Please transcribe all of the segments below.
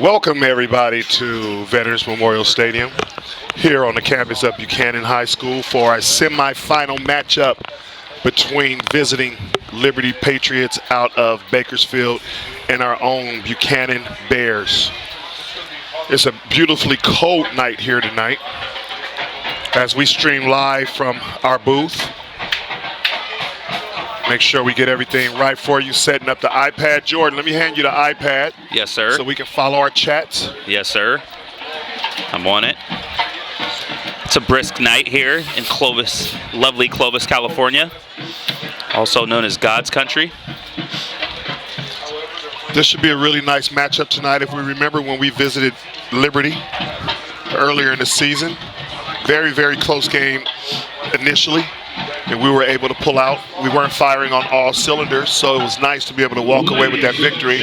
Welcome everybody to Veterans Memorial Stadium here on the campus of Buchanan High School for a semifinal matchup between visiting Liberty Patriots out of Bakersfield and our own Buchanan Bears. It's a beautifully cold night here tonight as we stream live from our booth. Make sure we get everything right for you. Setting up the iPad. Jordan, let me hand you the iPad. Yes, sir. So we can follow our chats. Yes, sir. I'm on it. It's a brisk night here in Clovis, lovely Clovis, California, also known as God's country. This should be a really nice matchup tonight. If we remember when we visited Liberty earlier in the season, very, very close game initially. And we were able to pull out. We weren't firing on all cylinders, so it was nice to be able to walk away with that victory.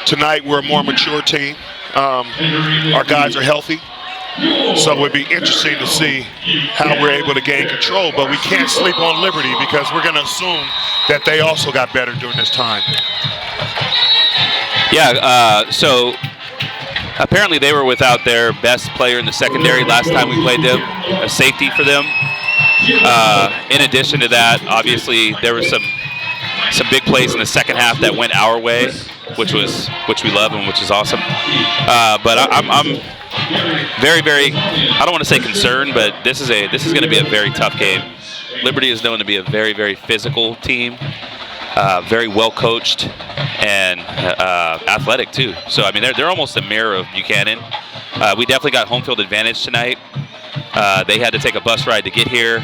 Tonight, we're a more mature team. Our guys are healthy, so it would be interesting to see how we're able to gain control, but we can't sleep on Liberty because we're going to assume that they also got better during this time. Yeah, so apparently they were without their best player in the secondary last time we played them, a safety for them. In addition to that, obviously there were some big plays in the second half that went our way, which we love and which is awesome. But I'm very, very, I don't want to say concerned, but this is going to be a very tough game. Liberty is known to be a very, very physical team, very well coached and athletic too. So I mean they're almost a mirror of Buchanan. We definitely got home field advantage tonight. They had to take a bus ride to get here.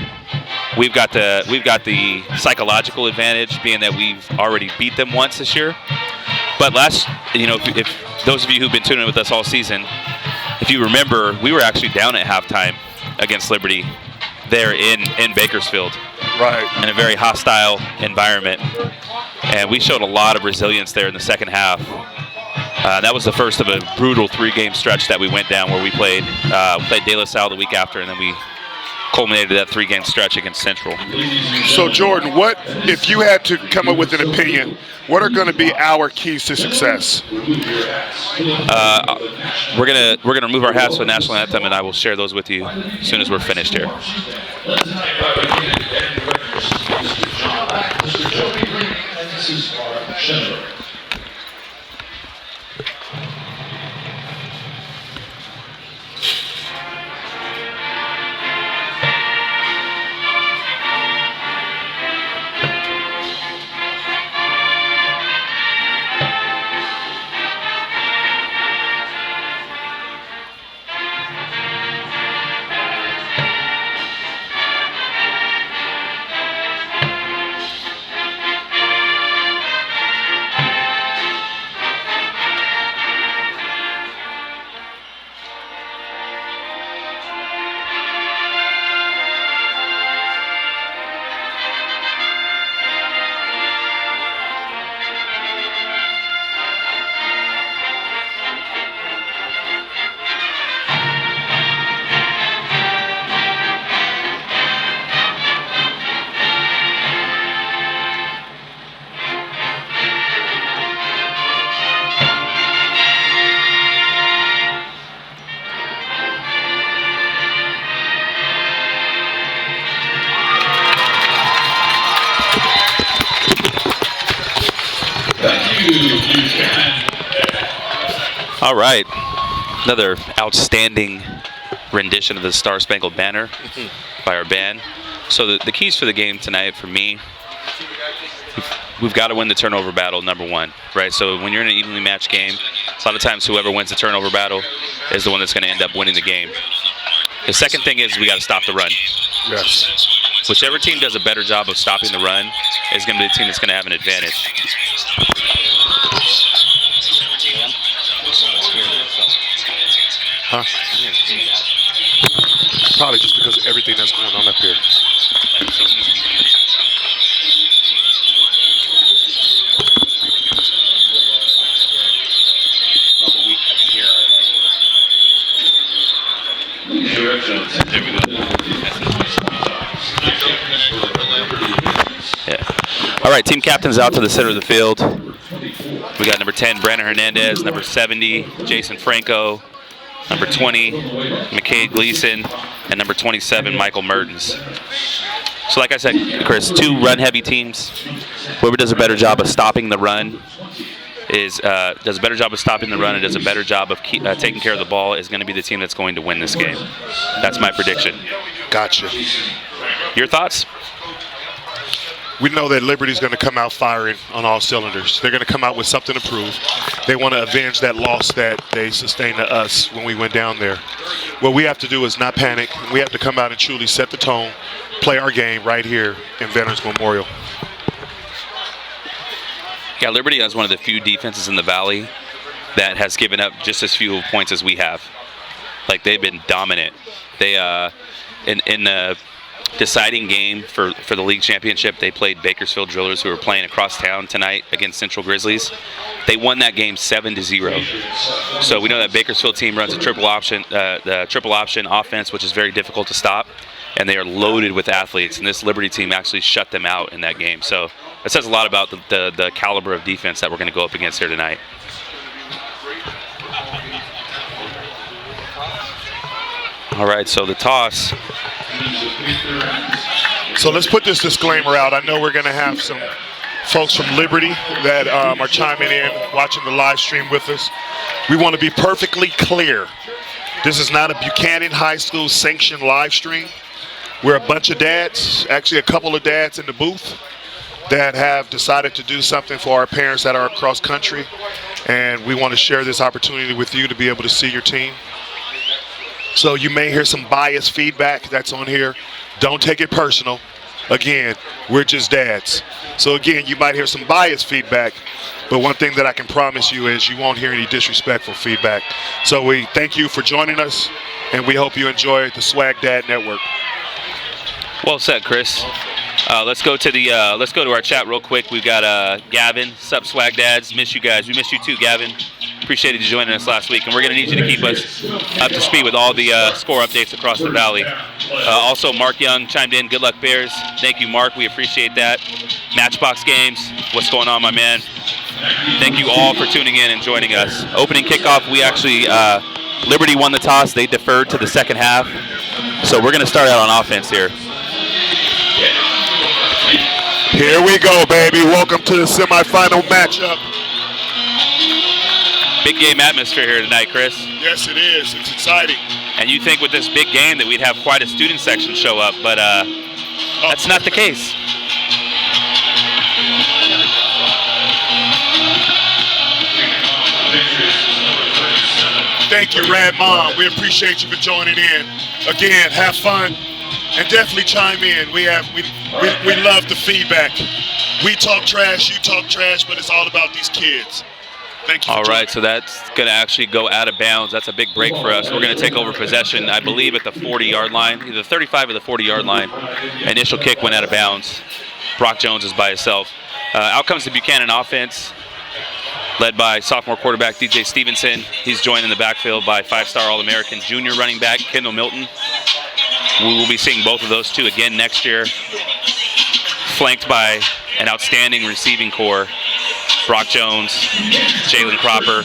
We've got the psychological advantage, being that we've already beat them once this year. But if those of you who've been tuning in with us all season, if you remember, we were actually down at halftime against Liberty there in Bakersfield, right, in a very hostile environment, and we showed a lot of resilience there in the second half. That was the first of a brutal 3-game stretch that we went down where we played De La Salle the week after, and then we culminated that 3-game stretch against Central. So Jordan, what if you had to come up with an opinion, what are going to be our keys to success? We're gonna remove our hats for the national anthem, and I will share those with you as soon as we're finished here. All right, another outstanding rendition of the Star Spangled Banner by our band. So the keys for the game tonight for me, we've got to win the turnover battle, number one, right? So when you're in an evenly matched game, a lot of times whoever wins the turnover battle is the one that's going to end up winning the game. The second thing is we got to stop the run. Yes. Whichever team does a better job of stopping the run is going to be the team that's going to have an advantage. Huh? Probably just because of everything that's going on up here. All right, team captains out to the center of the field. We got number 10, Brandon Hernandez, number 70, Jason Franco, number 20, McCade Gleason, and number 27, Michael Mertens. So like I said, Chris, 2 run-heavy teams. Whoever does a better job of stopping the run does a better job of stopping the run and does a better job of taking care of the ball is going to be the team that's going to win this game. That's my prediction. Gotcha. Your thoughts? We know that Liberty's going to come out firing on all cylinders. They're going to come out with something to prove. They want to avenge that loss that they sustained to us when we went down there. What we have to do is not panic. We have to come out and truly set the tone, play our game right here in Veterans Memorial. Yeah, Liberty has one of the few defenses in the Valley that has given up just as few points as we have. Like, they've been dominant. They in the deciding game for the league championship, they played Bakersfield Drillers, who were playing across town tonight against Central Grizzlies. They won that game 7-0. So we know that Bakersfield team runs a triple option offense, which is very difficult to stop, and they are loaded with athletes. And this Liberty team actually shut them out in that game. So it says a lot about the caliber of defense that we're going to go up against here tonight. All right, so the toss. So let's put this disclaimer out. I know we're going to have some folks from Liberty that are chiming in, watching the live stream with us. We want to be perfectly clear. This is not a Buchanan High School sanctioned live stream. We're a bunch of dads, actually a couple of dads in the booth, that have decided to do something for our parents that are across country. And we want to share this opportunity with you to be able to see your team. So you may hear some biased feedback that's on here. Don't take it personal. Again, we're just dads. So again, you might hear some biased feedback, but one thing that I can promise you is you won't hear any disrespectful feedback. So we thank you for joining us, and we hope you enjoy the Swag Dad Network. Well said, Chris. Let's go to our chat real quick. We've got Gavin, sup Swag Dads. Miss you guys. We miss you too, Gavin. Appreciated you joining us last week, and we're going to need you to keep us up to speed with all the score updates across the Valley. Also, Mark Young chimed in. Good luck, Bears. Thank you, Mark. We appreciate that. Matchbox Games. What's going on, my man? Thank you all for tuning in and joining us. Opening kickoff, we actually Liberty won the toss. They deferred to the second half, so we're going to start out on offense here. Here we go, baby. Welcome to the semifinal matchup. Big game atmosphere here tonight, Chris. Yes, it is. It's exciting. And you think with this big game that we'd have quite a student section show up, but that's not the case. Thank you, Rad Mom. We appreciate you for joining in. Again, have fun and definitely chime in. We love the feedback. We talk trash, you talk trash, but it's all about these kids. Thank you. All right, so that's going to actually go out of bounds. That's a big break for us. We're going to take over possession, I believe, at the 40-yard line, either 35 or the 40-yard line. Initial kick went out of bounds. Brock Jones is by himself. Out comes the Buchanan offense, led by sophomore quarterback DJ Stevenson. He's joined in the backfield by five-star All-American junior running back Kendall Milton. We will be seeing both of those two again next year, flanked by an outstanding receiving core. Brock Jones, Jalen Cropper.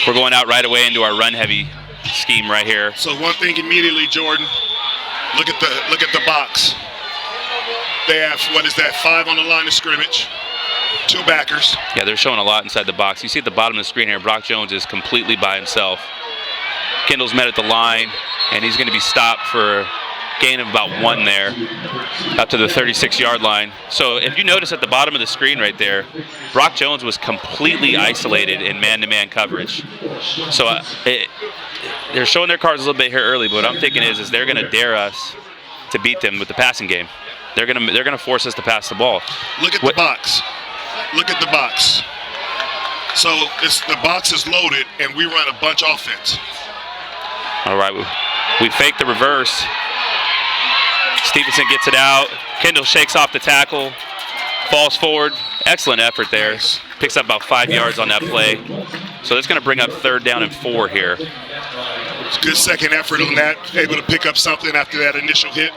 We're going out right away into our run-heavy scheme right here. So one thing immediately, Jordan, look at the box. They have, what is that, 5 on the line of scrimmage, 2 backers. Yeah, they're showing a lot inside the box. You see at the bottom of the screen here, Brock Jones is completely by himself. Kendall's met at the line, and he's going to be stopped for a gain of about 1 there, up to the 36-yard line. So if you notice at the bottom of the screen right there, Brock Jones was completely isolated in man-to-man coverage. So they're showing their cards a little bit here early, but what I'm thinking is they're going to dare us to beat them with the passing game. They're going to force us to pass the ball. Look at the box. Look at the box. So the box is loaded, and we run a bunch offense. All right, we fake the reverse. Stevenson gets it out. Kendall shakes off the tackle, falls forward. Excellent effort there. Nice. Picks up about 5 yards on that play. So that's going to bring up 3rd down and 4 here. It's good second effort on that. Able to pick up something after that initial hit.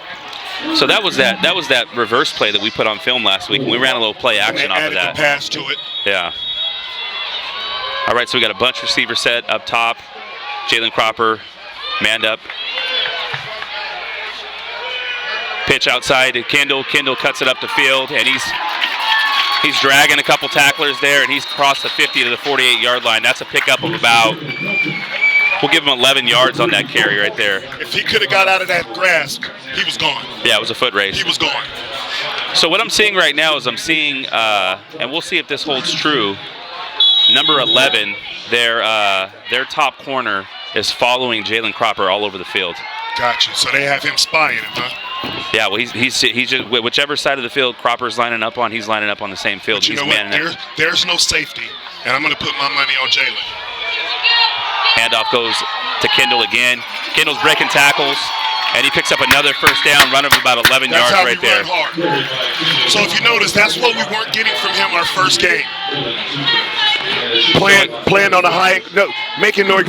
So that was that reverse play that we put on film last week, and we ran a little play action off of that. The pass to it. Yeah. All right, so we got a bunch receiver set up top. Jalen Cropper manned up. Pitch outside to Kendall. Kendall cuts it up the field, and he's dragging a couple tacklers there, and he's crossed the 50 to the 48-yard line. That's a pickup of about, we'll give him 11 yards on that carry right there. If he could have got out of that grasp, he was gone. Yeah, it was a foot race. He was gone. So what I'm seeing right now is I'm seeing, and we'll see if this holds true, number 11, their top corner is following Jalen Cropper all over the field. Gotcha. So they have him spying him, huh? Yeah, well, he's just whichever side of the field Cropper's lining up on, he's lining up on the same field. But you know what? There's no safety, and I'm going to put my money on Jalen. Handoff goes to Kendall again. Kendall's breaking tackles, and he picks up another first down, run of about 11 yards right there. That's how we run hard. So if you notice, that's what we weren't getting from him our first game. Playing on a high, making no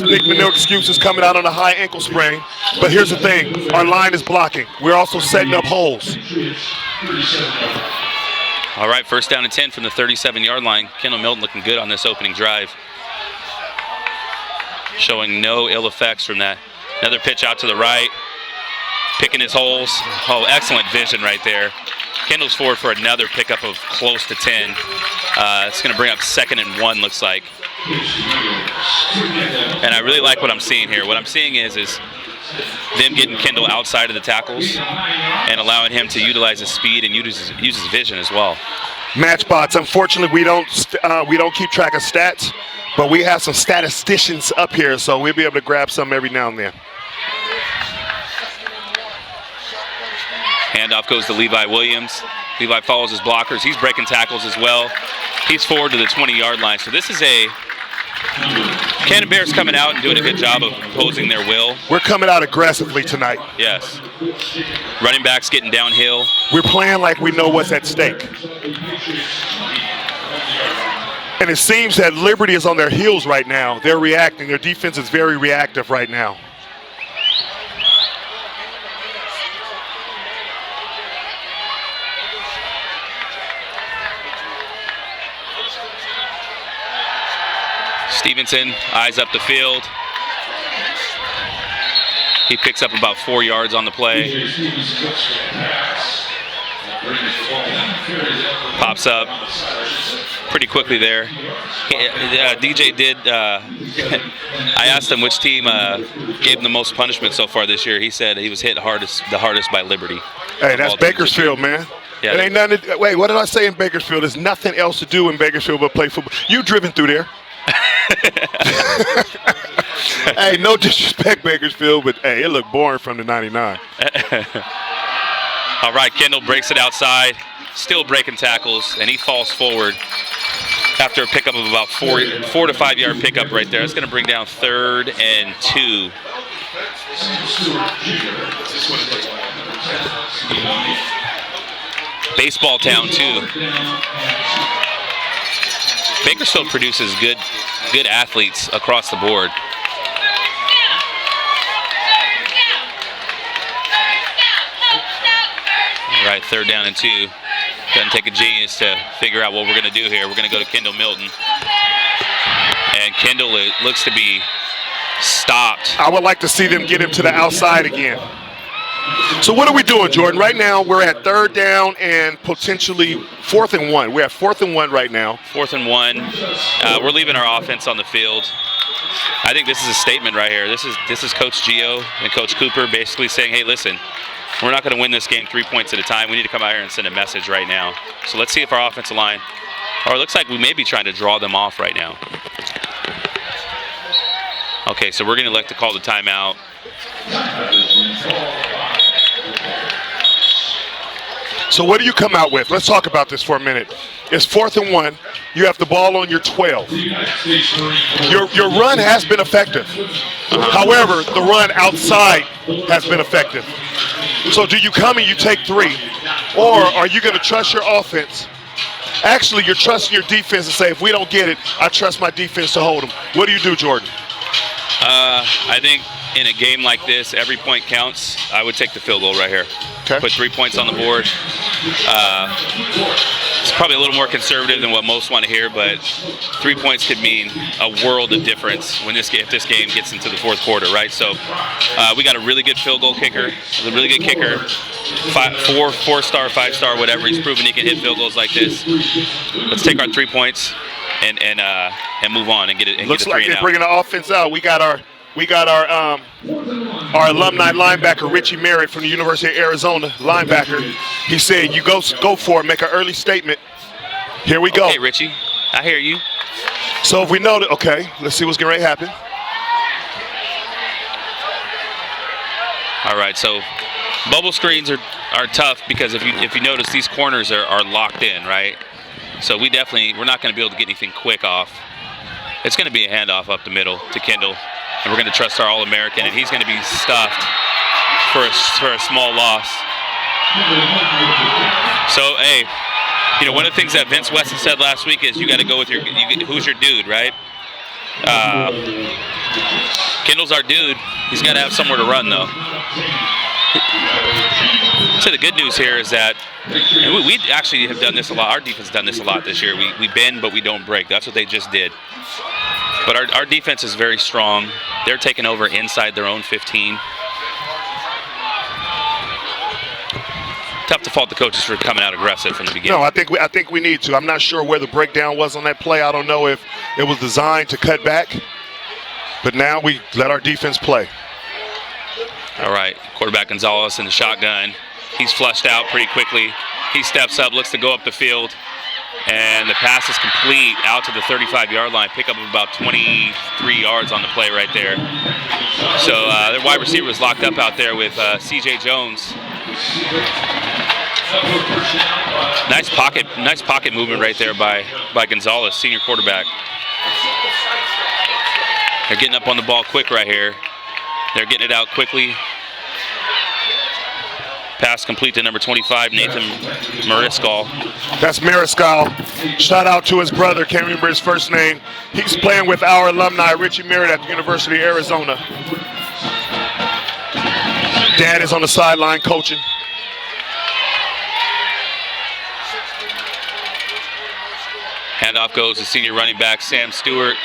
excuses, coming out on a high ankle sprain. But here's the thing, our line is blocking. We're also setting up holes. All right, first down and 10 from the 37-yard line. Kendall Milton looking good on this opening drive. Showing no ill effects from that. Another pitch out to the right. Picking his holes. Oh, excellent vision right there. Kendall's forward for another pickup of close to 10. It's going to bring up 2nd and 1, looks like. And I really like what I'm seeing here. What I'm seeing is them getting Kendall outside of the tackles and allowing him to utilize his speed and use his vision as well. Match bots. Unfortunately, we don't keep track of stats, but we have some statisticians up here, so we'll be able to grab some every now and then. Handoff goes to Levi Williams. Levi follows his blockers. He's breaking tackles as well. He's forward to the 20-yard line. So this is Cannon Bears coming out and doing a good job of imposing their will. We're coming out aggressively tonight. Yes. Running backs getting downhill. We're playing like we know what's at stake. And it seems that Liberty is on their heels right now. They're reacting. Their defense is very reactive right now. Stevenson eyes up the field. He picks up about 4 yards on the play. Pops up pretty quickly there. DJ did, I asked him which team gave him the most punishment so far this year. He said he was hit the hardest by Liberty. Hey, that's Bakersfield, man. Yeah, it ain't nothing. Wait, what did I say in Bakersfield? There's nothing else to do in Bakersfield but play football. You driven through there. Hey, no disrespect, Bakersfield, but hey, it looked boring from the 99. All right, Kendall breaks it outside, still breaking tackles, and he falls forward after a pickup of about 4 to 5 yard pickup right there. It's going to bring down 3rd and 2. Baseball town too. Bakersfield produces good athletes across the board. All right, 3rd down and 2. Doesn't take a genius to figure out what we're going to do here. We're going to go to Kendall Milton. And Kendall, it looks to be stopped. I would like to see them get him to the outside again. So what are we doing, Jordan? Right now, we're at 3rd down and potentially 4th and 1. We're at 4th and 1 right now. 4th and 1. We're leaving our offense on the field. I think this is a statement right here. This is Coach Gio and Coach Cooper basically saying, hey, listen, we're not going to win this game 3 points at a time. We need to come out here and send a message right now. So let's see if our offensive line, or it looks like we may be trying to draw them off right now. Okay, so we're going to elect to call the timeout. So what do you come out with? Let's talk about this for a minute. It's 4th and 1. You have the ball on your 12. Your run has been effective. However, the run outside has been effective. So do you come and you take 3? Or are you going to trust your offense? Actually, you're trusting your defense and say, if we don't get it, I trust my defense to hold them. What do you do, Jordan? I think in a game like this, every point counts. I would take the field goal right here. Okay. Put 3 points on the board. It's probably a little more conservative than what most want to hear, but 3 points could mean a world of difference if this game gets into the fourth quarter, right? So we got a really good field goal kicker, a really good kicker, four-star, five-star, whatever. He's proven he can hit field goals like this. Let's take our 3 points and move on and get it. Looks get like they're bringing the offense out. We got our alumni linebacker Richie Merritt from the University of Arizona, linebacker. He said, "You go for it, make an early statement." Here we go. Okay, Richie, I hear you. So if we know that, okay, let's see what's getting ready to happen. All right, so bubble screens are tough because if you notice, these corners are locked in, right? So we're not going to be able to get anything quick off. It's going to be a handoff up the middle to Kendall, and we're going to trust our All-American, and he's going to be stuffed for a small loss. So, hey, one of the things that Vince Weston said last week is you got to go with who's your dude, right? Kendall's our dude. He's got to have somewhere to run, though. So the good news here is that we actually have done this a lot. Our defense has done this a lot this year. We bend, but we don't break. That's what they just did. But our defense is very strong. They're taking over inside their own 15. Tough to fault the coaches for coming out aggressive from the beginning. No, I think we need to. I'm not sure where the breakdown was on that play. I don't know if it was designed to cut back. But now we let our defense play. All right, quarterback Gonzalez in the shotgun. He's flushed out pretty quickly. He steps up, looks to go up the field, and the pass is complete out to the 35-yard line. Pick up about 23 yards on the play right there. So their wide receiver was locked up out there with C.J. Jones. Nice pocket movement right there by Gonzalez, senior quarterback. They're getting up on the ball quick right here. They're getting it out quickly. Pass complete to number 25, Nathan Mariscal. That's Mariscal. Shout out to his brother. Can't remember his first name. He's playing with our alumni, Richie Merritt, at the University of Arizona. Dad is on the sideline coaching. Handoff goes to senior running back Sam Stewart.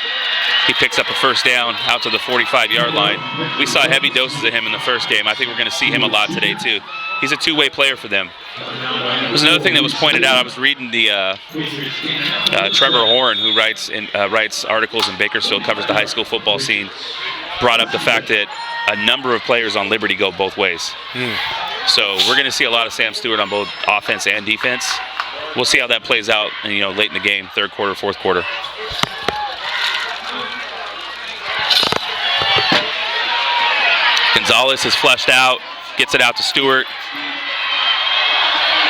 He picks up a first down out to the 45-yard line. We saw heavy doses of him in the first game. I think we're going to see him a lot today, too. He's a two-way player for them. There's another thing that was pointed out. I was reading the Trevor Horn, who writes articles in Bakersfield, covers the high school football scene, brought up the fact that a number of players on Liberty go both ways. So we're going to see a lot of Sam Stewart on both offense and defense. We'll see how that plays out, late in the game, third quarter, fourth quarter. Gonzalez is flushed out, gets it out to Stewart.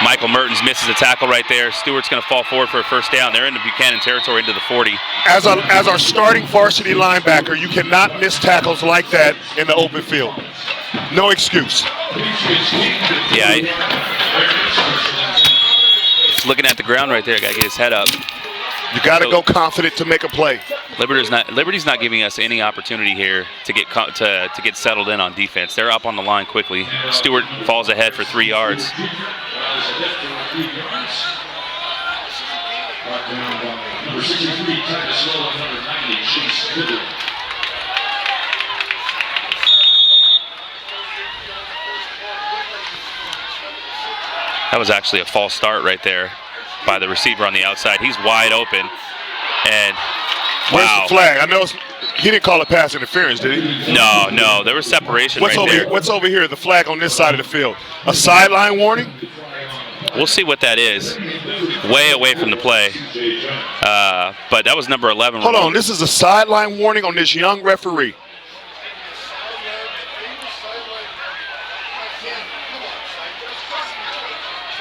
Michael Mertens misses a tackle right there. Stewart's going to fall forward for a first down. They're in the Buchanan territory into the 40. As our starting varsity linebacker, you cannot miss tackles like that in the open field. No excuse. Yeah. Looking at the ground right there, got to get his head up. You got to go confident to make a play. Liberty's not giving us any opportunity here to get settled in on defense. They're up on the line quickly. Stewart falls ahead for 3 yards. That was actually a false start right there by the receiver on the outside. He's wide open. And where's wow. the flag? I know he didn't call it pass interference, did he? No. There was separation right there. What's over here? The flag on this side of the field. A sideline warning? We'll see what that is. Way away from the play. But that was number 11. Hold on. This is a sideline warning on this young referee.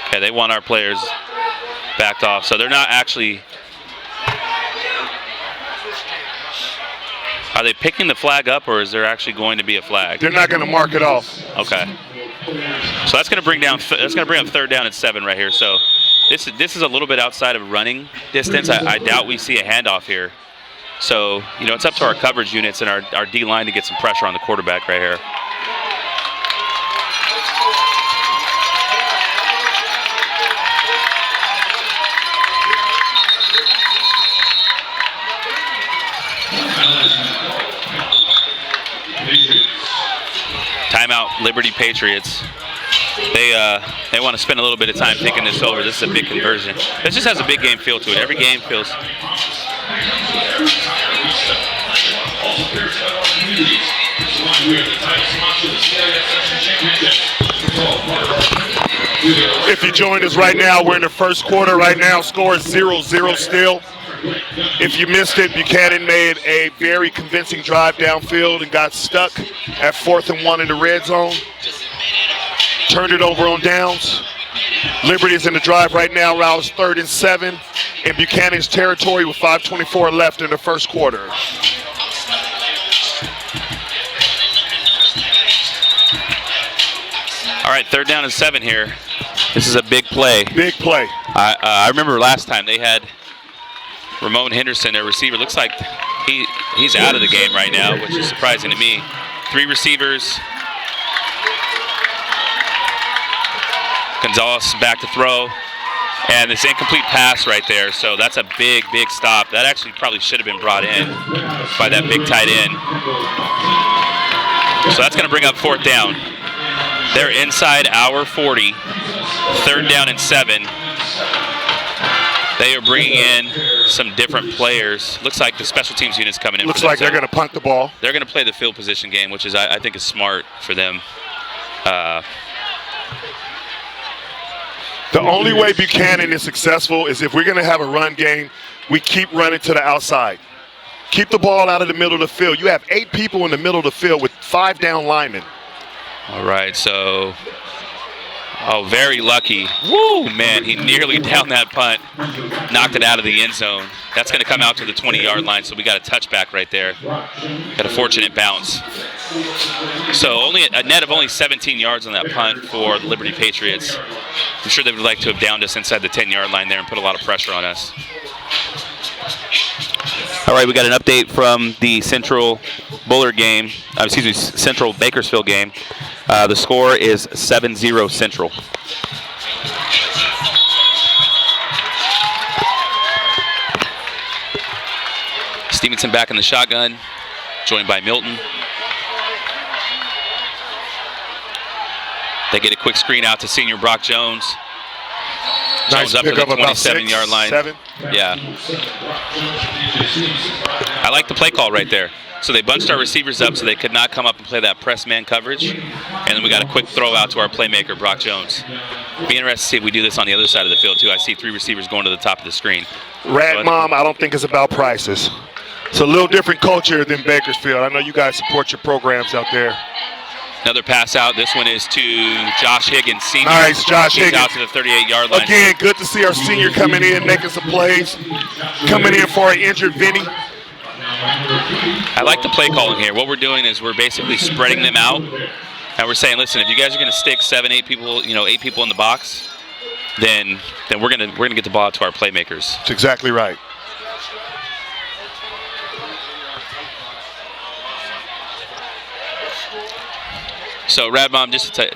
Okay, they want our players backed off. So they're not actually... Are they picking the flag up, or is there actually going to be a flag? They're not going to mark it off. Okay. So that's going to bring up third down and 7 right here. So this is a little bit outside of running distance. I doubt we see a handoff here. So, it's up to our coverage units and our D-line to get some pressure on the quarterback right here. Timeout, Liberty Patriots. They want to spend a little bit of time thinking this over. This is a big conversion. This just has a big game feel to it. Every game feels. If you joined us right now, we're in the first quarter right now. Score is 0-0 still. If you missed it, Buchanan made a very convincing drive downfield and got stuck at 4th and 1 in the red zone. Turned it over on downs. Liberty is in the drive right now. Rouse 3rd and 7 in Buchanan's territory with 5:24 left in the first quarter. All right, 3rd down and 7 here. This is a big play. Big play. I remember last time they had Ramon Henderson, their receiver. Looks like he's out of the game right now, which is surprising to me. 3 receivers. Gonzalez back to throw. And it's incomplete pass right there. So that's a big, big stop. That actually probably should have been brought in by that big tight end. So that's going to bring up 4th down. They're inside our 40. 3rd down and 7. They are bringing in some different players. Looks like the special teams unit's coming in. Looks like they're going to punt the ball. They're going to play the field position game, which is I think is smart for them. The only way Buchanan is successful is if we're going to have a run game, we keep running to the outside. Keep the ball out of the middle of the field. You have 8 people in the middle of the field with 5 down linemen. All right, so, very lucky. Woo, man, he nearly downed that punt, knocked it out of the end zone. That's going to come out to the 20-yard line, so we got a touchback right there. Got a fortunate bounce. So only a net of only 17 yards on that punt for the Liberty Patriots. I'm sure they would like to have downed us inside the 10-yard line there and put a lot of pressure on us. All right, we got an update from the Central Bullard game. Central Bakersfield game. The score is 7-0 Central. Stevenson back in the shotgun, joined by Milton. They get a quick screen out to senior Brock Jones. Jones up to the 27-yard line. 7. Yeah. I like the play call right there. So they bunched our receivers up so they could not come up and play that press man coverage. And then we got a quick throw out to our playmaker, Brock Jones. Be interested to see if we do this on the other side of the field, too. I see 3 receivers going to the top of the screen. Mom, I don't think it's about prices. It's a little different culture than Bakersfield. I know you guys support your programs out there. Another pass out. This one is to Josh Higgins, senior. Nice, Josh Higgins. Out to the 38-yard line. Again, good to see our senior coming in, making some plays. Coming in for an injured Vinny. I like the play calling here. What we're doing is we're basically spreading them out. And we're saying, listen, if you guys are going to stick 7, 8 people, 8 people in the box, then we're gonna get the ball out to our playmakers. That's exactly right. So, Radmom, just to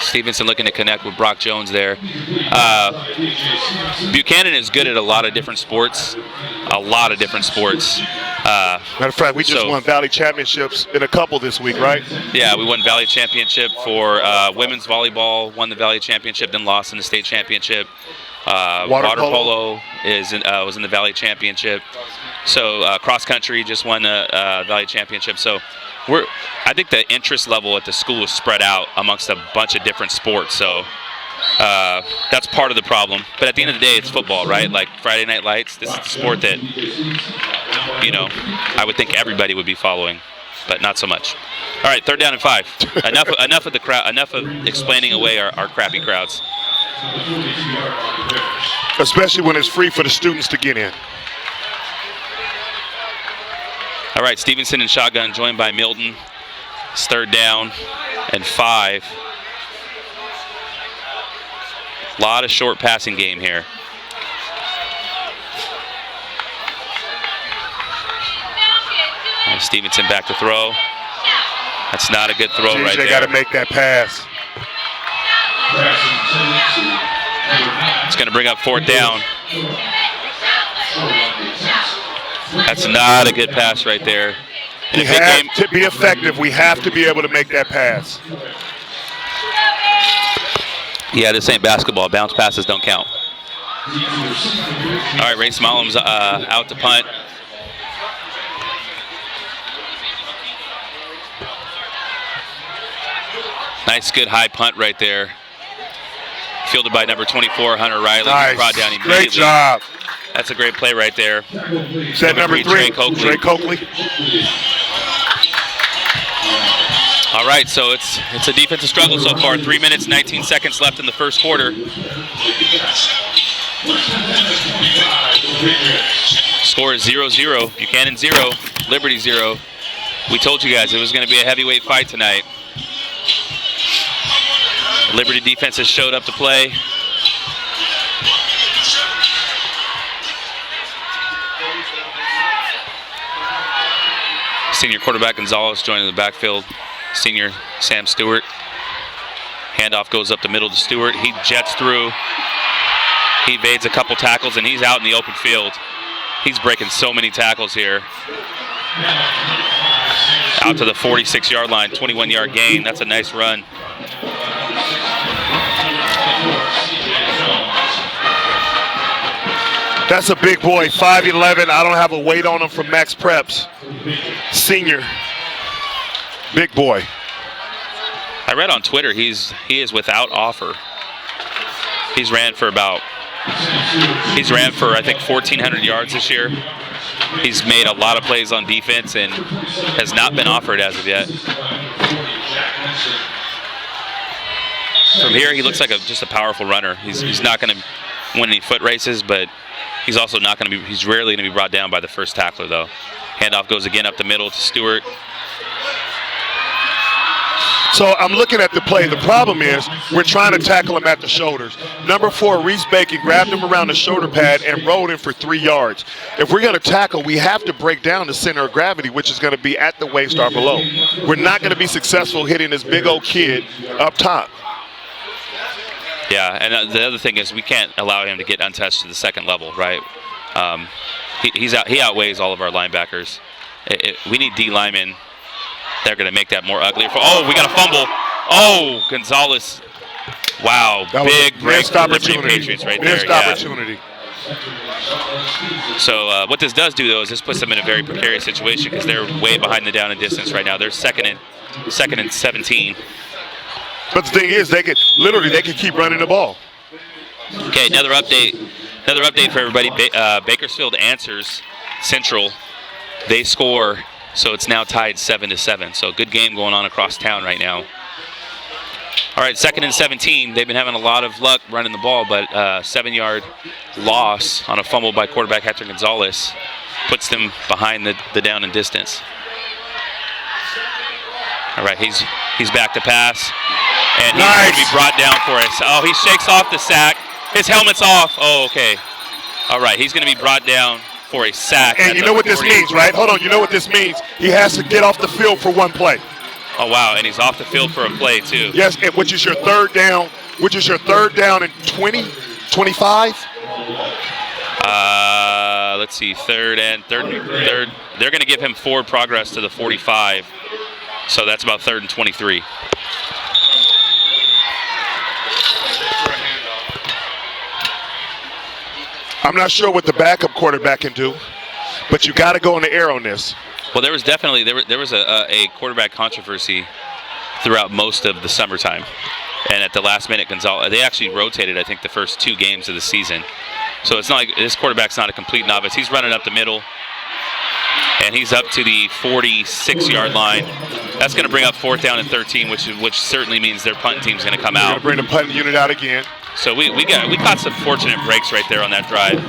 Stevenson looking to connect with Brock Jones there. Buchanan is good at a lot of different sports. Matter of fact, we just won Valley Championships in a couple this week, right? Yeah, we won Valley Championship for women's volleyball, won the Valley Championship, then lost in the state championship. Water polo was in the Valley Championship. So cross country just won the Valley Championship. So I think the interest level at the school is spread out amongst a bunch of different sports. So that's part of the problem. But at the end of the day, it's football, right? Like Friday Night Lights, this is the sport that, I would think everybody would be following, but not so much. All right, 3rd down and 5. Enough of the crowd. Enough of explaining away our crappy crowds. Especially when it's free for the students to get in. All right, Stevenson and shotgun joined by Milton. It's 3rd down and 5. A lot of short passing game here. Stevenson back to throw. That's not a good throw right there. They got to make that pass. It's going to bring up 4th down. That's not a good pass right there. We have to be effective. We have to be able to make that pass. Yeah, this ain't basketball. Bounce passes don't count. All right, Ray Smallham's out to punt. Nice, good high punt right there. Fielded by number 24, Hunter Riley. Nice. Brought down immediately. Great job. That's a great play right there. Set number 3, Trey Coakley. All right, so it's a defensive struggle so far. 3 minutes, 19 seconds left in the first quarter. Score is 0-0. Buchanan 0, Liberty 0. We told you guys it was going to be a heavyweight fight tonight. The Liberty defense has showed up to play. Senior quarterback Gonzalez joining the backfield. Senior Sam Stewart. Handoff goes up the middle to Stewart. He jets through. He evades a couple tackles, and he's out in the open field. He's breaking so many tackles here. Out to the 46-yard line, 21-yard gain. That's a nice run. That's a big boy, 5'11". I don't have a weight on him from Max Preps. Senior. Big boy. I read on Twitter he is without offer. He's ran for I think 1,400 yards this year. He's made a lot of plays on defense and has not been offered as of yet. From here, he looks like just a powerful runner. He's not going to win any foot races, but he's also not going to be. He's rarely going to be brought down by the first tackler, though. Handoff goes again up the middle to Stewart. So I'm looking at the play. The problem is we're trying to tackle him at the shoulders. Number 4, Reese Bacon, grabbed him around the shoulder pad and rolled him for 3 yards. If we're going to tackle, we have to break down the center of gravity, which is going to be at the waist or below. We're not going to be successful hitting this big old kid up top. Yeah, and the other thing is we can't allow him to get untouched to the second level, right? He outweighs all of our linebackers. We need D linemen. They're going to make that more ugly. Oh, we got a fumble. Oh, Gonzalez. Wow, big break for Liberty Patriots right there. Missed opportunity. So what this does do, though, is this puts them in a very precarious situation because they're way behind the down and distance right now. They're second and 17. But the thing is, they could keep running the ball. Okay, another update for everybody. Bakersfield answers Central. They score. So it's now tied 7-7. So good game going on across town right now. All right, 2nd and 17. They've been having a lot of luck running the ball, but 7-yard loss on a fumble by quarterback Hector Gonzalez puts them behind the down and distance. All right, he's back to pass, and he's going to be brought down for us. Oh, he shakes off the sack. His helmet's off. Oh, okay. All right, he's going to be brought down for a sack. And you know what this means, right? Hold on, you know what this means. He has to get off the field for one play. Oh, wow, and he's off the field for a play, too. Yes, which is your third down and 20, 25? Let's see, third. They're going to give him forward progress to the 45. So that's about 3rd and 23. I'm not sure what the backup quarterback can do, but you got to go in the air on this. Well, there was definitely a quarterback controversy throughout most of the summertime, and at the last minute, Gonzalez, they actually rotated, I think, the first 2 games of the season. So it's not like this quarterback's not a complete novice. He's running up the middle, and he's up to the 46-yard line. That's going to bring up 4th down and 13, which certainly means their punt team's going to come out. Bring the punt unit out again. So we caught some fortunate breaks right there on that drive.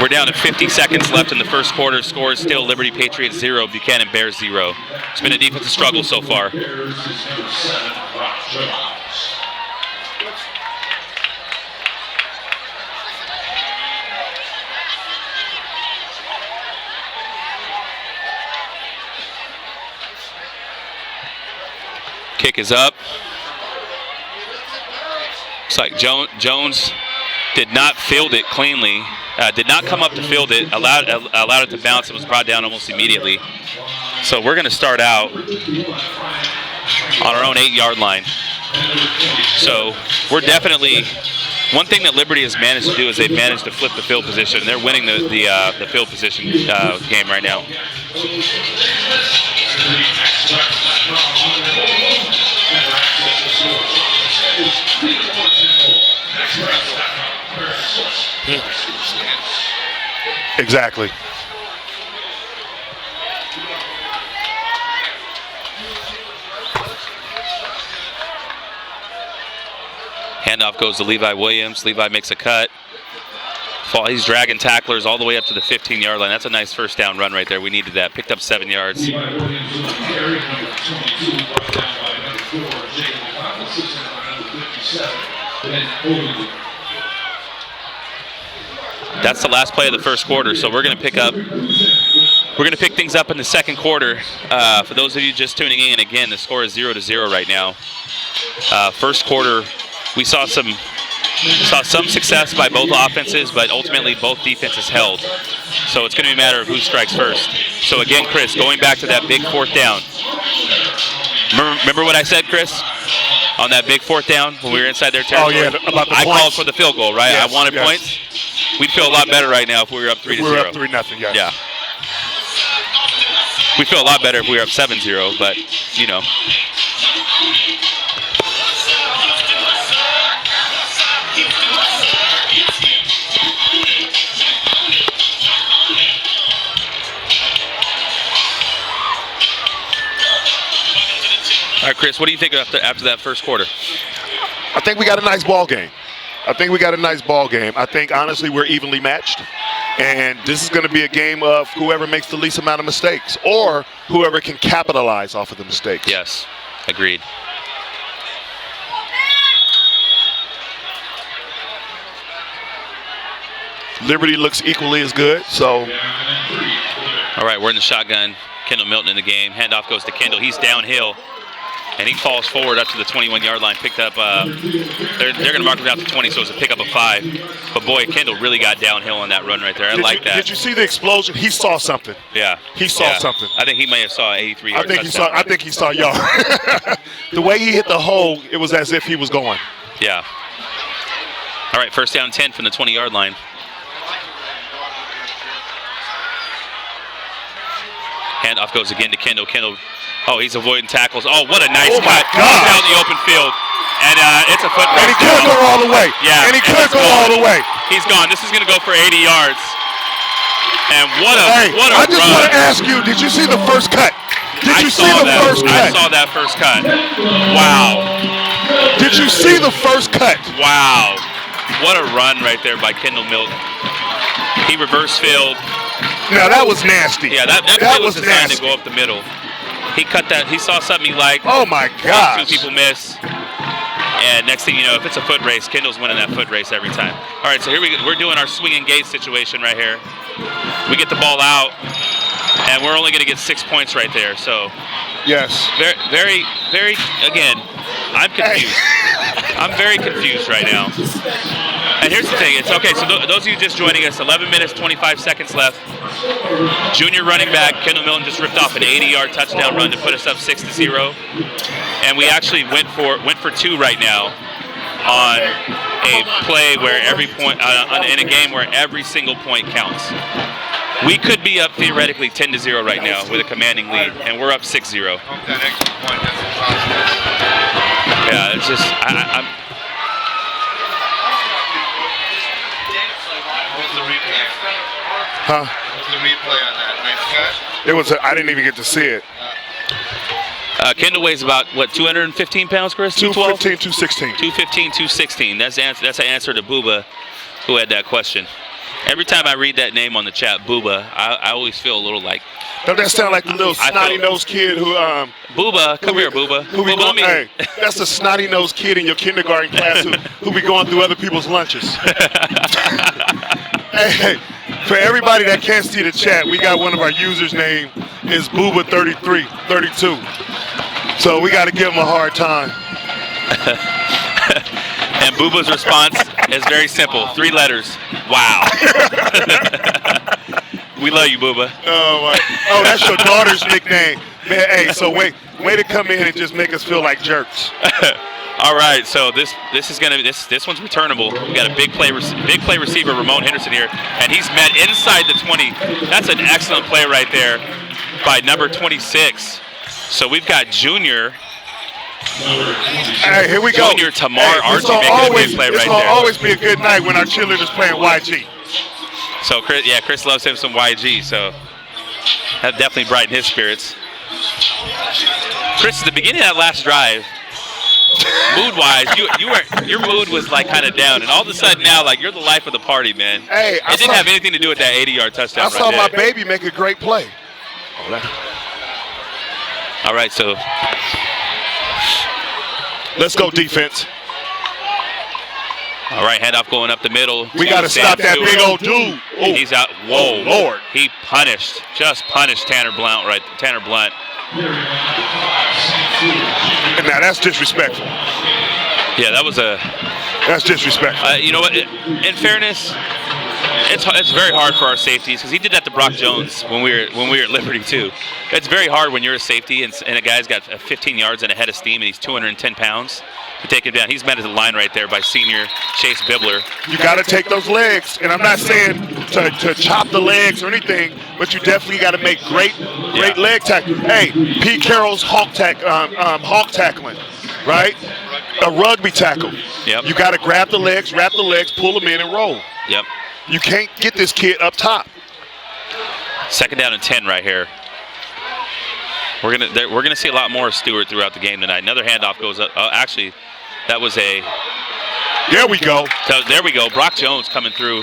We're down to 50 seconds left in the first quarter. Score is still Liberty Patriots 0, Buchanan Bears 0. It's been a defensive struggle so far. Kick is up. Looks like Jones did not field it cleanly. Did not come up to field it. Allowed it to bounce and was brought down almost immediately. So we're going to start out on our own 8-yard line. So we're definitely, one thing that Liberty has managed to do is they've managed to flip the field position. They're winning the field position game right now. Exactly. Handoff goes to Levi Williams. Levi makes a cut. He's dragging tacklers all the way up to the 15-yard line. That's a nice first down run right there. We needed that. Picked up 7 yards. That's the last play of the first quarter. So we're going to pick things up in the second quarter. For those of you just tuning in, again, the score is 0-0 right now. First quarter, we saw some success by both offenses, but ultimately both defenses held. So it's going to be a matter of who strikes first. So again, Chris, going back to that big fourth down. Remember what I said, Chris? On that big fourth down when we were inside their territory? Oh, yeah, about the I points. called for the field goal, right? Yes, I wanted points. We'd feel a lot better right now if we were up 3-0. We were up 3-0, yes. Yeah. We'd feel a lot better if we were up 7-0, but, you know. All right, Chris, what do you think after that first quarter? I think we got a nice ball game. I think, honestly, we're evenly matched. And this is going to be a game of whoever makes the least amount of mistakes or whoever can capitalize off of the mistakes. Yes, agreed. Liberty looks equally as good, so. All right, we're in the shotgun. Kendall Milton in the game. Handoff goes to Kendall. He's downhill. And he falls forward up to the 21-yard line. Picked up, they're going to mark it out to 20, so it's a pickup of 5. But boy, Kendall really got downhill on that run right there. I like that. Did you see the explosion? He saw something. Yeah. He saw something. I think he may have saw an 83-yard touchdown. I think he saw y'all. The way he hit the hole, it was as if he was going. Yeah. All right, first down 10 from the 20-yard line. Handoff goes again to Kendall. Oh, he's avoiding tackles. Oh, what a nice cut. Down the open field. And it's a foot race. And he could go all the way. Yeah. And he could go all the way. He's gone. This is going to go for 80 yards. And what a run. I just want to ask you, did you see the first cut? Did you see the first cut? I saw that first cut. Wow. Did you see the first cut? Wow. What a run right there by Kendall Milton. He reverse field. Now that was nasty. Yeah, that play was designed to go up the middle. He cut that. He saw something he liked. Oh my gosh. 2 people miss. And next thing you know, if it's a foot race, Kendall's winning that foot race every time. All right, so here we're doing our swing and gate situation right here. We get the ball out, and we're only going to get 6 points right there. So, yes. Very, again, I'm confused. I'm very confused right now. And here's the thing. It's okay. So those of you just joining us, 11 minutes, 25 seconds left. Junior running back Kendall Milton just ripped off an 80-yard touchdown run to put us up 6-0. And we actually went for 2 right now on a play where every point in a game where every single point counts. We could be up theoretically 10-0 right now with a commanding lead, and we're up 6-0. Yeah, it's just I'm. Huh? What was the replay on that? Nice cut? It was. I didn't even get to see it. Kendall weighs about, what, 215 pounds, Chris? 215, 216. 215, 216. That's an answer to Booba, who had that question. Every time I read that name on the chat, Booba, I always feel a little like. Don't that sound like the little snotty-nosed kid who Booba, come here, Booba. Hey, that's the snotty-nosed kid in your kindergarten class who be going through other people's lunches. Hey, for everybody that can't see the chat, we got one of our users' name is Booba33, 32. So we got to give him a hard time. And Booba's response is very simple. 3 letters. Wow. We love you, Booba. Oh, that's your daughter's nickname. Man, hey, so way to come in and just make us feel like jerks. All right, so this one's returnable. We got a big play receiver, Ramon Henderson here, and he's met inside the 20. That's an excellent play right there by number 26. So we've got Junior. Hey, here we go. Junior Tamar Archie making a big play right there. It's always be a good night when our cheerleaders playing YG. So Chris loves him some YG, so that definitely brightened his spirits. Chris, at the beginning of that last drive, mood-wise, your mood was like kind of down, and all of a sudden now, like, you're the life of the party, man. Hey, it didn't have anything to do with that 80-yard touchdown. I saw my baby make a great play. All right, so let's go defense. All right, handoff going up the middle. We got to stop that big old dude. Oh. He's out. Whoa, Lord! He just punished Tanner Blount. And now that's disrespectful. Yeah, that's disrespectful. You know what? In fairness, it's very hard for our safeties because he did that to Brock Jones when we were at Liberty too. It's very hard when you're a safety and a guy's got 15 yards and a head of steam and he's 210 pounds to take him down. He's met at the line right there by senior Chase Bibler. You got to take those legs, and I'm not saying to chop the legs or anything, but you definitely got to make great leg tackle. Hey, Pete Carroll's hawk tackling, right? A rugby tackle. Yep. You got to grab the legs, wrap the legs, pull them in, and roll. Yep. You can't get this kid up top. 2nd down and 10 right here. We're gonna see a lot more of Stewart throughout the game tonight. Another handoff goes up. Actually, that was a. There we go. So there we go. Brock Jones coming through,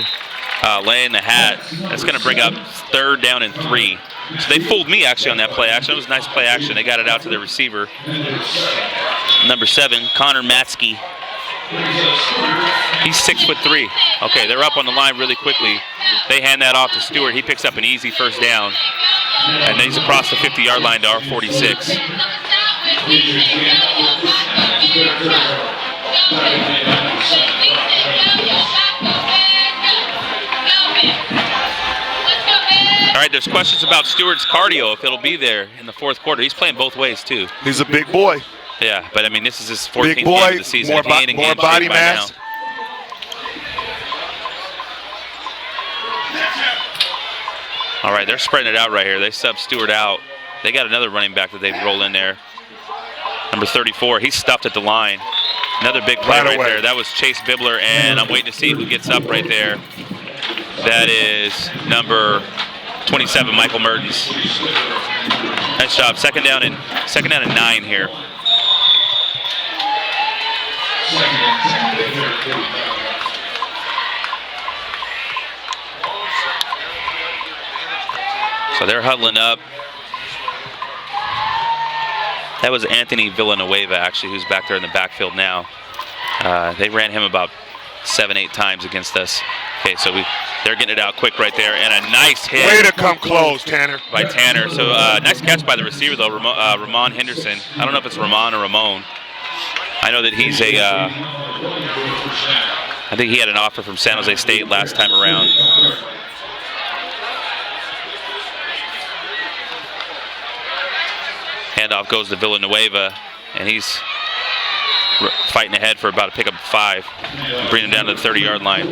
laying the hat. That's gonna bring up 3rd down and 3. So they fooled me actually on that play action. It was a nice play action. They got it out to the receiver. Number 7, Connor Matzke. He's 6'3". Okay, they're up on the line really quickly. They hand that off to Stewart. He picks up an easy 1st down. And then he's across the 50-yard line to our 46. All right, there's questions about Stewart's cardio, if it'll be there in the 4th quarter. He's playing both ways, too. He's a big boy. Yeah, but, I mean, this is his 14th big boy, game of the season. More body mass. All right, they're spreading it out right here. They sub Stewart out. They got another running back that they've rolled in there. Number 34, he's stuffed at the line. Another big play right there. That was Chase Bibler, and I'm waiting to see who gets up right there. That is number 27, Michael Mertens. Nice job. 2nd down and 9 here. So they're huddling up. That was Anthony Villanueva, actually, who's back there in the backfield now. They ran him about 7-8 times against us. Okay, so they're getting it out quick right there, and a nice hit. Way to come close, Tanner. By Tanner. So nice catch by the receiver, though, Ramon Henderson. I don't know if it's Ramon or Ramon. I know that he's I think he had an offer from San Jose State last time around. Handoff goes to Villanueva, and he's fighting ahead for about a pickup of 5. Bring him down to the 30-yard line.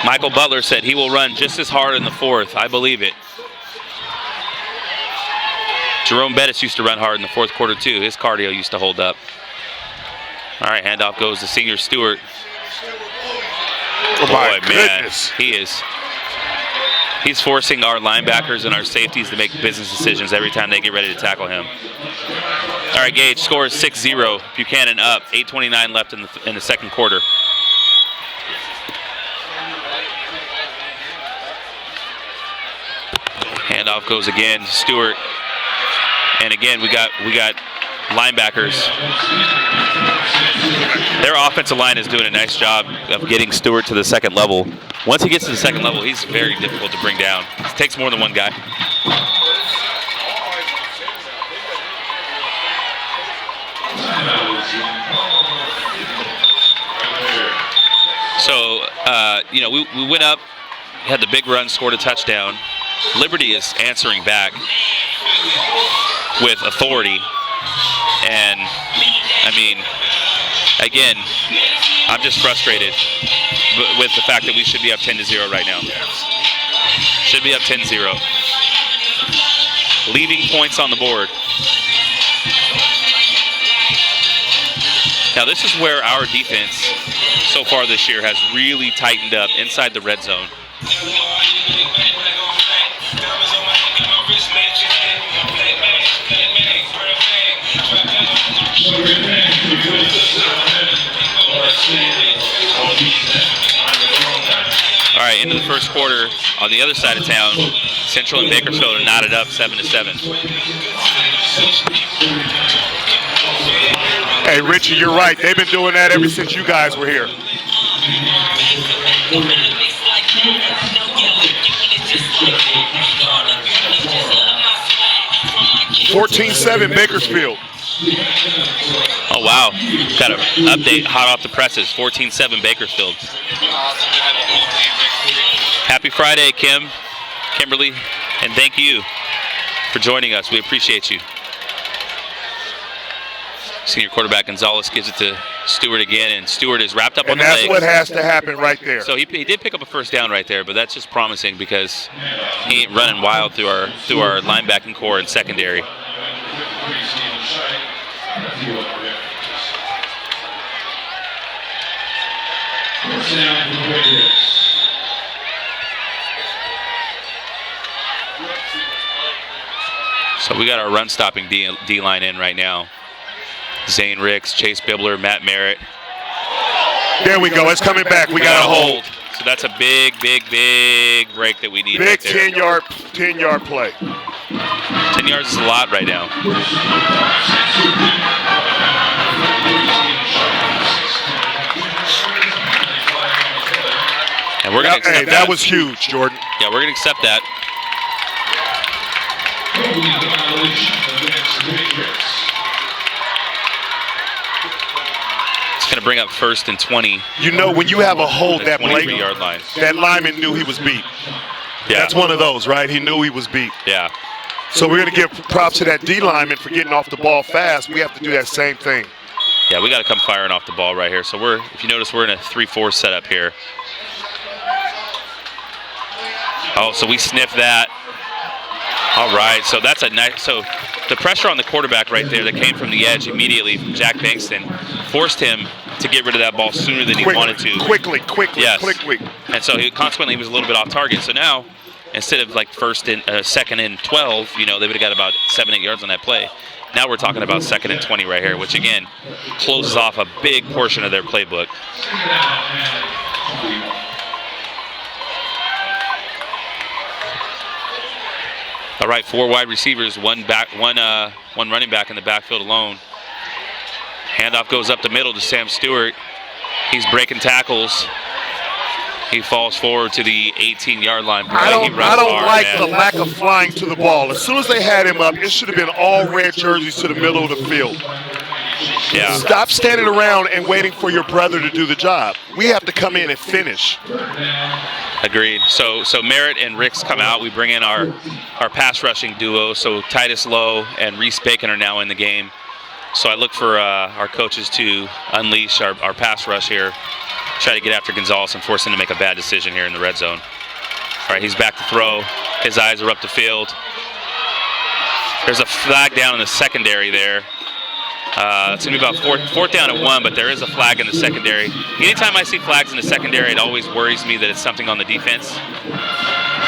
Michael Butler said he will run just as hard in the 4th. I believe it. Jerome Bettis used to run hard in the 4th quarter too. His cardio used to hold up. All right, handoff goes to senior Stewart. Oh my goodness. Man, he's forcing our linebackers and our safeties to make business decisions every time they get ready to tackle him. All right, Gage, score is 6-0. Buchanan up. 8:29 left in the 2nd quarter. Handoff goes again to Stewart. And again, we got linebackers. Their offensive line is doing a nice job of getting Stewart to the second level. Once he gets to the second level, he's very difficult to bring down. It takes more than one guy. So, we went up, had the big run, scored a touchdown. Liberty is answering back with authority. And, I mean, again, I'm just frustrated with the fact that we should be up 10-0 right now. Should be up 10-0. Leaving points on the board. Now, this is where our defense so far this year has really tightened up inside the red zone. All right, into the first quarter on the other side of town, Central and Bakersfield are knotted up 7-7. Hey, Richie, you're right. They've been doing that ever since you guys were here. 14-7 Bakersfield. Oh, wow. Got an update hot off the presses. 14-7 Bakersfield. Happy Friday, Kimberly, and thank you for joining us. We appreciate you. Senior quarterback Gonzalez gives it to Stewart again, and Stewart is wrapped up on the legs. And that's what has to happen right there. So he did pick up a first down right there, but that's just promising because he ain't running wild through our linebacking core and secondary. So we got our run-stopping D-line in right now. Zane Ricks, Chase Bibler, Matt Merritt. There we go. It's coming back. We got a hold. So that's a big break that we need. Big right 10-yard play. 10 yards is a lot right now. And we're going to accept that. That was huge, Jordan. Yeah, we're going to accept that. It's going to bring up 1st and 20. You know, when you have a hold that blatant, 23-yard line. That lineman knew he was beat. Yeah. That's one of those, right? He knew he was beat. Yeah. So we're going to give props to that D lineman for getting off the ball fast. We have to do that same thing. Yeah, we got to come firing off the ball right here. So if you notice, we're in a 3-4 setup here. Oh, so we sniff that. All right, so that's a nice. So the pressure on the quarterback right there that came from the edge immediately from Jack Bankston forced him to get rid of that ball sooner than he wanted to. Quickly. Yes. Quickly. And so consequently, he was a little bit off target. So now, instead of like 2nd and 12, they would have got about 7-8 yards on that play. Now we're talking about 2nd and 20 right here, which again closes off a big portion of their playbook. All right, 4 wide receivers, one running back in the backfield alone. Handoff goes up the middle to Sam Stewart. He's breaking tackles. He falls forward to the 18-yard line. I don't like the lack of flying to the ball. As soon as they had him up, it should have been all red jerseys to the middle of the field. Yeah. Stop standing around and waiting for your brother to do the job. We have to come in and finish. Agreed. So Merritt and Ricks come out. We bring in our pass rushing duo. So Titus Lowe and Reese Bacon are now in the game. So I look for our coaches to unleash our pass rush here. Try to get after Gonzalez and force him to make a bad decision here in the red zone. All right, he's back to throw. His eyes are up the field. There's a flag down in the secondary there. It's going to be about fourth down and 1, but there is a flag in the secondary. Anytime I see flags in the secondary, it always worries me that it's something on the defense.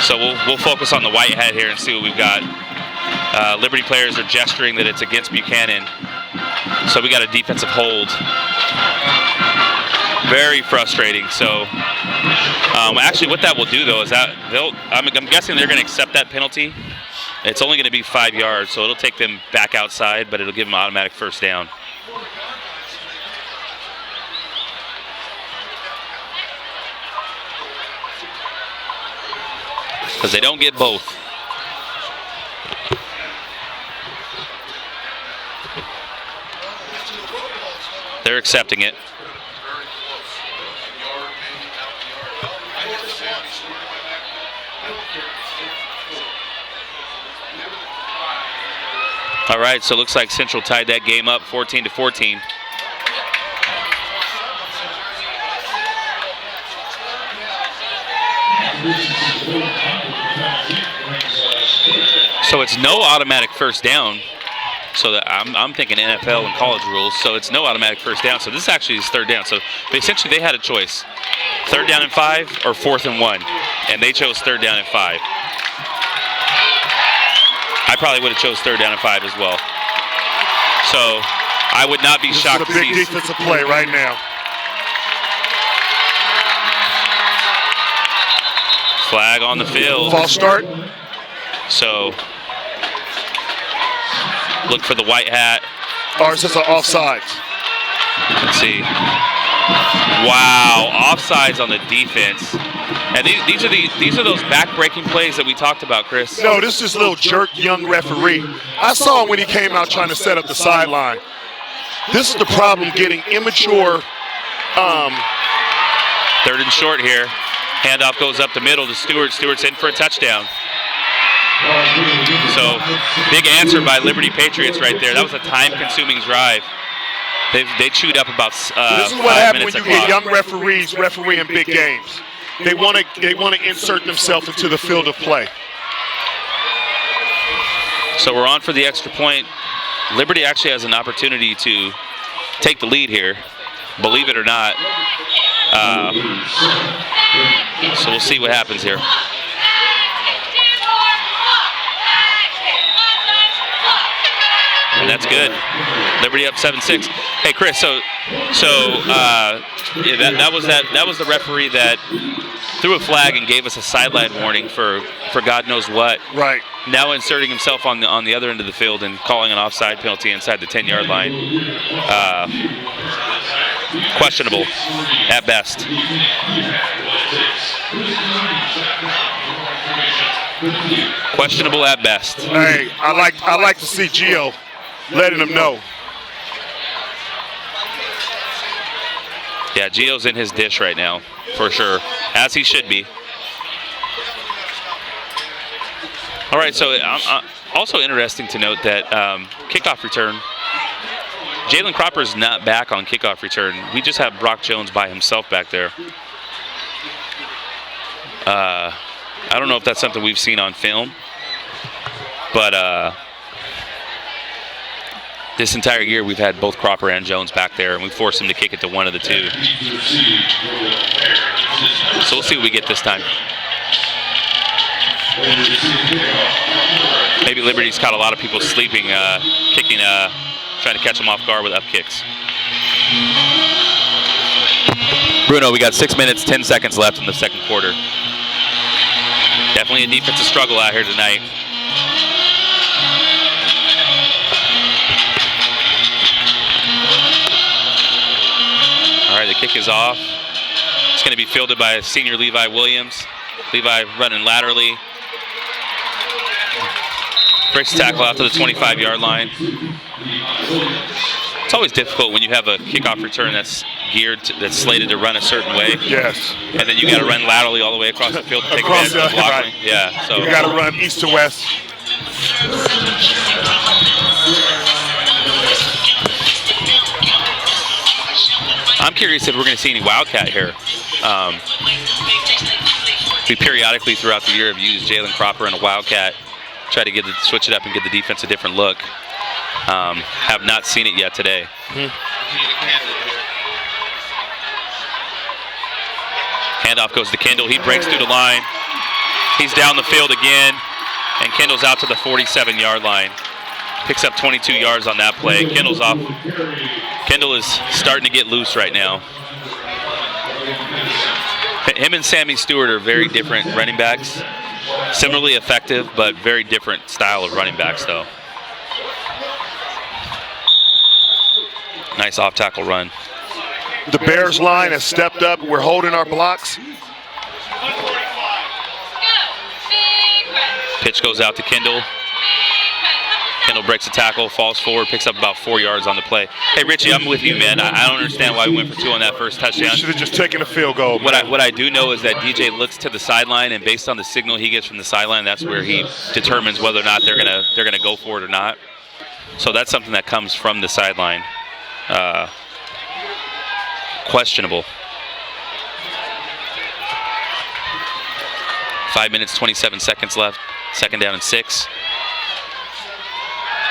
So we'll focus on the white hat here and see what we've got. Liberty players are gesturing that it's against Buchanan. So we got a defensive hold. Very frustrating. So actually what that will do, though, is that I'm guessing they're going to accept that penalty. It's only going to be 5 yards, so it'll take them back outside, but it'll give them automatic first down. because they don't get both. They're accepting it. All right, so it looks like Central tied that game up 14-14. So it's no automatic first down. So that I'm thinking NFL and college rules. So it's no automatic first down. So this actually is third down. So essentially they had a choice: 3rd down and 5 or 4th and 1, and they chose 3rd down and 5. I probably would have chose 3rd down and 5 as well. So I would not be shocked to see. This is a big defensive play right now. Flag on the field. False start. So look for the white hat. Ours is an offsides. Let's see. Wow, offsides on the defense. And these are those back-breaking plays that we talked about, Chris. No, this is little jerk young referee. I saw him when he came out trying to set up the sideline. This is the problem, getting immature. 3rd and short here. Handoff goes up the middle to Stewart. Stewart's in for a touchdown. So big answer by Liberty Patriots right there. That was a time-consuming drive. They chewed up about 5 minutes. This is what happens when you get young referees refereeing big games. They want to insert themselves into the field of play. So we're on for the extra point. Liberty actually has an opportunity to take the lead here, believe it or not. So we'll see what happens here. And that's good. Liberty up 7-6. Hey, Chris. So yeah, that was the referee that threw a flag and gave us a sideline warning for God knows what. Right. Now inserting himself on the other end of the field and calling an offside penalty inside the 10-yard line. Questionable at best. Questionable at best. Hey, I like to see Gio letting him know. Yeah, Gio's in his dish right now, for sure, as he should be. All right, so also interesting to note that kickoff return, Jalen Cropper's not back on kickoff return. We just have Brock Jones by himself back there. I don't know if that's something we've seen on film, but this entire year we've had both Cropper and Jones back there, and we forced him to kick it to one of the two. So we'll see what we get this time. Maybe Liberty's caught a lot of people sleeping, kicking, trying to catch them off guard with up kicks. Bruno, we got 6 minutes, 10 seconds left in the second quarter. Definitely a defensive struggle out here tonight. All right, the kick is off. It's going to be fielded by senior Levi Williams. Levi running laterally. Breaks the tackle out to the 25-yard line. It's always difficult when you have a kickoff return that's that's slated to run a certain way. Yes. And then you got to run laterally all the way across the field to take advantage of the blocking. Right. Yeah. So you got to run east to west. I'm curious if we're going to see any Wildcat here. We periodically throughout the year have used Jalen Cropper and a Wildcat, try to switch it up and give the defense a different look. Have not seen it yet today. Handoff goes to Kendall. He breaks through the line. He's down the field again, and Kendall's out to the 47-yard line. Picks up 22 yards on that play. Kendall's off. Kendall is starting to get loose right now. Him and Sammy Stewart are very different running backs. Similarly effective, but very different style of running backs, though. Nice off-tackle run. The Bears line has stepped up. We're holding our blocks. Pitch goes out to Kendall. Kendall breaks a tackle, falls forward, picks up about 4 yards on the play. Hey, Richie, I'm with you, man. I don't understand why we went for 2 on that first touchdown. You should have just taken a field goal. What I do know is that DJ looks to the sideline, and based on the signal he gets from the sideline, that's where he determines whether or not they're gonna go for it or not. So that's something that comes from the sideline. Questionable. 5 minutes, 27 seconds left. 2nd down and 6.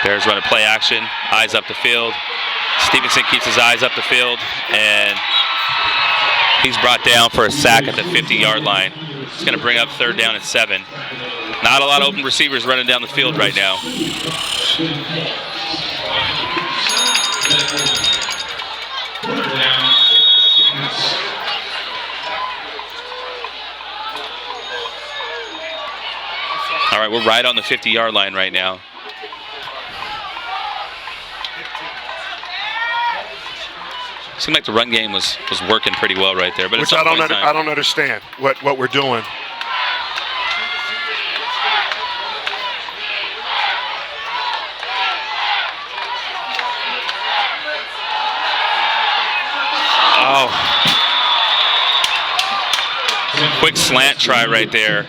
Bears run a play action, eyes up the field. Stevenson keeps his eyes up the field, and he's brought down for a sack at the 50-yard line. It's going to bring up 3rd down and 7. Not a lot of open receivers running down the field right now. All right, we're right on the 50-yard line right now. Seemed like the run game was working pretty well right there, but which I don't understand what we're doing. Oh, quick slant try right there.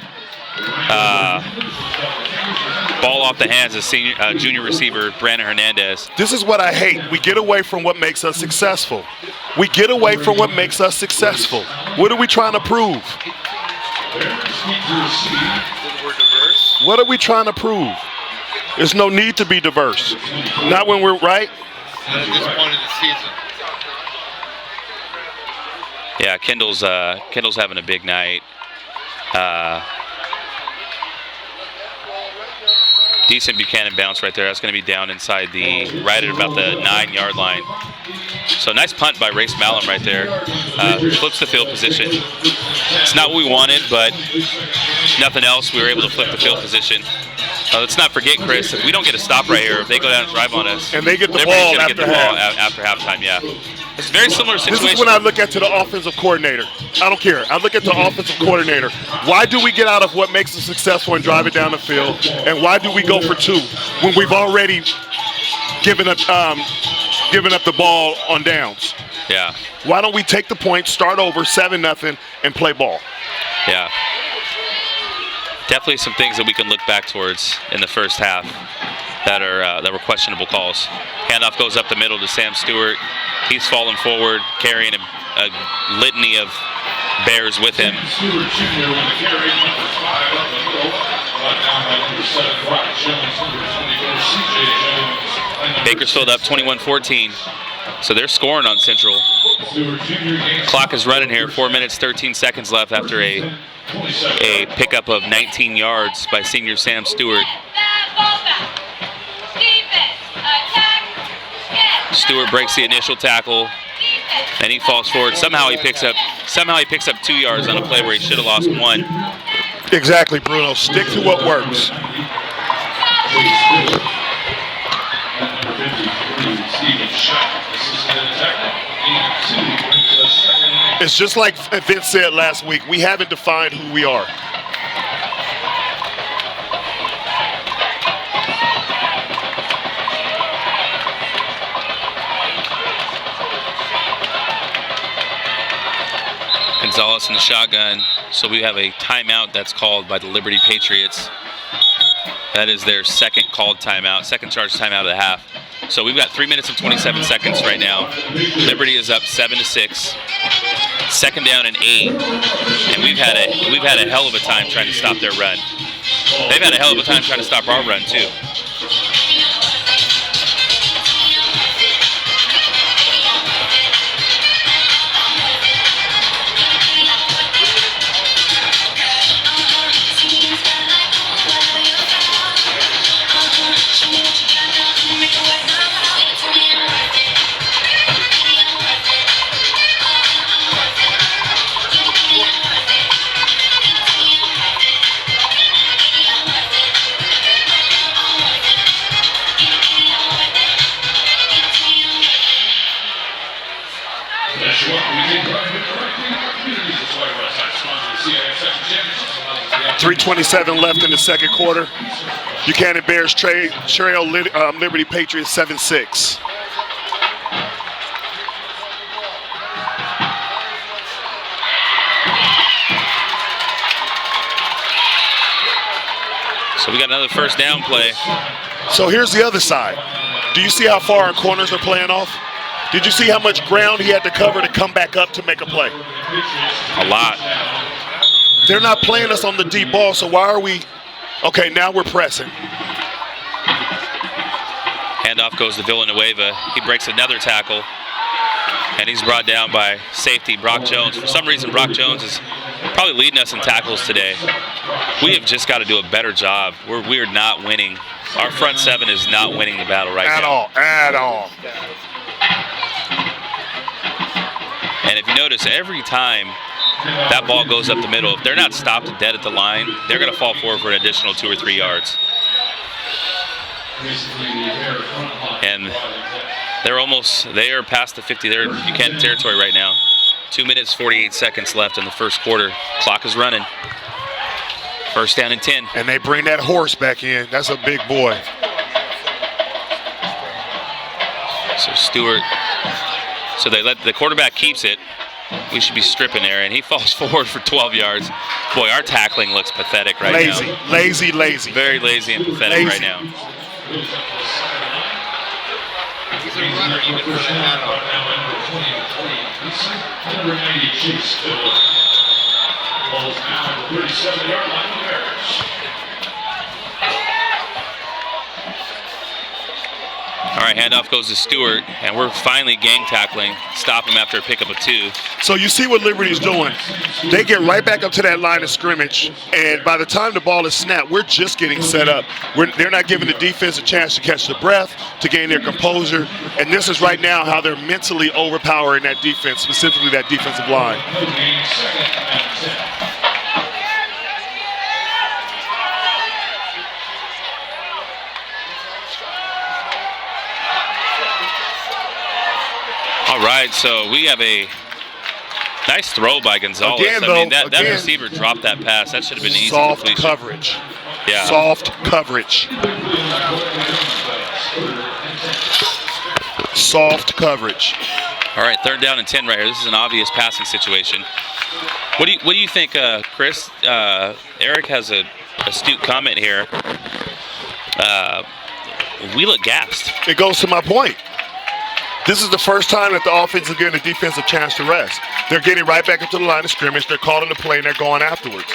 Ball off the hands of junior receiver Brandon Hernandez. This is what I hate. We get away from what makes us successful. We get away from what makes us successful. What are we trying to prove? What are we trying to prove? There's no need to be diverse. Not when we're right. Not at this point in the season. Yeah, Kendall's having a big night. Decent Buchanan bounce right there. That's going to be down inside right at about the 9-yard line. So nice punt by Race Malum right there. Flips the field position. It's not what we wanted, but nothing else. We were able to flip the field position. Let's not forget, Chris, if we don't get a stop right here, if they go down and drive on us, and they get the ball after halftime, yeah. It's a very similar situation. This is when I look at the offensive coordinator. I don't care. I look at the offensive coordinator. Why do we get out of what makes us successful and drive it down the field? And why do we go for 2 when we've already given up the ball on downs? Yeah. Why don't we take the point, start over 7-0, and play ball? Yeah. Definitely some things that we can look back towards in the first half that were questionable calls. Handoff goes up the middle to Sam Stewart. He's falling forward, carrying a litany of Bears with him. Bakersfield up 21-14. So they're scoring on Central. Clock is running here. 4 minutes, 13 seconds left after a pickup of 19 yards by senior Sam Stewart. Stewart breaks the initial tackle, and he falls forward. Somehow he picks up 2 yards on a play where he should have lost 1. Exactly, Bruno. Stick to what works. It's just like Vince said last week. We haven't defined who we are. Gonzalez in the shotgun. So we have a timeout that's called by the Liberty Patriots. That is their second called timeout, second charged timeout of the half. So we've got 3 minutes and 27 seconds right now. Liberty is up 7-6. 2nd down and 8. And we've had a hell of a time trying to stop their run. They've had a hell of a time trying to stop our run too. 3:27 left in the second quarter. Buchanan Bears trail Liberty Patriots 7-6. So we got another first down play. So here's the other side. Do you see how far our corners are playing off? Did you see how much ground he had to cover to come back up to make a play? A lot. They're not playing us on the deep ball, so why are we? Okay, now we're pressing. Handoff goes to Villanueva. He breaks another tackle, and he's brought down by safety Brock Jones. For some reason, Brock Jones is probably leading us in tackles today. We have just got to do a better job. We're not winning. Our front seven is not winning the battle right now. At all. And if you notice, every time that ball goes up the middle, if they're not stopped dead at the line, they're going to fall forward for an additional 2 or 3 yards. And they are past the 50. They're in Buchanan territory right now. 2 minutes, 48 seconds left in the first quarter. Clock is running. First down and 10. And they bring that horse back in. That's a big boy. So Stewart. So the quarterback keeps it. We should be stripping there, and he falls forward for 12 yards. Boy, our tackling looks pathetic right now. Lazy. Very lazy and pathetic right now. He's a runner, even with a hat on. All right, handoff goes to Stewart, and we're finally gang tackling. Stop him after a pickup of 2. So you see what Liberty's doing. They get right back up to that line of scrimmage, and by the time the ball is snapped, we're just getting set up. They're not giving the defense a chance to catch the breath, to gain their composure, and this is right now how they're mentally overpowering that defense, specifically that defensive line. All right, so we have a nice throw by Gonzalez. That receiver dropped that pass. That should have been easy. Soft coverage. Yeah. Soft coverage. Soft coverage. All right, third down and 10 right here. This is an obvious passing situation. What do you think, Chris? Eric has an astute comment here. We look gassed. It goes to my point. This is the first time that the offense is getting the defense a chance to rest. They're getting right back up to the line of scrimmage. They're calling the play, and they're going afterwards.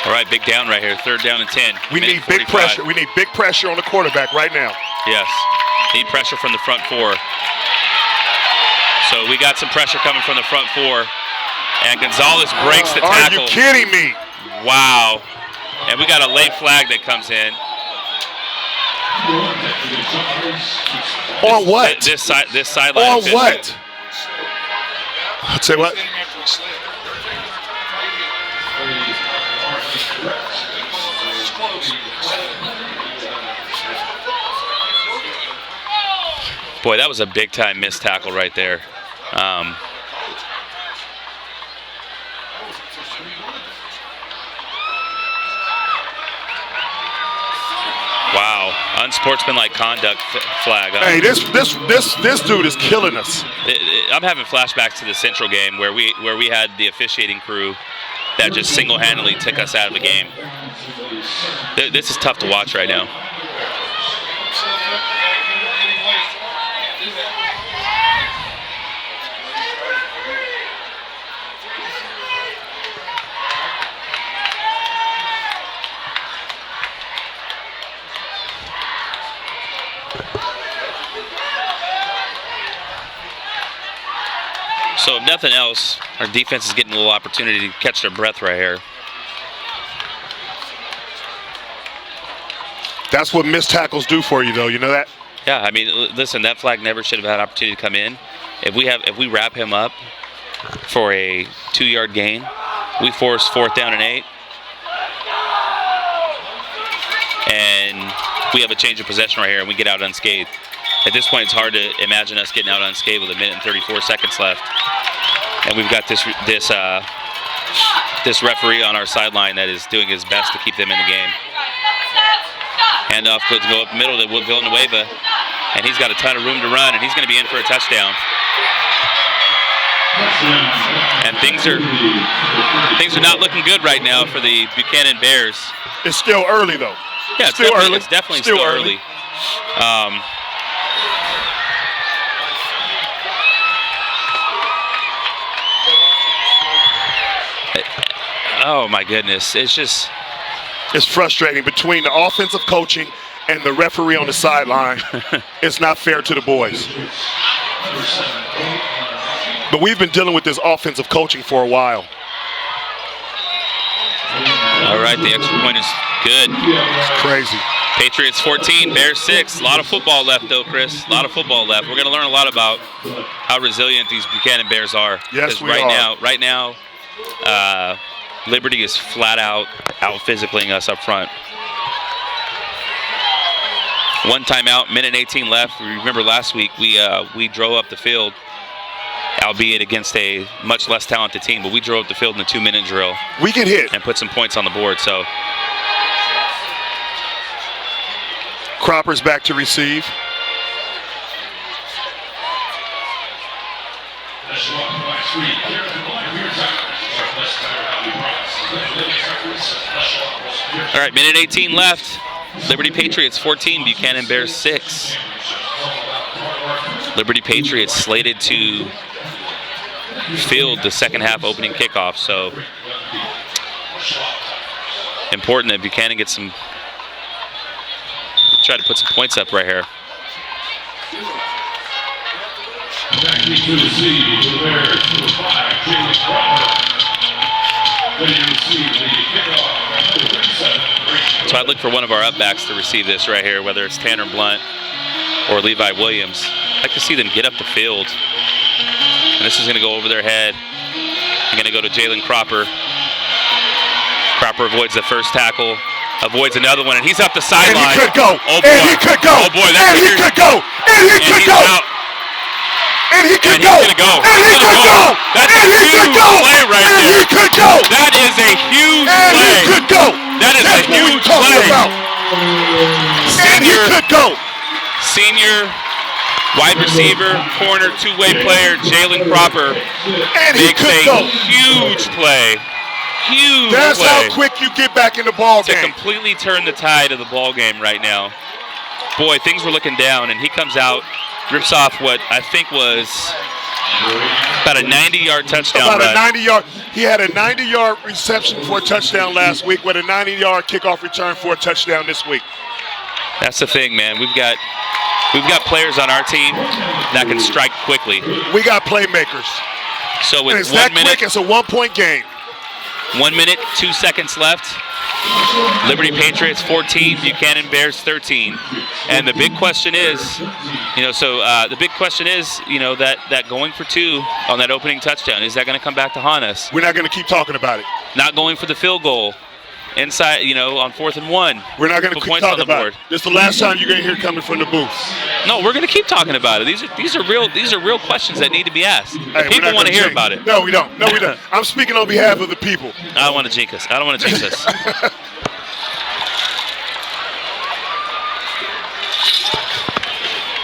All right, big down right here. Third down and 10. We need big pressure. We need big pressure on the quarterback right now. Yes, need pressure from the front 4. So we got some pressure coming from the front 4, and Gonzalez breaks the tackle. Are you kidding me? Wow. And we got a late flag that comes in. On what? This sideline. On what? I'd say what? Boy, that was a big-time missed tackle right there. Wow, unsportsmanlike conduct flag. Hey, this dude is killing us. I'm having flashbacks to the Central game where we had the officiating crew that just single-handedly took us out of the game. This is tough to watch right now. So if nothing else, our defense is getting a little opportunity to catch their breath right here. That's what missed tackles do for you, though. You know that? Yeah, I mean, listen, that flag never should have had an opportunity to come in. If we wrap him up for a 2-yard gain, we force 4th down and 8. And we have a change of possession right here, and we get out unscathed. At this point, it's hard to imagine us getting out unscathed with 1 minute and 34 seconds left. And we've got this referee on our sideline that is doing his best to keep them in the game. Handoff could go up the middle to Villanueva, and he's got a ton of room to run, and he's going to be in for a touchdown. And things are not looking good right now for the Buchanan Bears. It's still early, though. Yeah, it's still early. It's definitely still early. Oh my goodness, it's frustrating between the offensive coaching and the referee on the sideline. It's not fair to the boys. But we've been dealing with this offensive coaching for a while. All right, the extra point is good. It's crazy. Patriots 14, Bears 6. A lot of football left, though, Chris. A lot of football left. We're going to learn a lot about how resilient these Buchanan Bears are. Yes, we are. Right now, Liberty is flat out physicalling us up front. One timeout, minute 18 left. Remember last week we drove up the field, albeit against a much less talented team, but we drove up the field in the 2-minute drill. We get hit and put some points on the board. So Cropper's back to receive. All right, minute 18 left. Liberty Patriots 14, Buchanan Bears 6. Liberty Patriots slated to field the second half opening kickoff, so important that Buchanan gets some, try to put some points up right here. So I'd look for one of our upbacks to receive this right here, whether it's Tanner Blunt or Levi Williams. I'd like to see them get up the field. And this is going to go over their head. I'm going to go to Jalen Cropper. Cropper avoids the first tackle, avoids another one, and he's up the sideline. And he could go. Oh boy. And he could go. Oh boy. And he could go. And he could go. And he could go. And he's going to go. And he could go. That's a huge play right there. And he could go. That is a huge play. And he could go. That is a huge play. And he could go. Senior wide receiver, corner, two-way player, Jalen Cropper makes a huge play. Huge That's play. how quick you get back in the ball game. To completely turn the tide of the ball game right now. Boy, things were looking down, and he comes out, rips off what I think was about a 90-yard touchdown run. About a 90-yard. He had a 90-yard reception for a touchdown last week with a 90-yard kickoff return for a touchdown this week. That's the thing, man. We've got players on our team that can strike quickly. We got playmakers. So with and it's 1 that minute, quick, it's a one-point game. 1 minute, 2 seconds left. Liberty Patriots 14, Buchanan Bears 13. And the big question is, that going for two on that opening touchdown, is that going to come back to haunt us? We're not going to keep talking about it. Not going for the field goal inside, on 4th and 1. We're not going to keep talking about it. This is the last time you're going to hear it coming from the booth. No, we're going to keep talking about it. These are real questions that need to be asked. Hey, people want to hear about it. No, we don't. No, we don't. I'm speaking on behalf of the people. I don't want to jinx us. I don't want to jinx us.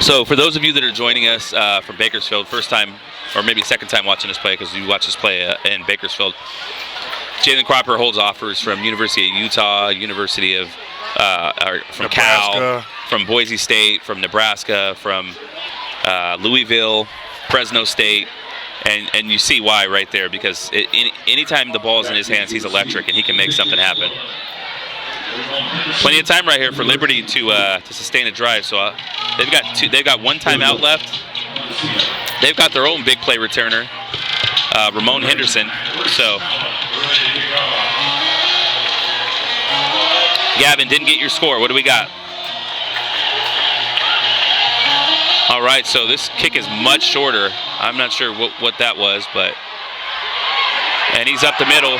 So for those of you that are joining us from Bakersfield, first time or maybe second time watching us play, because you watch us play in Bakersfield, Jalen Cropper holds offers from University of Utah, University of from Nebraska. Cal, from Boise State, from Nebraska, from Louisville, Fresno State, and you see why right there, because anytime the ball is in his hands, he's electric and he can make something happen. Plenty of time right here for Liberty to sustain a drive. So they've got one timeout left. They've got their own big play returner, Ramon Henderson. So Gavin, didn't get your score. What do we got? All right, so this kick is much shorter. I'm not sure what that was, and he's up the middle.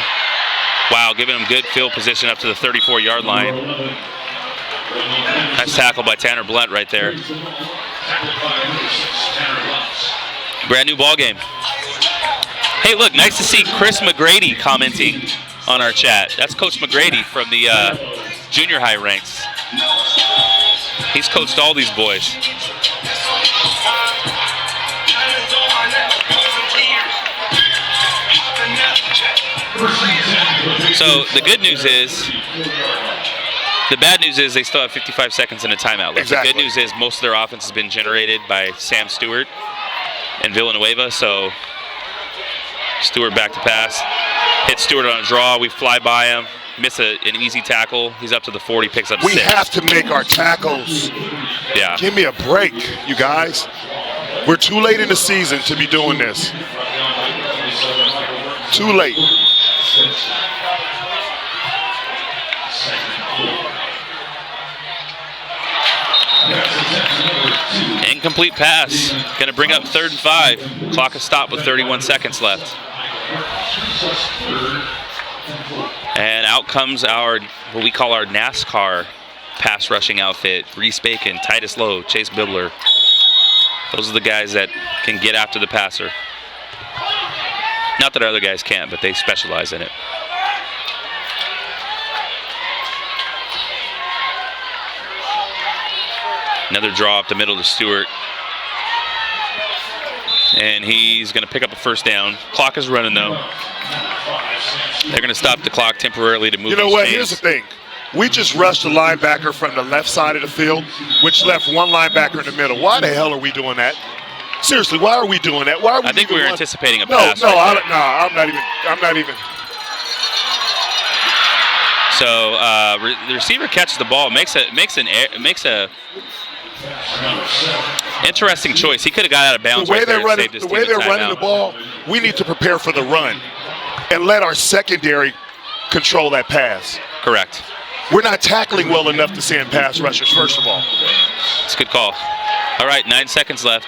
Wow, giving him good field position up to the 34-yard line. Nice tackle by Tanner Blunt right there. Brand new ball game. Hey, look, nice to see Chris McGrady commenting on our chat. That's Coach McGrady from the junior high ranks. He's coached all these boys. So the good news is, the bad news is they still have 55 seconds in a timeout left. Exactly. The good news is most of their offense has been generated by Sam Stewart and Villanueva. So Stewart back to pass. Hit Stewart on a draw. We fly by him. Miss an easy tackle. He's up to the 40, picks up 6. We have to make our tackles. Yeah. Give me a break, you guys. We're too late in the season to be doing this. Too late. Incomplete pass. Going to bring up 3rd and 5. Clock is stopped with 31 seconds left. And out comes our, what we call our NASCAR pass rushing outfit. Reese Bacon, Titus Lowe, Chase Bibler. Those are the guys that can get after the passer. Not that other guys can't, but they specialize in it. Another draw up the middle to Stewart. And he's going to pick up a 1st down. Clock is running, though. They're going to stop the clock temporarily to move. You know what? Here's the thing. We just rushed a linebacker from the left side of the field, which left one linebacker in the middle. Why the hell are we doing that? Seriously, why are we doing that? Why are we? I think we were anticipating a no, pass. No, right I'm not even. So the receiver catches the ball, makes a interesting choice. He could have got out of bounds. The way right there they're running, and saved his the way team a they're running timeout. the ball, we need to prepare for the run and let our secondary control that pass. Correct. We're not tackling well enough to send pass rushers, first of all. It's a good call. All right, 9 seconds left.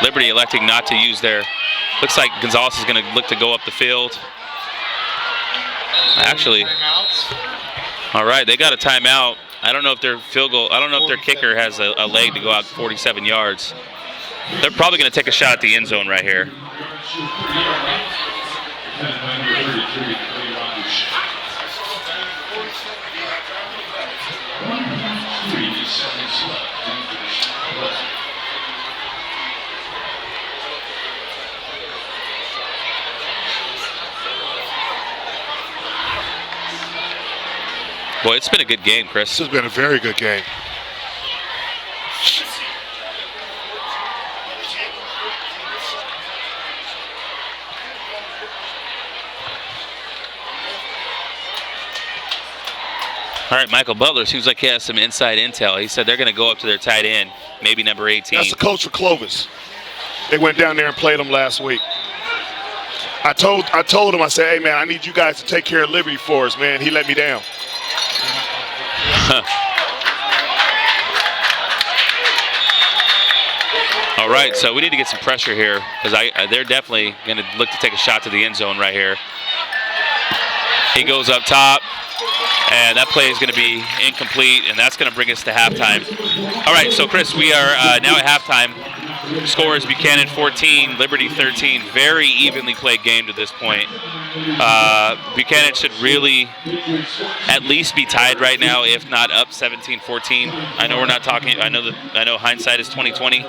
Liberty electing not to use their. Looks like Gonzalez is going to look to go up the field. Actually, all right, they got a timeout. I don't know if their field goal. I don't know if their kicker has a leg to go out 47 yards. They're probably going to take a shot at the end zone right here. Boy, it's been a good game, Chris. This has been a very good game. All right, Michael Butler seems like he has some inside intel. He said they're going to go up to their tight end, maybe number 18. That's the coach for Clovis. They went down there and played him last week. I told him, I said, hey, man, I need you guys to take care of Liberty for us, man. He let me down. All right, so we need to get some pressure here because they're definitely going to look to take a shot to the end zone right here. He goes up top, and that play is going to be incomplete, and that's going to bring us to halftime. All right, so Chris, we are now at halftime. Score is Buchanan 14, Liberty 13. Very evenly played game to this point. Buchanan should really at least be tied right now, if not up 17-14. I know we're not talking. I know hindsight is 20/20,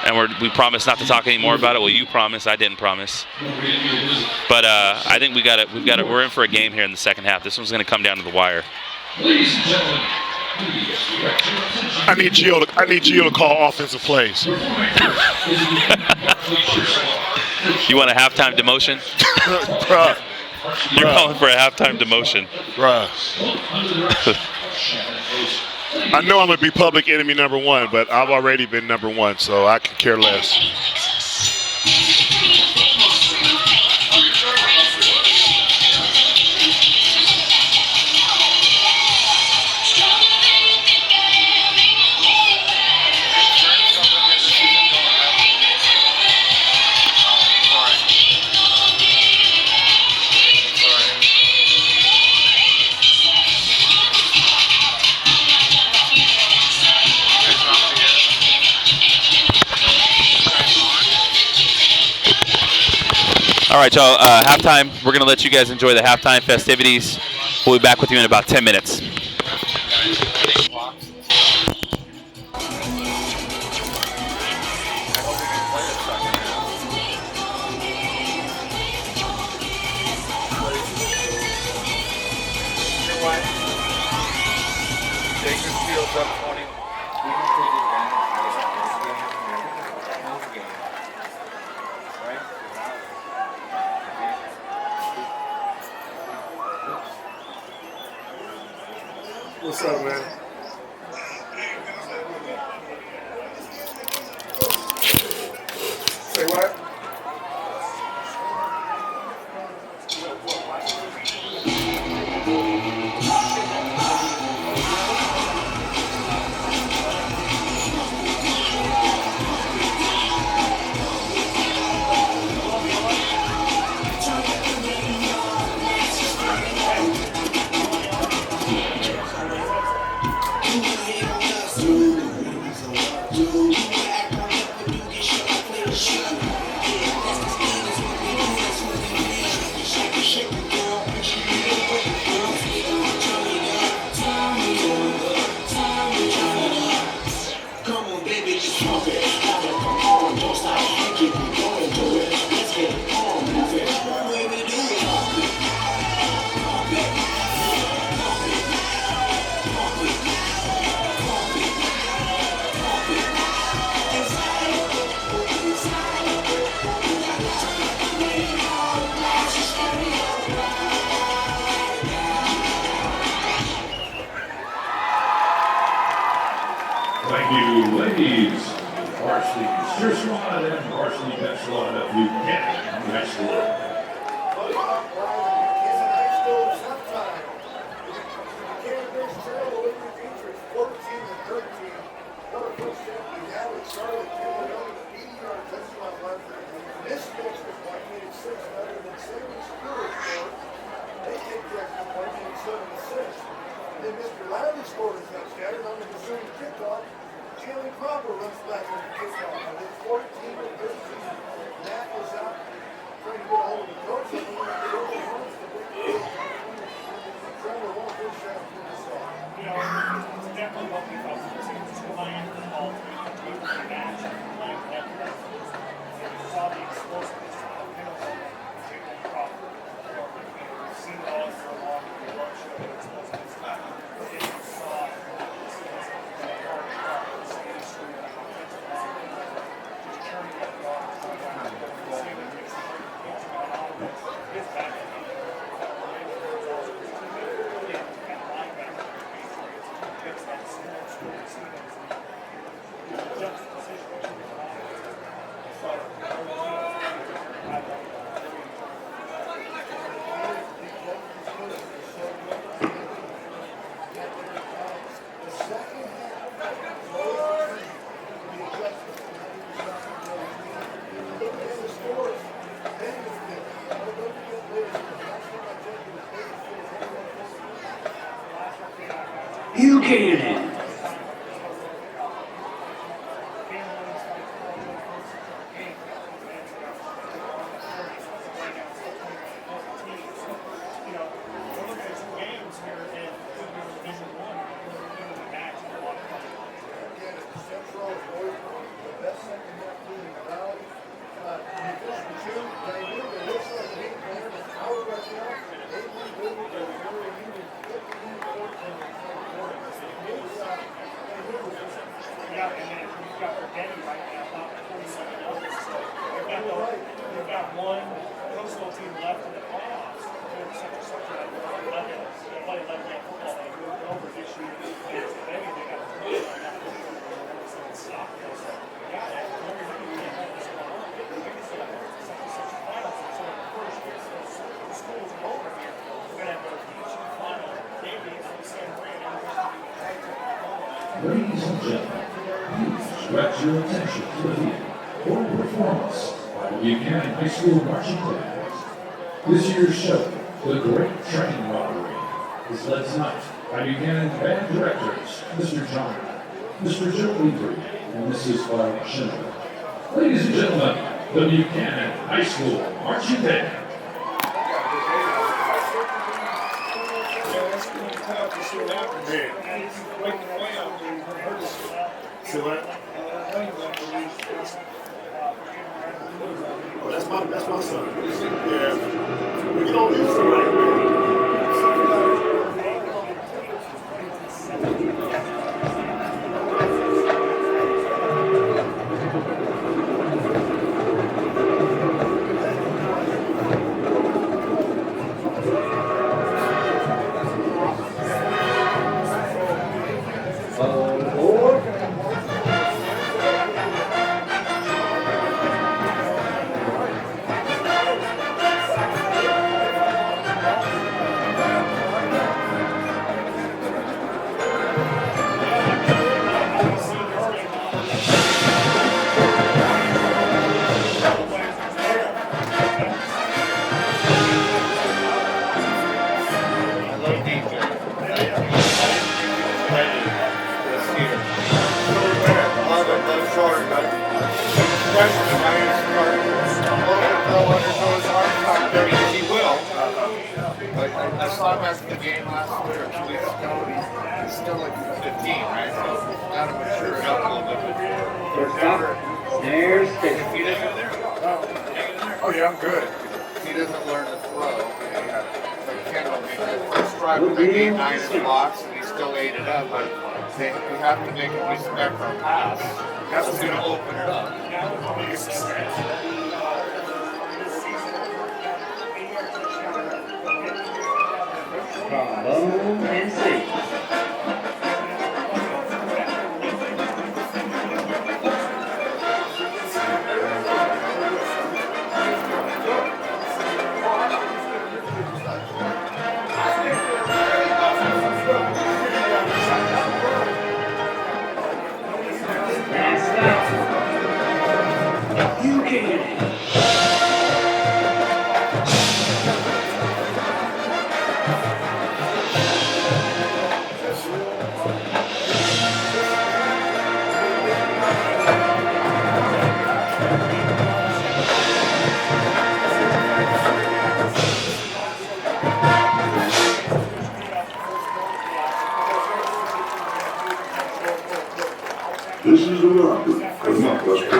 and we promised not to talk anymore about it. Well, you promised. I didn't promise. But I think we're in for a game here in the second half. This one's going to come down to the wire. Ladies and gentlemen, I need Gio to call offensive plays. You want a halftime demotion? Bruh. You're calling for a halftime demotion. Bruh. I know I'm going to be public enemy number 1, but I've already been number 1, so I can care less. All right, y'all. Halftime. We're going to let you guys enjoy the halftime festivities. We'll be back with you in about 10 minutes. What's up, man? Say what? Thank you, ladies. Varsity cheer squad and varsity pep squad of Buchanan High School. Then Mr. Riley scored a touchdown on the Missouri kickoff. Jalen Cropper runs back on the kickoff. And it's 14 to 13. Matt was out trying to get a hold of the coach. And we went to the runs to big Trevor won't push out for the side. You know, it's definitely what we thought was just playing all three match and playing that. You saw the explosiveness of the penalty. Jalen Cropper. We've seen it all for a long time. Buchanan. Ladies and gentlemen, please direct your attention to the field for a performance by the Buchanan High School marching band. This year's show, The Great Train Robbery, is led tonight by Buchanan band directors, Mr. John, Mr. Joe Weaver, and Mrs. Buchanan. Ladies and gentlemen, the Buchanan High School Marching Band. See what? Oh, that's my son. Yeah. We don't use it right now. I saw him after the game last week or 2 weeks ago, and he's still like 15, right? So got to mature up a little bit. There's If he doesn't, oh yeah, I'm good. If he doesn't learn the flow, like Kendall made that first drive with like 8-9 in blocks, and he still ate it up. But we have to make him respect our pass. That's what's going to open it up. trombone and sing. Last stop. Buchanan. This is the locker. Come on, let's go.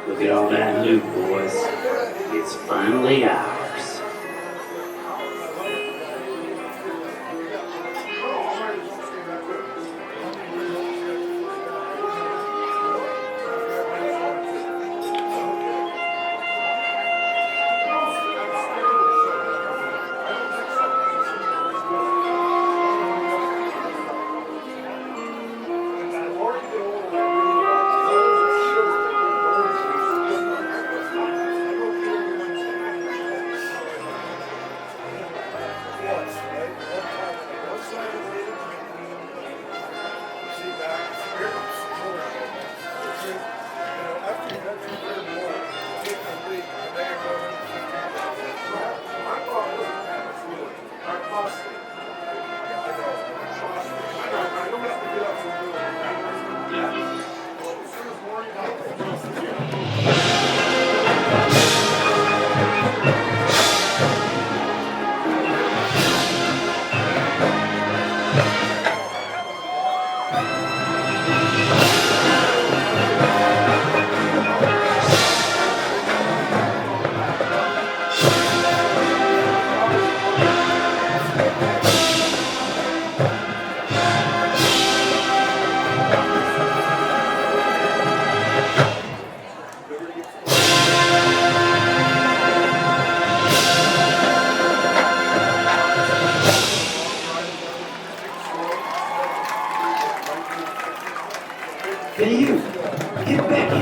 Look at all that loot, boys. It's finally ours.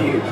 you.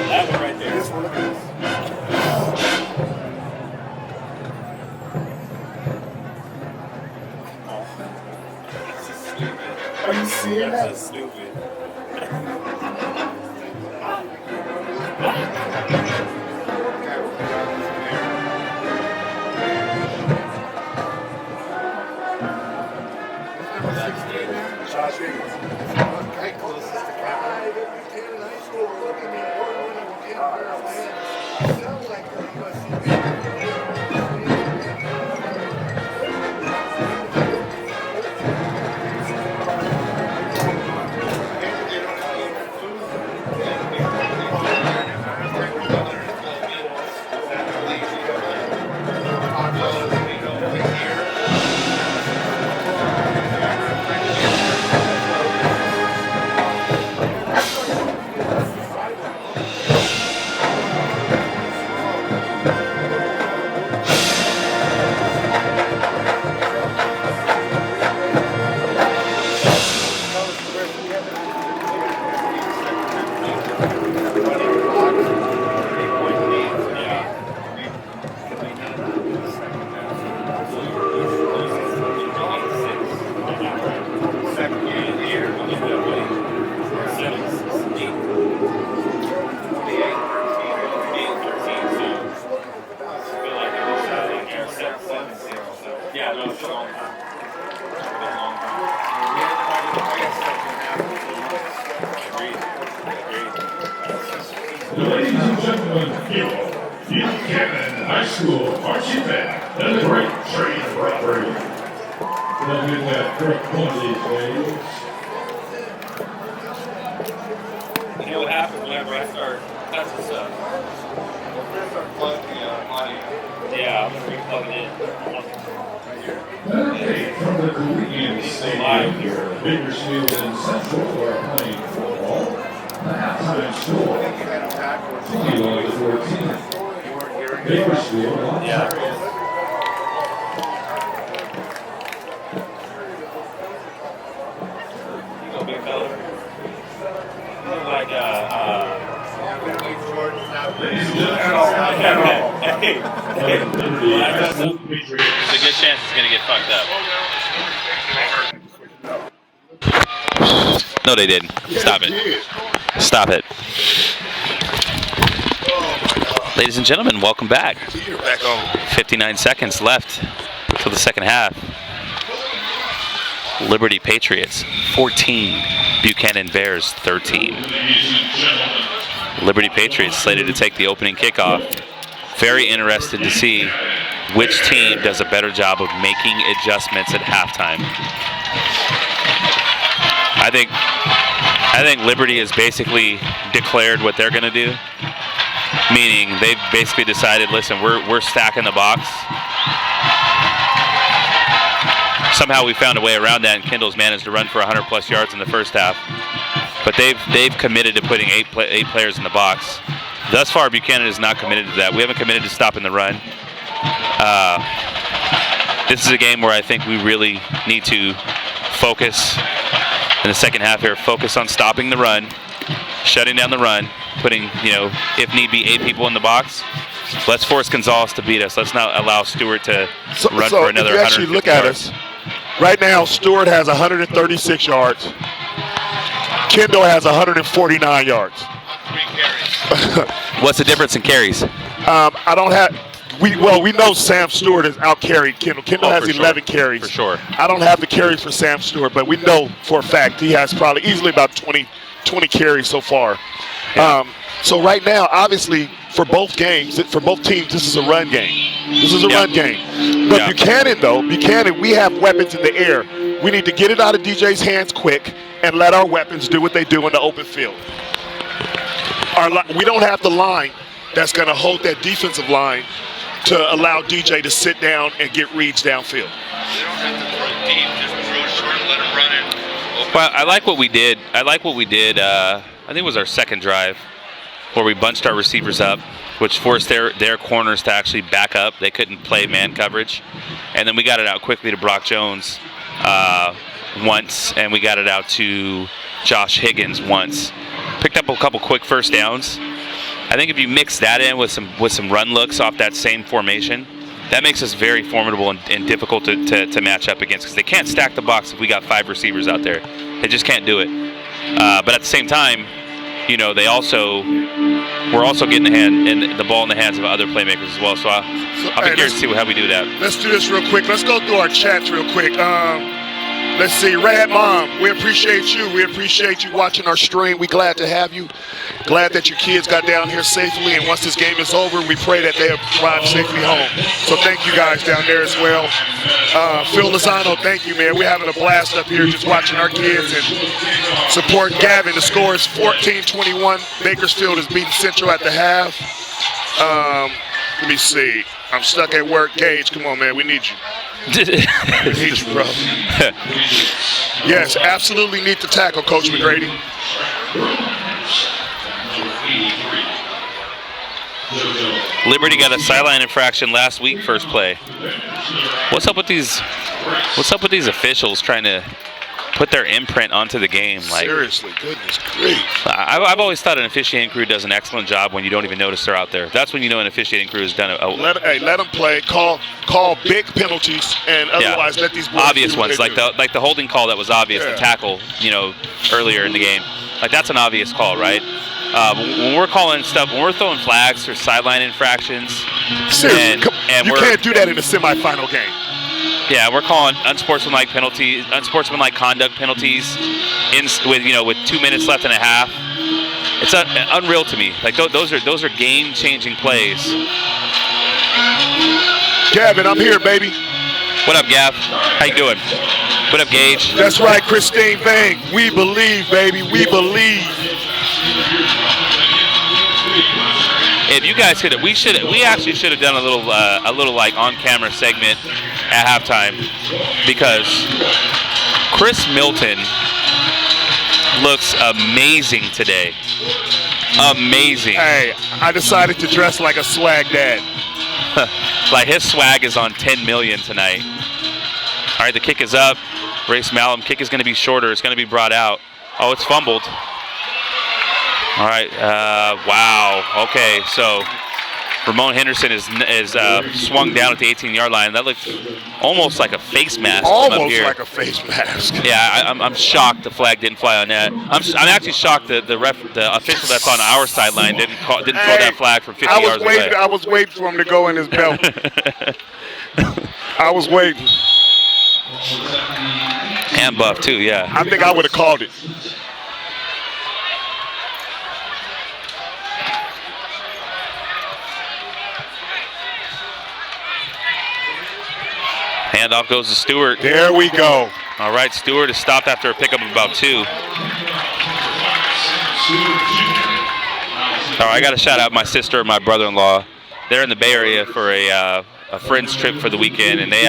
That one right there. Are you seeing that? That's stupid. Josh Higgins. Guy closest to Cameron. Buchanan High School, look at me, award-winning Buchanan man. Sound like the USC. Yeah, no, it's a long time. Ladies and gentlemen, Buchanan High School marching band and the great train robbery. They'll get that correct one of these days. You know what happens whenever I start touching stuff? Yeah, I'm gonna re-plug it in. Saturday from the Collegiate Stadium here, Bakersfield and Central are playing football. The halftime score, 21-14. Bakersfield on top. You go big fella. You look like Ladies and gentlemen, hey, Liberty High School Patriots. there's a good chance it's gonna get fucked up. No, they didn't. Stop it. Stop it. Ladies and gentlemen, welcome back. Back on. 59 seconds left till the second half. Liberty Patriots 14, Buchanan Bears 13. Liberty Patriots slated to take the opening kickoff. Very interested to see which team does a better job of making adjustments at halftime. I think Liberty has basically declared what they're going to do, meaning they've basically decided, listen, we're stacking the box. Somehow we found a way around that, and Kendall's managed to run for 100+ yards in the first half. But they've committed to putting eight players in the box. Thus far, Buchanan is not committed to that. We haven't committed to stopping the run. This is a game where I think we really need to focus in the second half here. Focus on stopping the run, shutting down the run, putting, if need be, 8 people in the box. Let's force Gonzalez to beat us. Let's not allow Stewart to run for another 150 yards. If you actually look at us, right now Stewart has 136 yards. Kendall has 149 yards. What's the difference in carries? I don't have. We know Sam Stewart has out-carried Kendall. Kendall has 11 carries. For sure. I don't have the carries for Sam Stewart, but we know for a fact he has probably easily about 20 carries so far. So right now, obviously, for both games, for both teams, this is a run game. This is a run game. But Buchanan, we have weapons in the air. We need to get it out of DJ's hands quick and let our weapons do what they do in the open field. We don't have the line that's going to hold that defensive line to allow DJ to sit down and get reads downfield. They don't have to throw deep, just throw short and let them run it. Well, I like what we did. I think it was our second drive where we bunched our receivers up, which forced their corners to actually back up. They couldn't play man coverage. And then we got it out quickly to Brock Jones once, and we got it out to Josh Higgins once. Picked up a couple quick first downs. I think if you mix that in with some run looks off that same formation, that makes us very formidable and difficult to match up against, because they can't stack the box if we got 5 receivers out there. They just can't do it. But at the same time, we're also getting the ball in the hands of other playmakers as well. So I'll be curious to see how we do that. Let's do this real quick. Let's go through our chats real quick. Let's see. Rad Mom, we appreciate you. We appreciate you watching our stream. We're glad to have you. Glad that your kids got down here safely. And once this game is over, we pray that they arrive safely home. So thank you guys down there as well. Phil Lozano, thank you, man. We're having a blast up here just watching our kids and supporting Gavin. The score is 14-21. Bakersfield is beating Central at the half. Let me see. I'm stuck at work. Gage, come on, man. We need you. We need you, bro. Yes, absolutely need to tackle, Coach McGrady. Liberty got a sideline infraction last week, first play. What's up with these officials trying to put their imprint onto the game? Like, seriously, goodness grief. I've always thought an officiating crew does an excellent job when you don't even notice they're out there. That's when you know an officiating crew has done let them play. Call big penalties, and otherwise let these boys obvious ones, like the holding call that was obvious, the tackle, earlier in the game. Like, that's an obvious call, right? When we're calling stuff, when we're throwing flags for sideline infractions, seriously, you can't do that in a semifinal game. Yeah, we're calling unsportsmanlike penalties, unsportsmanlike conduct penalties, with 2 minutes left and a half. It's unreal to me. Like, those are game-changing plays. Gavin, I'm here, baby. What up, Gav? How you doing? What up, Gage? That's right, Christine Vang. We believe, baby. We believe. If you guys we actually should have done a little like on-camera segment at halftime, because Chris Milton looks amazing today. Amazing. Hey, I decided to dress like a swag dad. Like, his swag is on 10 million tonight. All right, the kick is up. Race Malum, kick is going to be shorter. It's going to be brought out. Oh, it's fumbled. All right. Wow. Okay. So Ramon Henderson is swung down at the 18-yard line. That looked almost like a face mask. Almost like a face mask. Yeah, I'm shocked the flag didn't fly on that. I'm actually shocked that the official that's on our sideline didn't throw that flag from 50 yards away. I was waiting for him to go in his belt. I was waiting. And buff too, yeah. I think I would have called it. Handoff goes to Stewart. There we go. All right, Stewart is stopped after a pickup of about 2. All right, I got to shout out my sister and my brother-in-law. They're in the Bay Area for a friend's trip for the weekend, and they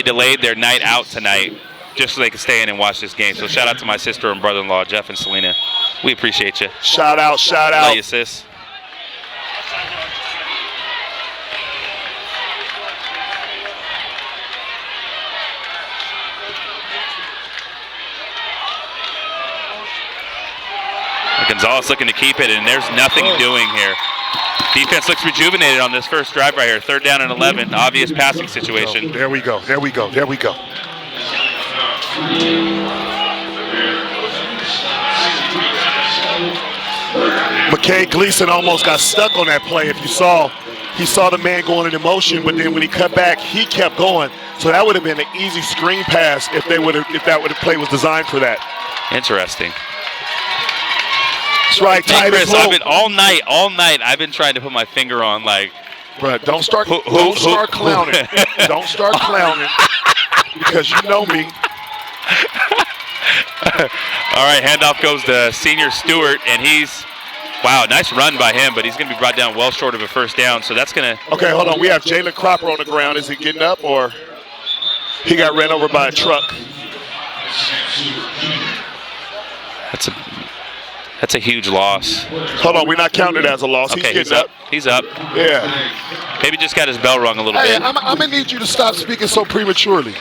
delayed their night out tonight just so they could stay in and watch this game. So shout out to my sister and brother-in-law, Jeff and Selena. We appreciate you. Shout out. Love you, sis. Gonzalez looking to keep it, and there's nothing doing here. Defense looks rejuvenated on this first drive right here. 3rd down and 11. Obvious passing situation. There we go. McKay Gleason almost got stuck on that play. If you saw, he saw the man going into motion, but then when he cut back, he kept going. So that would have been an easy screen pass if that play was designed for that. Interesting. That's right. Hey, Tight as Chris, I've rope. been all night. I've been trying to put my finger on like. But don't start Who- clowning. Don't start clowning because you know me. All right, handoff goes to senior Stewart, and wow, nice run by him, but he's going to be brought down well short of a first down, so that's going to. Okay, hold on. We have Jalen Cropper on the ground. Is he getting up or he got ran over by a truck? That's a huge loss. Hold on, we're not counting it as a loss. Okay, He's getting up. He's up. Yeah. Maybe just got his bell rung a little Hey, bit. I'm going to need you to stop speaking so prematurely.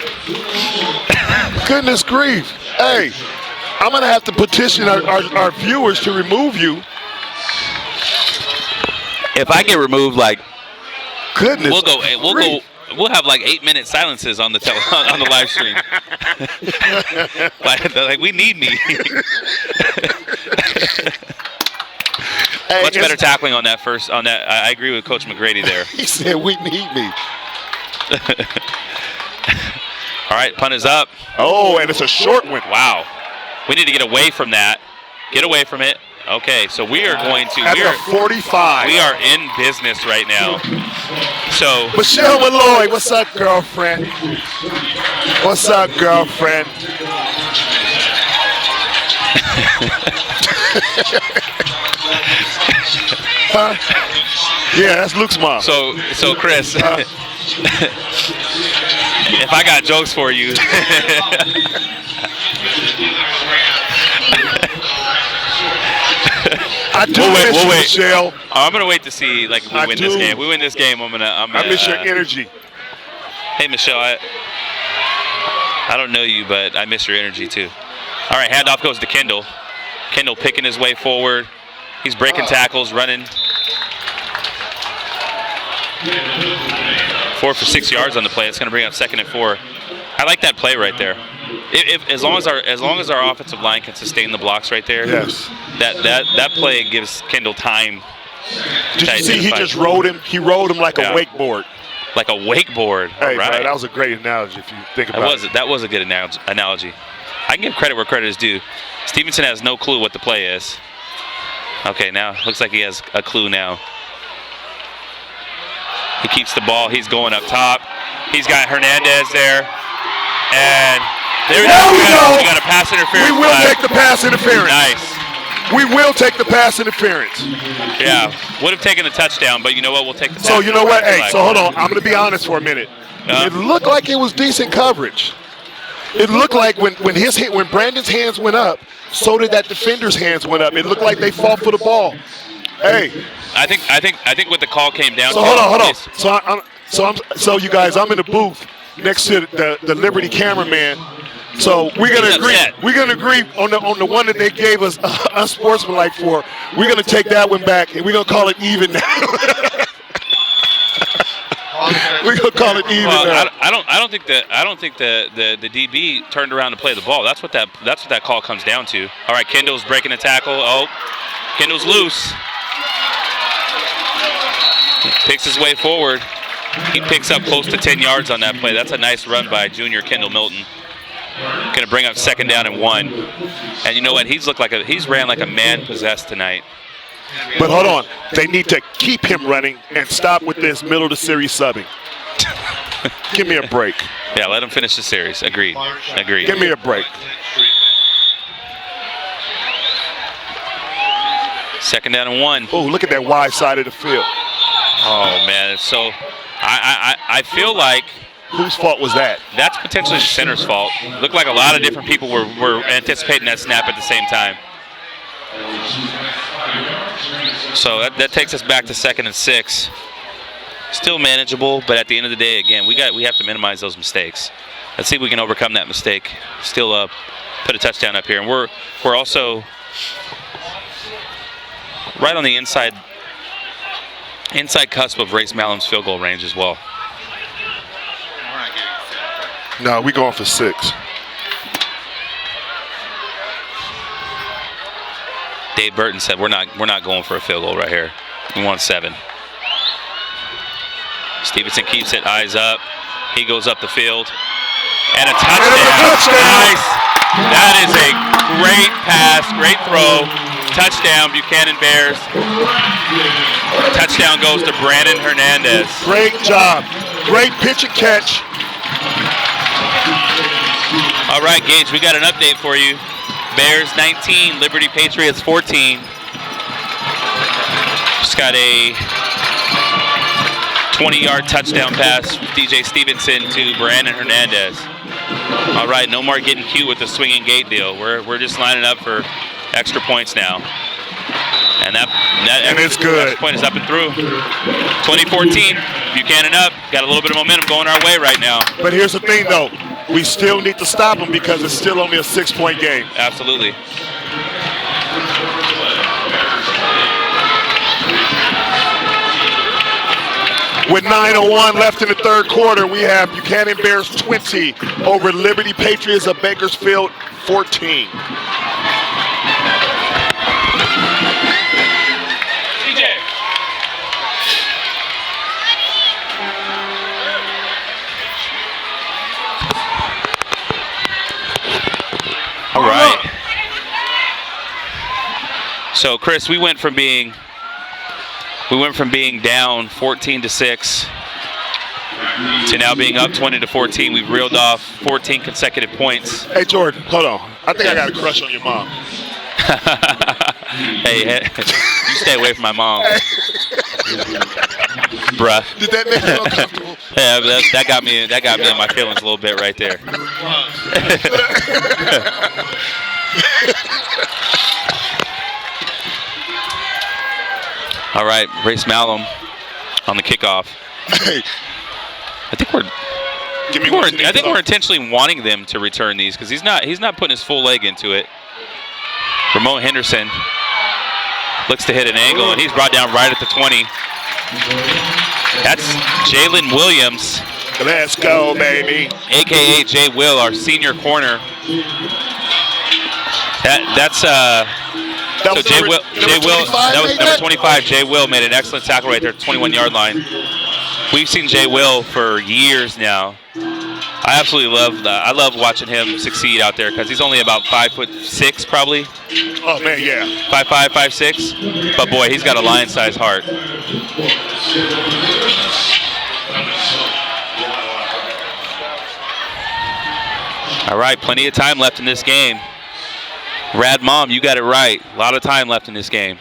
Goodness grief. Hey, I'm going to have to petition our viewers to remove you. If I get removed, like, Goodness we'll have like 8-minute silences on the on the live stream. like we need me. Hey, Much better tackling on that first. I agree with Coach McGrady there. He said, we need me. All right, punt is up. Oh, and it's a short one. Wow. We need to get away from that. Get away from it. Okay, so we are going to. At the 45. We are in business right now. So. Michelle Malloy, what's up, girlfriend? What's up, girlfriend? Huh? Yeah, that's Luke's mom. So Chris, if I got jokes for you. I do miss you, Michelle. I'm gonna wait to see like if we win this game. If we win this game, I'm gonna. I miss your energy. Hey Michelle, I don't know you, but I miss your energy too. All right, handoff goes to Kendall. Kendall picking his way forward. He's breaking tackles, running. 4 for 6 yards on the play. It's gonna bring up 2nd and 4. I like that play right there. As long as our offensive line can sustain the blocks right there, yes. That play gives Kendall time. Did you see he just rode him? He rode him like a wakeboard. Like a wakeboard. Hey, right. bro, that was a great analogy if you think about it. That was a good analogy. I can give credit where credit is due. Stevenson has no clue what the play is. Okay, now looks like he has a clue now. He keeps the ball. He's going up top. He's got Hernandez there. And there we go. We got a pass interference. We will take the pass interference. Nice. We will take the pass interference. Yeah, would have taken the touchdown, but you know what? We'll take the pass. So you know what? Hey, so hold on. I'm going to be honest for a minute. It looked like it was decent coverage. It looked like when Brandon's hands went up, so did that defender's hands went up. It looked like they fought for the ball. Hey. I think what the call came down to. So hold on. So you guys, I'm in the booth next to the Liberty cameraman. So we're gonna agree. We're gonna agree on the one that they gave us unsportsmanlike for. We're gonna take that one back and we're gonna call it even now. We're gonna call it even now. I don't think the DB turned around to play the ball. That's what that call comes down to. All right, Kendall's breaking a tackle. Oh, Kendall's loose. Picks his way forward. He picks up close to 10 yards on that play. That's a nice run by junior Kendall Milton. Going to bring up 2nd down and 1. And you know what? He's ran like a man possessed tonight. But hold on. They need to keep him running and stop with this middle of the series subbing. Give me a break. Yeah, let him finish the series. Agreed. Give me a break. 2nd down and 1. Oh, look at that wide side of the field. Oh, man. So I feel like. Whose fault was that? That's potentially the center's fault. Looked like a lot of different people were anticipating that snap at the same time. So that takes us back to 2nd and 6. Still manageable, but at the end of the day, again, we have to minimize those mistakes. Let's see if we can overcome that mistake. Still put a touchdown up here, and we're also right on the inside cusp of Race Malum's field goal range as well. No, we going for 6. Dave Burton said we're not going for a field goal right here. We want 7. Stevenson keeps it, eyes up. He goes up the field. And a touchdown. Nice. That is a great pass, great throw touchdown, Buchanan Bears. Touchdown goes to Brandon Hernandez. Great job. Great pitch and catch. All right, Gage, we got an update for you. Bears 19, Liberty Patriots 14. Just got a 20-yard touchdown pass from DJ Stevenson to Brandon Hernandez. All right, no more getting cute with the swinging gate deal. We're just lining up for extra points now. And that it's good. Extra point is up and through. 2014, Buchanan up. Got a little bit of momentum going our way right now. But here's the thing, though. We still need to stop them because it's still only a 6-point game. Absolutely. With 9:01 left in the third quarter, we have Buchanan Bears 20 over Liberty Patriots of Bakersfield 14. All right. So, Chris, we went from being down 14-6 to now being up 20-14. We've reeled off 14 consecutive points. Hey, Jordan, hold on. I think I got a crush on your mom. Hey, you stay away from my mom. Bruh. Did that make you uncomfortable? Yeah, that got me in my feelings a little bit right there. All right, Race Malum on the kickoff. Hey. I think we're intentionally wanting them to return these because he's not putting his full leg into it. Ramon Henderson looks to hit an angle, and he's brought down right at the 20. That's Jalen Williams. Let's go, baby. AKA Jay Will, our senior corner. That was number 25. Jay Will made an excellent tackle right there at the 21-yard line. We've seen Jay Will for years now. I absolutely love watching him succeed out there because he's only about 5'6" probably. Oh man, yeah. 5'5", 5'6", but boy, he's got a lion-sized heart. All right, plenty of time left in this game. Rad Mom, you got it right. A lot of time left in this game.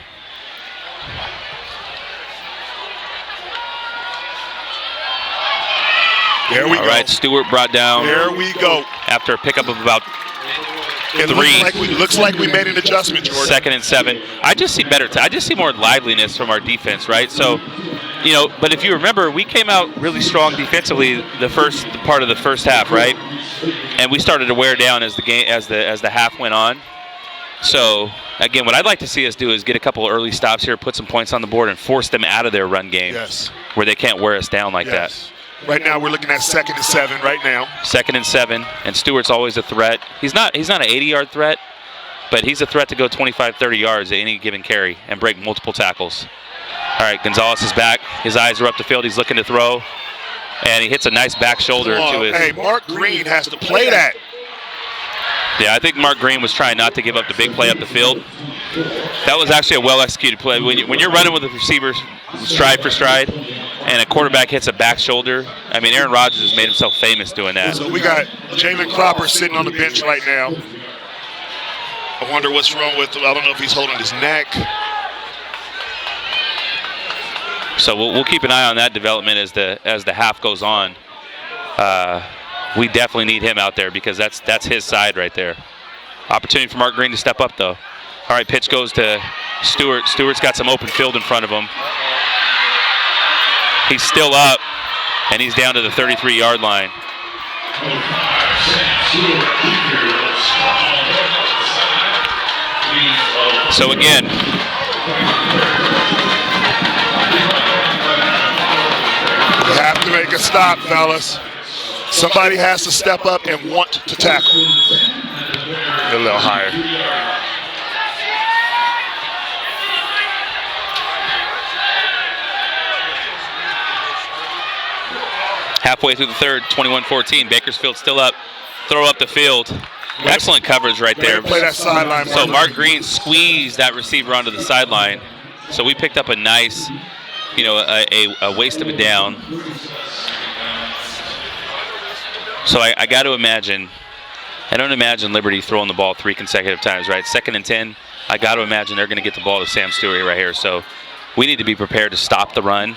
There we go. All right, Stewart brought down. There we go. After a pickup of about It looks like we made an adjustment, Jordan. 2nd and 7. I just see more liveliness from our defense, right? So, but if you remember, we came out really strong defensively the first part of the first half, right? And we started to wear down as the half went on. So, again, what I'd like to see us do is get a couple of early stops here, put some points on the board, and force them out of their run game. Yes. Where they can't wear us down like that. Right now, we're looking at 2nd and 7 right now. 2nd and 7, and Stewart's always a threat. He's not an 80-yard threat, but he's a threat to go 25, 30 yards at any given carry and break multiple tackles. All right, Gonzalez is back. His eyes are up the field. He's looking to throw, and he hits a nice back shoulder to his. Hey, Mark Green has to play that. Yeah, I think Mark Green was trying not to give up the big play up the field. That was actually a well-executed play. When you're running with the receivers stride for stride, and a quarterback hits a back shoulder, I mean, Aaron Rodgers has made himself famous doing that. So we got Jalen Cropper sitting on the bench right now. I wonder what's wrong with him. I don't know if he's holding his neck. So we'll keep an eye on that development as the half goes on. We definitely need him out there because that's his side right there. Opportunity for Mark Green to step up, though. All right, pitch goes to Stewart. Stewart's got some open field in front of him. He's still up, and he's down to the 33-yard line. So again, we have to make a stop, fellas. Somebody has to step up and want to tackle. A little higher. Halfway through the third, 21-14. Bakersfield still up. Throw up the field. Excellent coverage right there. Play that sideline. So Mark Green squeezed that receiver onto the sideline. So we picked up a nice, a waste of a down. So I got to imagine, I don't imagine Liberty throwing the ball 3 consecutive times, right? 2nd and 10, I got to imagine they're going to get the ball to Sam Stewart right here. So we need to be prepared to stop the run.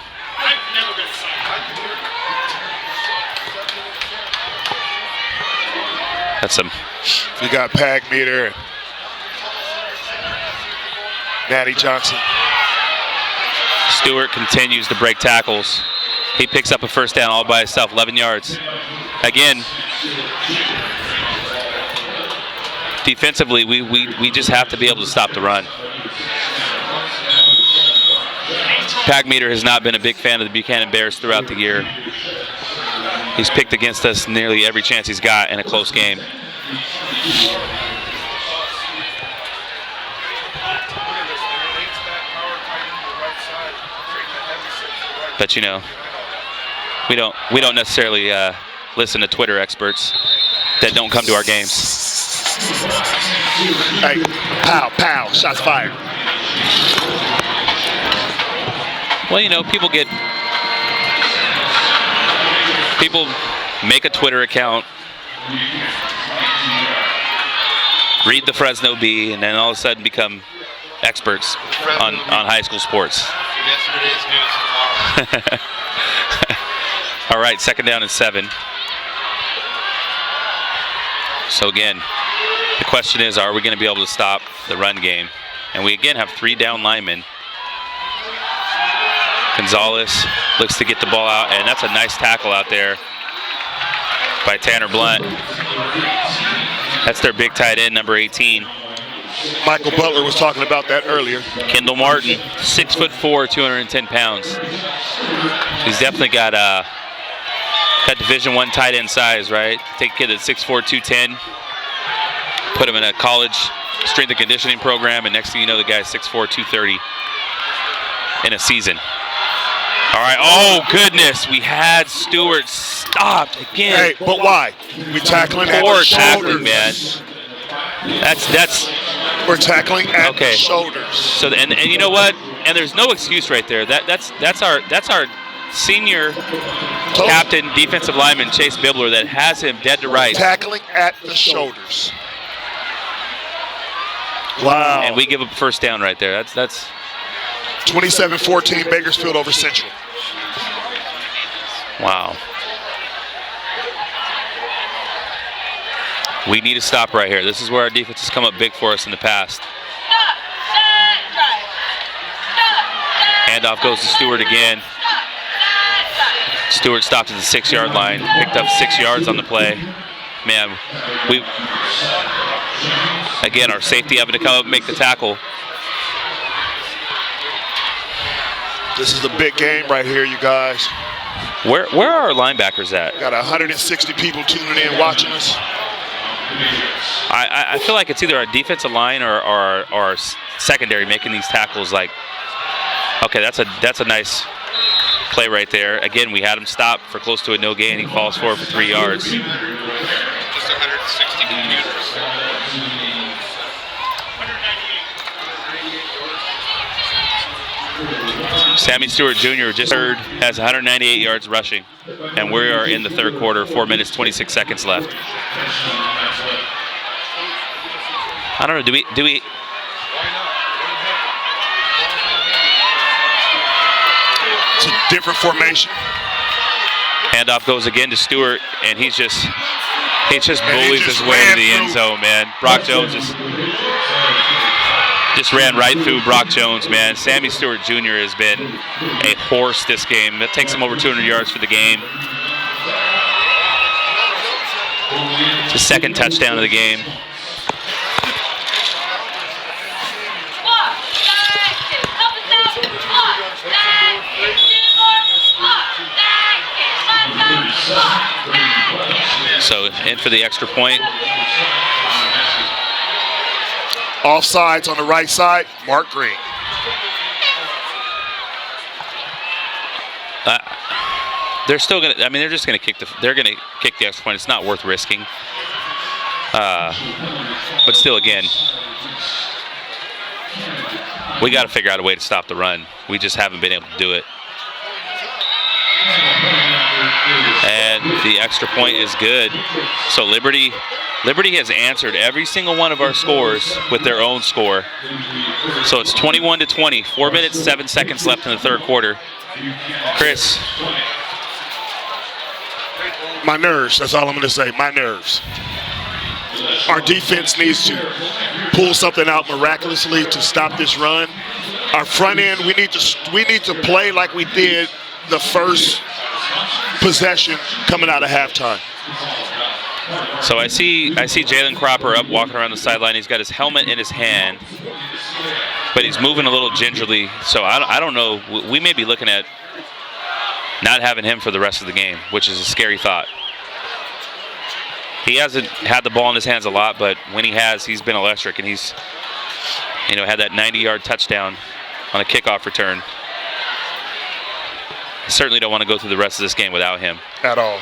That's some. You got Pagmeter and Natty Johnson. Stewart continues to break tackles. He picks up a first down all by himself, 11 yards. Again, defensively, we just have to be able to stop the run. Pagmeter has not been a big fan of the Buchanan Bears throughout the year. He's picked against us nearly every chance he's got in a close game. But we don't necessarily listen to Twitter experts that don't come to our games. Hey, pow, pow, shots fired. Well, people make a Twitter account, read the Fresno Bee, and then all of a sudden become experts on high school sports. Yesterday's news tomorrow. All right, 2nd down and 7. So again, the question is, are we going to be able to stop the run game? And we again have 3 down linemen. Gonzalez looks to get the ball out, and that's a nice tackle out there by Tanner Blunt. That's their big tight end, number 18. Michael Butler was talking about that earlier. Kendall Martin, 6'4", 210 pounds. He's definitely got Division I tight end size, right? Take a kid at 6'4", 210, put him in a college strength and conditioning program, and next thing you know, the guy's 6'4", 230 in a season. All right, oh goodness, we had Stewart stopped again. Hey, but why? We tackling at Poor the tackling, shoulders. man. That's We're tackling at okay. the shoulders. So and you know what? And there's no excuse right there. That's our senior captain, defensive lineman Chase Bibler that has him dead to rights. Tackling at the shoulders. Wow. And we give up a first down right there. That's 27-14 Bakersfield over Central. wow. We need to stop right here. This is where our defense has come up big for us in the past. Handoff goes to Stewart again. Stewart stopped at the 6-yard line, picked up 6 yards on the play. Man, again, our safety having to come up and make the tackle. This is a big game right here, you guys. Where are our linebackers at? Got 160 people tuning in watching us. I feel like it's either our defensive line or our secondary making these tackles. Like, okay, that's a nice play right there. Again, we had him stop for close to a no gain. He falls forward for 3 yards. Just 160 computers. Sammy Stewart Jr. just has 198 yards rushing, and we are in the 3rd quarter, 4 minutes, 26 seconds left. I don't know, do we It's a different formation. Handoff goes again to Stewart, and he just bullies his way to the end zone, man. Brock Jones just ran right through Brock Jones, man. Sammy Stewart Jr. has been a horse this game. That takes him over 200 yards for the game. It's the 2nd touchdown of the game. So in for the extra point. Offsides on the right side, Mark Green. They're still gonna. I mean, they're just gonna kick the. They're gonna kick the extra point. It's not worth risking. But still, again, we got to figure out a way to stop the run. We just haven't been able to do it. And the extra point is good. So Liberty has answered every single one of our scores with their own score. So it's 21-20, 4 minutes, 7 seconds left in the third quarter. Chris. My nerves, that's all I'm going to say, my nerves. Our defense needs to pull something out miraculously to stop this run. Our front end, we need to play like we did the first possession coming out of halftime. So I see Jalen Cropper up walking around the sideline. He's got his helmet in his hand, but he's moving a little gingerly. So I don't know. We may be looking at not having him for the rest of the game, which is a scary thought. He hasn't had the ball in his hands a lot, but when he has, he's been electric, and he's, had that 90-yard touchdown on a kickoff return. I certainly don't want to go through the rest of this game without him. At all.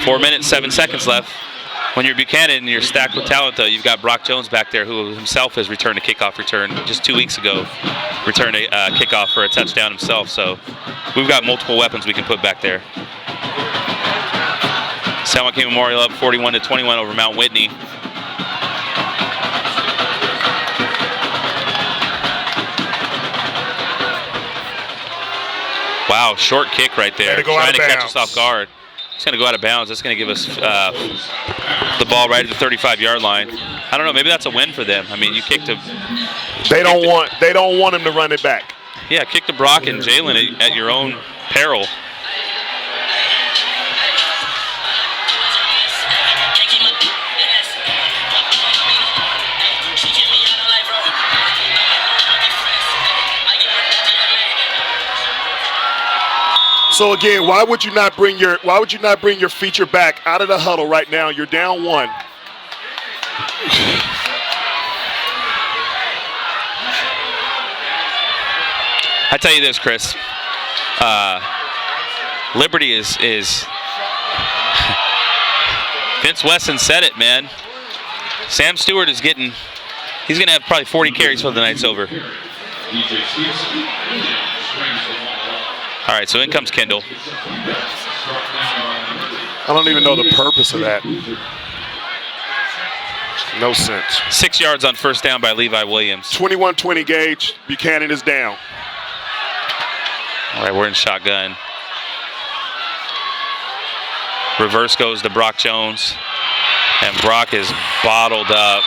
4 minutes, 7 seconds left. When you're Buchanan and you're stacked with talent, though, you've got Brock Jones back there, who himself has returned a kickoff return just 2 weeks ago. Returned a kickoff for a touchdown himself. So we've got multiple weapons we can put back there. San Joaquin Memorial up 41-21 over Mount Whitney. Wow, short kick right there. Trying to catch us off guard. It's going to go out of bounds. That's going to give us the ball right at the 35-yard line. I don't know. Maybe that's a win for them. I mean, you kicked him. They don't want him to run it back. Yeah, kick to Brock and Jalen at your own peril. So again, why would you not bring your feature back out of the huddle right now? You're down one. I tell you this, Chris. Liberty is Vince Wesson said it, man. Sam Stewart is he's going to have probably 40 carries before the night's over. All right, so in comes Kendall. I don't even know the purpose of that. No sense. 6 yards on first down by Levi Williams. 21-20 Gage. Buchanan is down. All right, we're in shotgun. Reverse goes to Brock Jones. And Brock is bottled up.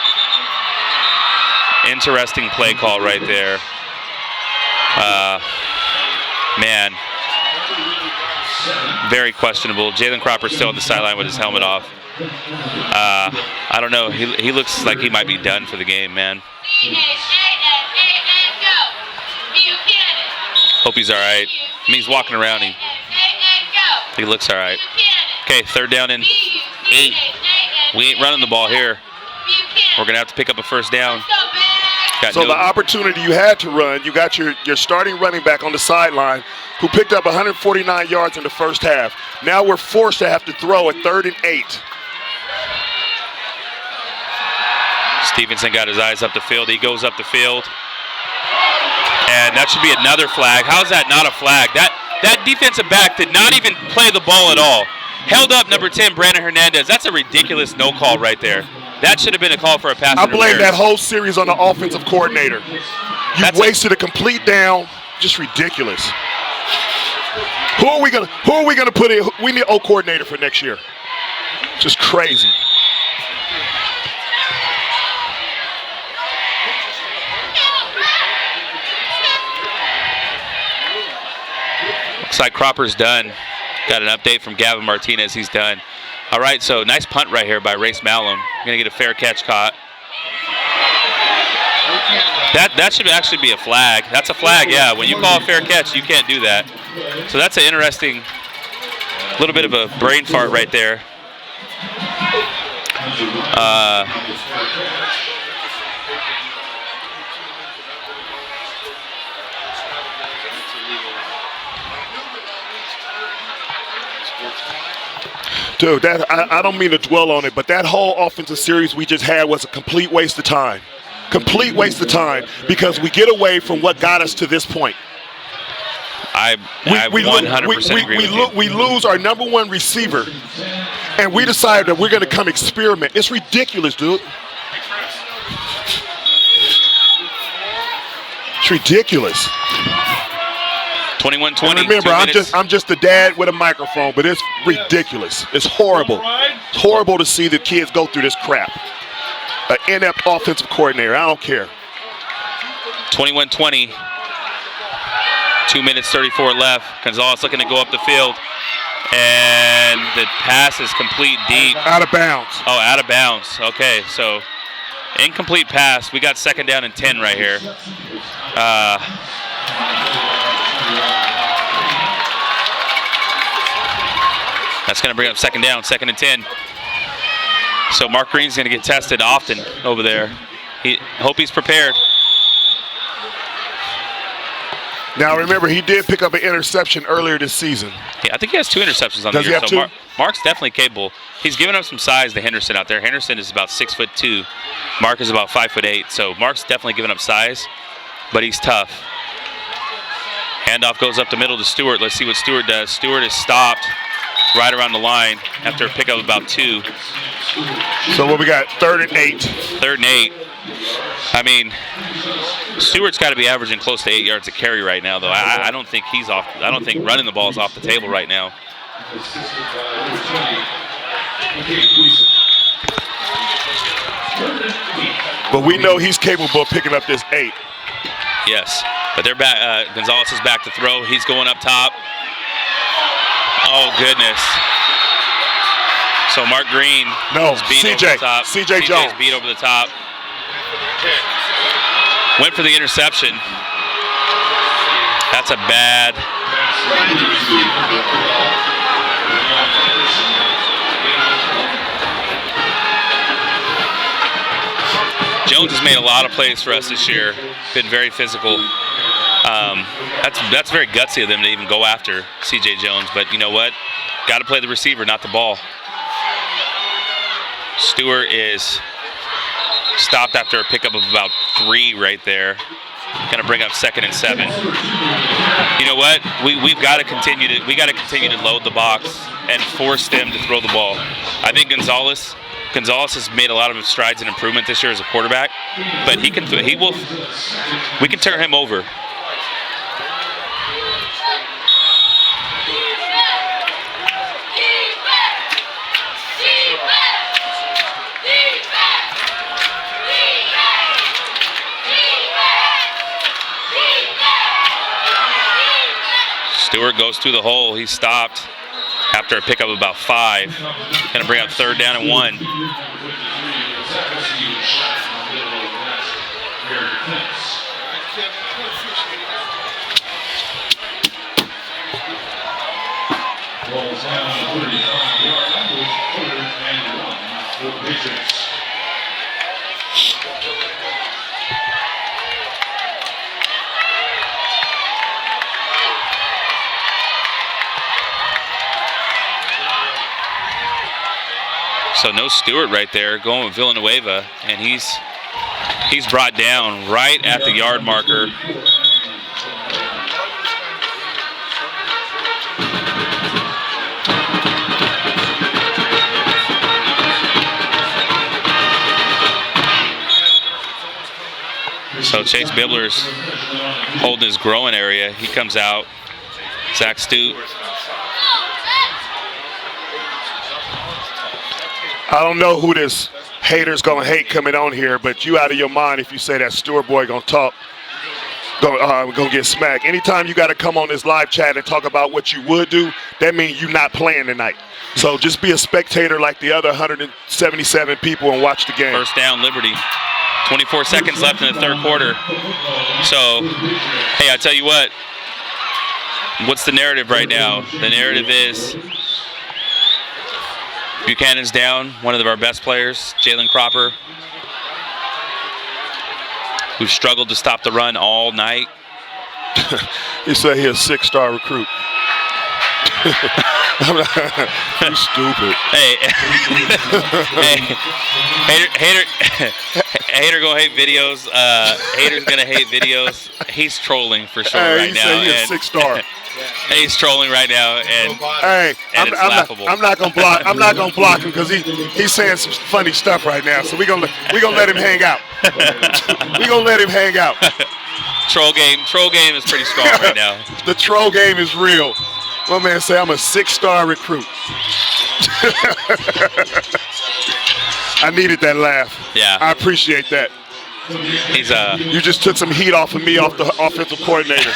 Interesting play call right there. Man. Very questionable. Jalen Cropper's still on the sideline with his helmet off. I don't know. He looks like he might be done for the game, man. Hope he's all right. I mean, he's walking around. He looks all right. Okay, third down and 8. We ain't running the ball here. We're going to have to pick up a first down. So the opportunity you had to run, you got your starting running back on the sideline who picked up 149 yards in the first half. Now we're forced to have to throw at 3rd and 8. Stevenson got his eyes up the field. He goes up the field. And that should be another flag. How's that not a flag? That defensive back did not even play the ball at all. Held up number 10, Brandon Hernandez. That's a ridiculous no call right there. That should have been a call for a pass. I blame that whole series on the offensive coordinator. You wasted a complete down. Just ridiculous. Who are we gonna put in? We need a coordinator for next year. Just crazy. Looks like Cropper's done. Got an update from Gavin Martinez. He's done. All right, so nice punt right here by Race Malum. Going to get a fair catch caught. That should actually be a flag. That's a flag, yeah. When you call a fair catch, you can't do that. So that's an interesting little bit of a brain fart right there. Dude, I don't mean to dwell on it, but that whole offensive series we just had was a complete waste of time. Complete waste of time because we get away from what got us to this point. I 100% agree with you. We lose our number one receiver, and we decided that we're going to come experiment. It's ridiculous, dude. It's ridiculous. 21-20. And remember, I'm just a dad with a microphone, but it's ridiculous. It's horrible. It's horrible to see the kids go through this crap. An inept offensive coordinator. I don't care. 21-20. 2 minutes 34 left. Gonzalez looking to go up the field, and the pass is complete deep. Out of bounds. Oh, out of bounds. Okay, so incomplete pass. We got 2nd down and 10 right here. That's going to bring up 2nd down, 2nd and 10. So Mark Green's going to get tested often over there. Hope he's prepared. Now remember, he did pick up an interception earlier this season. Yeah, I think he has 2 interceptions on the year. Does he have 2? Mark's definitely capable. He's given up some size to Henderson out there. Henderson is about 6'2". Mark is about 5'8". So Mark's definitely giving up size, but he's tough. Handoff goes up the middle to Stewart. Let's see what Stewart does. Stewart is stopped right around the line after a pickup of about 2. So what we got? 3rd and 8. 3rd and 8. I mean, Stewart's got to be averaging close to 8 yards a carry right now, though. I don't think he's off. I don't think running the ball is off the table right now. But we know he's capable of picking up this 8. Yes, but they're back. Gonzalez is back to throw. He's going up top. Oh goodness! So Mark Green is beat over the top. CJ Jones beat over the top. Went for the interception. That's a bad. Jones has made a lot of plays for us this year. Been very physical. That's very gutsy of them to even go after C.J. Jones. But you know what? Got to play the receiver, not the ball. Stewart is stopped after a pickup of about 3 right there. Going to bring up 2nd and 7. You know what? We've got to continue to load the box and force them to throw the ball. I think Gonzalez has made a lot of strides and improvement this year as a quarterback, but we can turn him over. Stewart goes through the hole. He's stopped after a pickup of about 5. Going to bring up 3rd down and 1. So no Stewart right there, going with Villanueva, and he's brought down right at the yard marker. So Chase Bibbler's holding his groin area. He comes out. Zach Stute. I don't know who this hater's gonna hate coming on here, but you out of your mind if you say that Stewart boy gonna talk, gonna get smacked. Anytime you gotta come on this live chat and talk about what you would do, that means you're not playing tonight. So just be a spectator like the other 177 people and watch the game. 1st down, Liberty. 24 seconds left in the 3rd quarter. So, hey, I tell you what's the narrative right now? The narrative is Buchanan's down, one of our best players, Jalen Cropper, who struggled to stop the run all night. He said he's a 6-star recruit. You stupid. Hey, hater gonna hate videos. Hater's gonna hate videos. He's trolling for sure Hey, right he now. said he's a and 6-star. he's trolling right now, and Hey, it's laughable. I'm not gonna block. I'm not gonna block him because he's saying some funny stuff right now. So we gonna let him hang out. We gonna let him hang out. Troll game is pretty strong right now. The troll game is real. My man say I'm a 6-star recruit. I needed that laugh. Yeah. I appreciate that. He's You just took some heat off of me, off the offensive coordinator,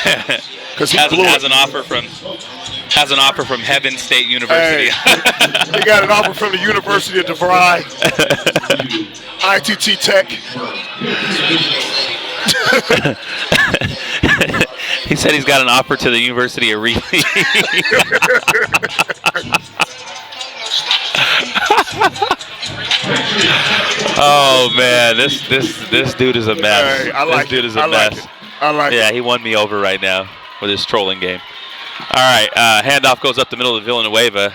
because he blew has it. an offer from Heaven State University. Hey, he got an offer from the University of DeVry, ITT Tech. He said he's got an offer to the University of Reed. Oh man, this dude is a mess. Hey, I like this dude it. is a I mess. like it. I like Yeah, it. he won me over right now with his trolling game. All right, handoff goes up the middle of Villanueva,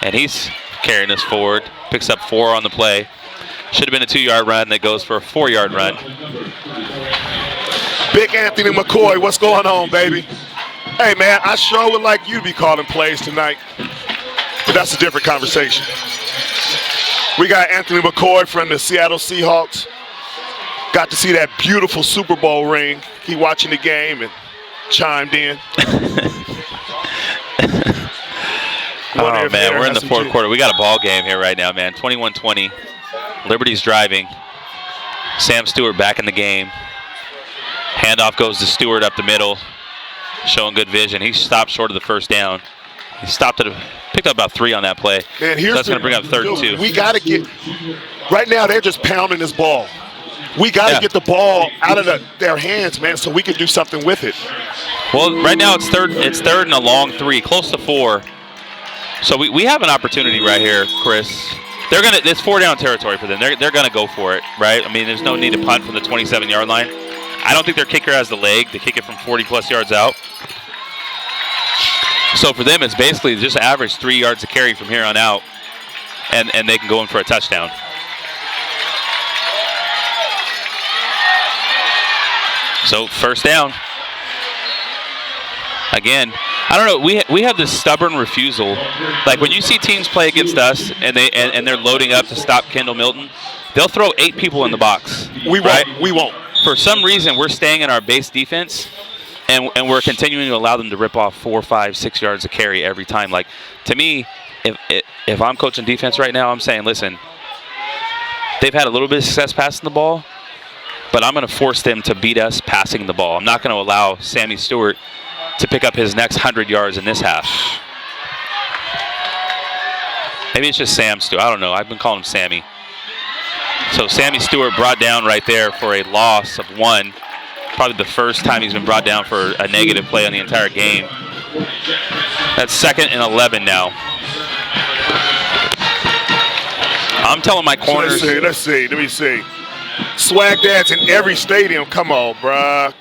and he's carrying us forward. Picks up 4 on the play. Should have been a 2-yard run that goes for a 4-yard run. Big Anthony McCoy, what's going on, baby? Hey, man, I sure would like you to be calling plays tonight, but that's a different conversation. We got Anthony McCoy from the Seattle Seahawks. Got to see that beautiful Super Bowl ring. He watching the game and chimed in. Oh, man, we're in the fourth quarter. We got a ball game here right now, man. 21-20. Liberty's driving. Sam Stewart back in the game. Handoff goes to Stewart up the middle, showing good vision. He stopped short of the first down. He picked up about 3 on that play. Man, so that's going to bring up 3rd and 2. We got to get – right now they're just pounding this ball. We got to get the ball out of their hands, man, so we can do something with it. Well, right now it's third and a long 3, close to 4. So we have an opportunity right here, Chris. It's 4-down territory for them. They're gonna go for it, right? I mean, there's no need to punt from the 27-yard line. I don't think their kicker has the leg to kick it from 40+ yards out. So for them, it's basically just average 3 yards a carry from here on out, and they can go in for a touchdown. So first down. Again, I don't know. We have this stubborn refusal. Like when you see teams play against us and they're loading up to stop Kendall Milton, they'll throw 8 people in the box. We won't. For some reason, we're staying in our base defense, and we're continuing to allow them to rip off 4, 5, 6 yards a carry every time. Like to me, if I'm coaching defense right now, I'm saying, listen, they've had a little bit of success passing the ball, but I'm going to force them to beat us passing the ball. I'm not going to allow Sammy Stewart to pick up his next 100 yards in this half. Maybe it's just Sam Stewart. I don't know. I've been calling him Sammy. So Sammy Stewart brought down right there for a loss of 1. Probably the first time he's been brought down for a negative play on the entire game. That's 2nd and 11 now. I'm telling my corners. Let's see. Let me see. Swag dads in every stadium. Come on, bruh.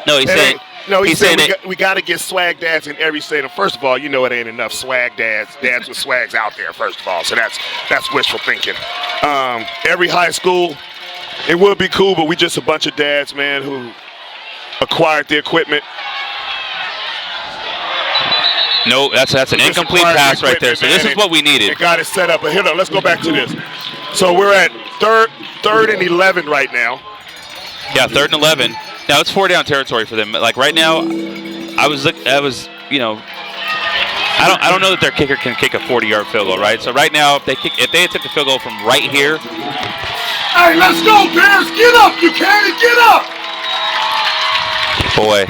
No, he said. He said we got to get swag dads in every stadium. First of all, you know it ain't enough swag dads with swags out there. First of all, so that's wishful thinking. Every high school, it would be cool, but we just a bunch of dads, man, who acquired the equipment. No, that's an incomplete pass right there. So this is what we needed. It got it set up. But here, let's go back to this. So we're at third and 11 right now. Yeah, 3rd and 11. Now it's 4-down territory for them. Like right now, I don't know that their kicker can kick a 40-yard field goal, right? So right now, if they attempt a field goal from right here. Hey, let's go, Bears! Get up, Buchanan! Get up! Boy.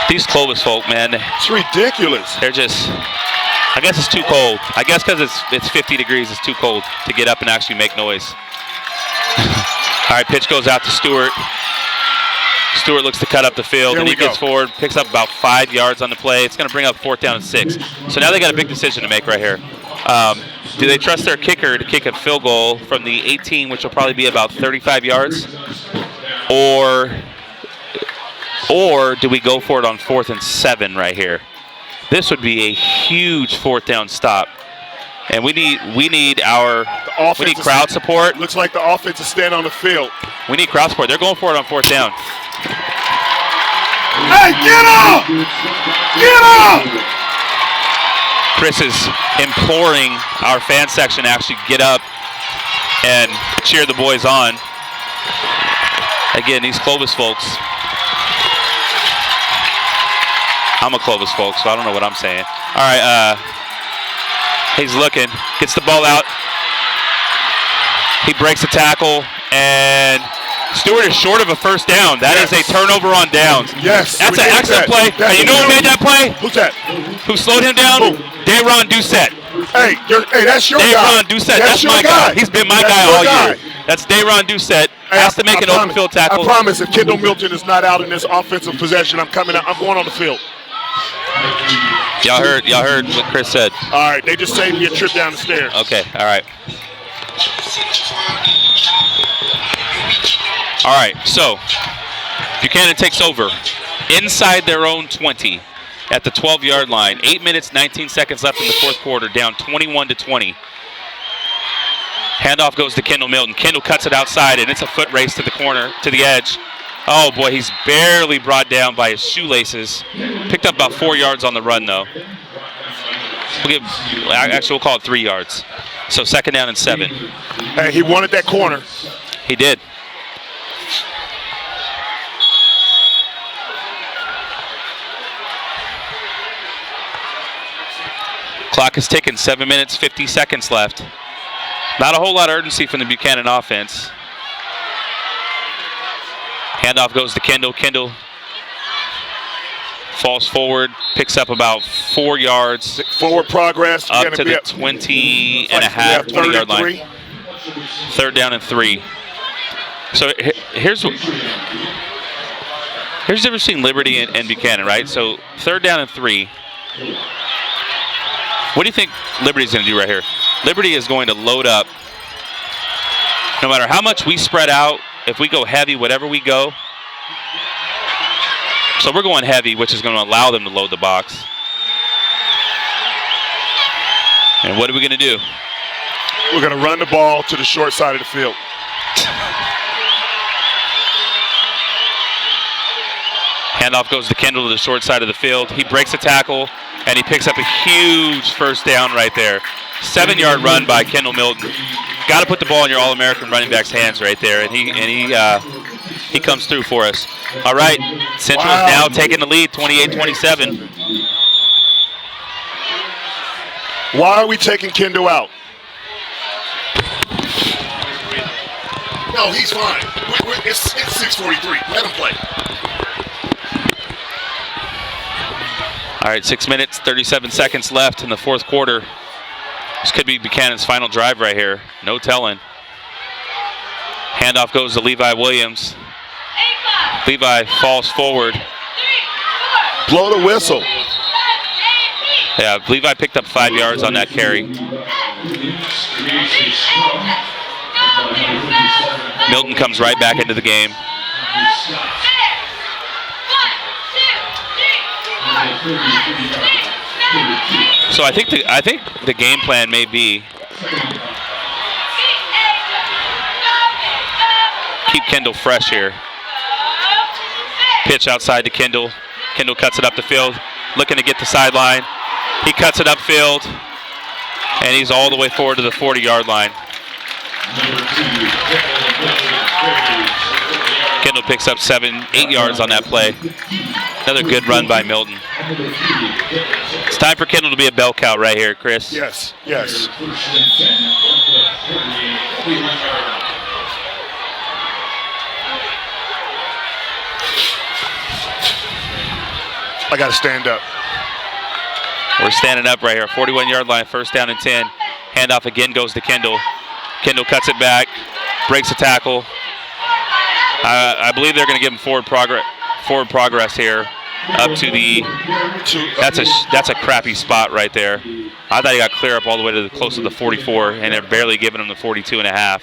These Clovis folk, man. It's ridiculous. They're just, I guess it's too cold. I guess because it's 50 degrees, it's too cold to get up and actually make noise. All right, pitch goes out to Stewart. Stewart looks to cut up the field, and he gets forward, picks up about 5 yards on the play. It's going to bring up 4th down and 6. So now they got a big decision to make right here. Do they trust their kicker to kick a field goal from the 18, which will probably be about 35 yards? Or Or do we go for it on 4th and 7 right here? This would be a huge 4th down stop. And we need crowd support. Looks like the offense is staying on the field. We need crowd support. They're going for it on 4th down. Hey, get up! Get up! Chris is imploring our fan section to actually get up and cheer the boys on. Again, these Clovis folks. I'm a Clovis folk, so I don't know what I'm saying. All right, he's looking, gets the ball out. He breaks a tackle, and Stewart is short of a 1st down. That is a turnover on downs. Yes. That's an excellent play. And you know who made that play? Who's that? Who slowed him down? Dayron Doucette. Hey, that's your guy. Dayron Doucette, that's my guy. He's been my guy all year. That's Dayron Doucette. Has to make an open field tackle. I promise if Kendall Milton is not out in this offensive possession, I'm coming out. I'm going on the field. Y'all heard what Chris said. All right, they just saved me a trip down the stairs. Okay, all right. All right, so Buchanan takes over inside their own 20 at the 12-yard line. 8 minutes, 19 seconds left in the 4th quarter, down 21-20. Handoff goes to Kendall Milton. Kendall cuts it outside, and it's a foot race to the corner, to the edge. Oh, boy, he's barely brought down by his shoelaces. Picked up about 4 yards on the run, though. We'll call it 3 yards. So 2nd down and 7. Hey, he wanted that corner. He did. Clock is ticking, 7 minutes, 50 seconds left. Not a whole lot of urgency from the Buchanan offense. Handoff goes to Kendall. Kendall falls forward, picks up about 4 yards. Forward progress. Up to the 20-and-a-half-yard line. 3rd down and 3. So here's the difference between Liberty and Buchanan, right? So 3rd down and 3. What do you think Liberty's going to do right here? Liberty is going to load up. No matter how much we spread out, if we go heavy, whatever we go. So we're going heavy, which is going to allow them to load the box. And what are we going to do? We're going to run the ball to the short side of the field. Handoff goes to Kendall to the short side of the field. He breaks a tackle, and he picks up a huge 1st down right there. 7-yard run by Kendall Milton. Got to put the ball in your All-American running back's hands right there, and he comes through for us. All right, Central is now taking the lead, 28-27. Why are we taking Kendall out? No, he's fine. It's 6:43. Let him play. All right, 6 minutes, 37 seconds left in the 4th quarter. This could be Buchanan's final drive right here. No telling. Handoff goes to Levi Williams. Levi falls forward. Blow the whistle. Yeah, Levi picked up 5 yards on that carry. Milton comes right back into the game. So I think the game plan may be keep Kendall fresh here. Pitch outside to Kendall. Kendall cuts it up the field, looking to get the sideline. He cuts it upfield, and he's all the way forward to the 40-yard line. Kendall picks up 7-8 yards on that play. Another good run by Milton. It's time for Kendall to be a bell cow right here, Chris. Yes, yes. I got to stand up. We're standing up right here. 41-yard line, 1st down and 10. Handoff again goes to Kendall. Kendall cuts it back, breaks a tackle. I believe they're going to give him forward progress here up to the. That's a crappy spot right there. I thought he got clear up all the way to close to the 44, and they're barely giving him the 42.5.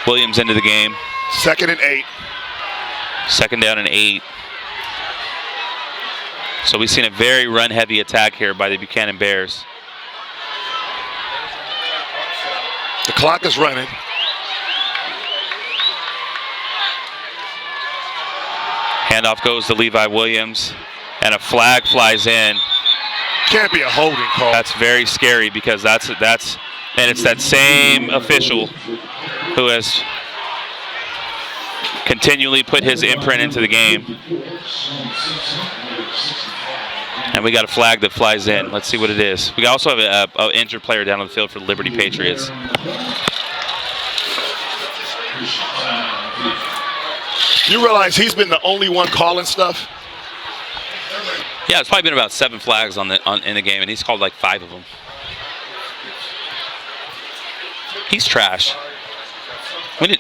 Williams into the game. 2nd and 8. 2nd down and 8. So we've seen a very run-heavy attack here by the Buchanan Bears. The clock is running. Handoff goes to Levi Williams, and a flag flies in. Can't be a holding call. That's very scary because and it's that same official who has continually put his imprint into the game. And we got a flag that flies in. Let's see what it is. We also have an injured player down on the field for the Liberty Patriots. You realize he's been the only one calling stuff? Yeah, it's probably been about 7 flags in the game, and he's called like 5 of them. He's trash. We did.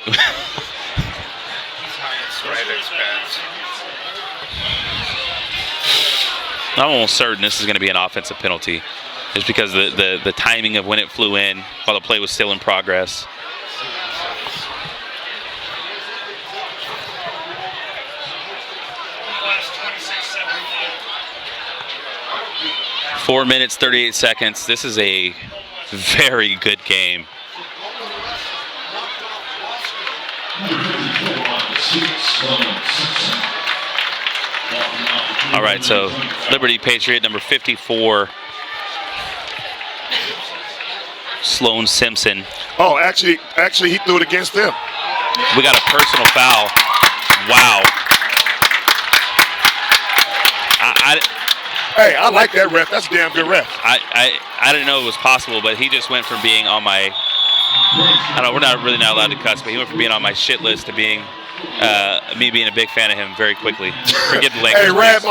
I'm almost certain this is going to be an offensive penalty, just because the timing of when it flew in while the play was still in progress. Four minutes, 38 seconds. This is a very good game. All right, so Liberty Patriot number 54, Sloan Simpson. Oh, actually, he threw it against them. We got a personal foul. Wow. Hey, I like that ref. That's a damn good ref. I didn't know it was possible, but he just went from being on my, we're not allowed to cuss, but he went from being on my shit list to being me being a big fan of him very quickly. Forgive the language. Hey, Rad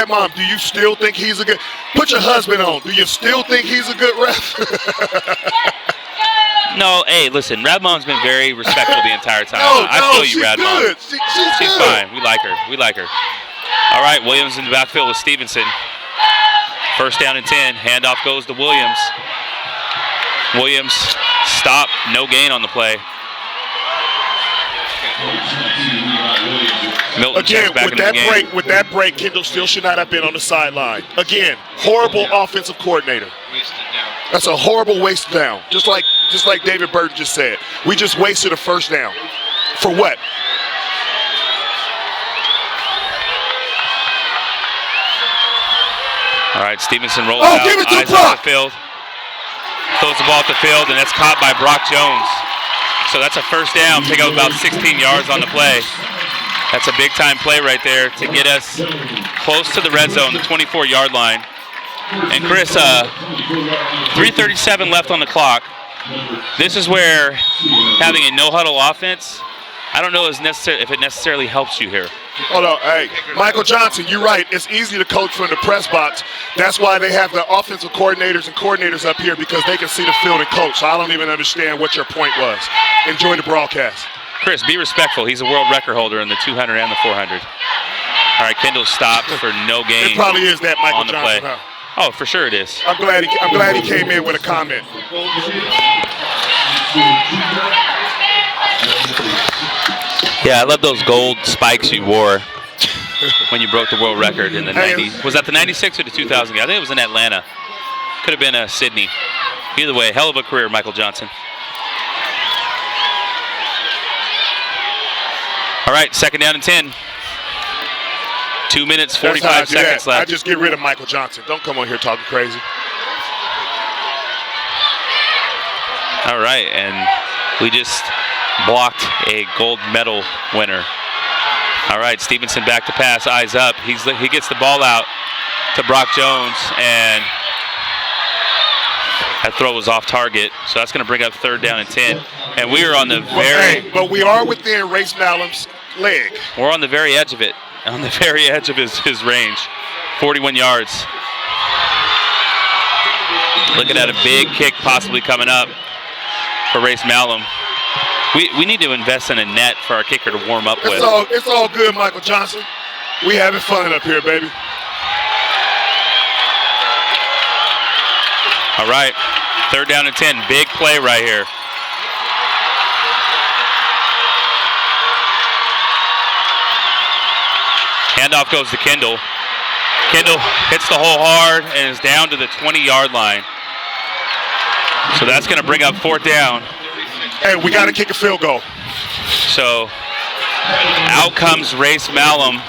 Mom, do you still think he's a good? Put your husband on. Do you still think he's a good ref? No, hey, listen, Rad Mom's been very respectful the entire time. No, I feel you, Rad Mom. She's fine. We like her. All right, Williams in the backfield with Stevenson. 1st down and 10. Handoff goes to Williams. Williams stop, no gain on the play. Milton Again, back with that break, Kendall still should not have been on the sideline. Again, horrible offensive coordinator. That's a horrible waste down. Just like David Burton just said. We just wasted a 1st down. For what? All right, Stevenson rolls out, give it to eyes Brock. off the field, throws the ball at the field, and that's caught by Brock Jones. So that's a 1st down, pick up about 16 yards on the play. That's a big-time play right there to get us close to the red zone, the 24-yard line. And Chris, 3:37 left on the clock. This is where having a no-huddle offense, I don't know if it necessarily helps you here. Hold on, hey, Michael Johnson, you're right. It's easy to coach from the press box. That's why they have the offensive coordinators and coordinators up here, because they can see the field and coach. So I don't even understand what your point was. Enjoy the broadcast. Chris, be respectful. He's a world record holder in the 200 and the 400. All right, Kendall stopped for no gain. It probably is that Michael on the Johnson. play. Huh? Oh, for sure it is. I'm glad he came in with a comment. Yeah, I love those gold spikes you wore when you broke the world record in the 90s. Was that the 96 or the 2000? I think it was in Atlanta. Could have been Sydney. Either way, hell of a career, Michael Johnson. All right, 2nd down and 10. 2 minutes, 45 seconds left. I just get rid of Michael Johnson. Don't come on here talking crazy. All right, and we just blocked a gold medal winner. All right, Stevenson back to pass, eyes up. He gets the ball out to Brock Jones, and that throw was off target. So that's going to bring up 3rd down and 10. And we are on the but we are within Race Malum's leg. We're on the very edge of it. On the very edge of his range. 41 yards. Looking at a big kick possibly coming up for Race Malum. We need to invest in a net for our kicker to warm up with. It's all good, Michael Johnson. We having fun up here, baby. All right, 3rd down and 10. Big play right here. Handoff goes to Kendall. Kendall hits the hole hard and is down to the 20-yard line. So that's going to bring up 4th down. Hey, we got to kick a field goal. So out comes Race Malum.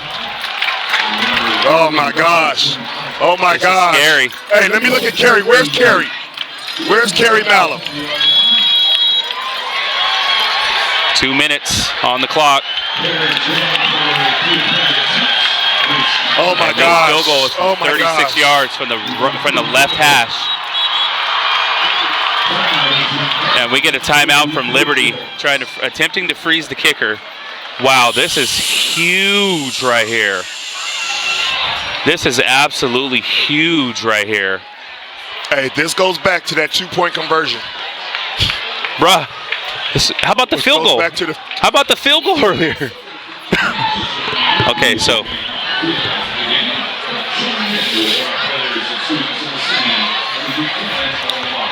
Oh my gosh. Oh my gosh. Scary. Hey, let me look at Kerry. Where's Kerry? Where's Kerry Malum? 2 minutes on the clock. Oh my And this gosh. field goal is from 36 yards from the left hash. And we get a timeout from Liberty, attempting to freeze the kicker. Wow, this is huge right here. This is absolutely huge right here. Hey, this goes back to that 2-point conversion. Bruh, how about the field goal? How about the field goal earlier? Okay, so.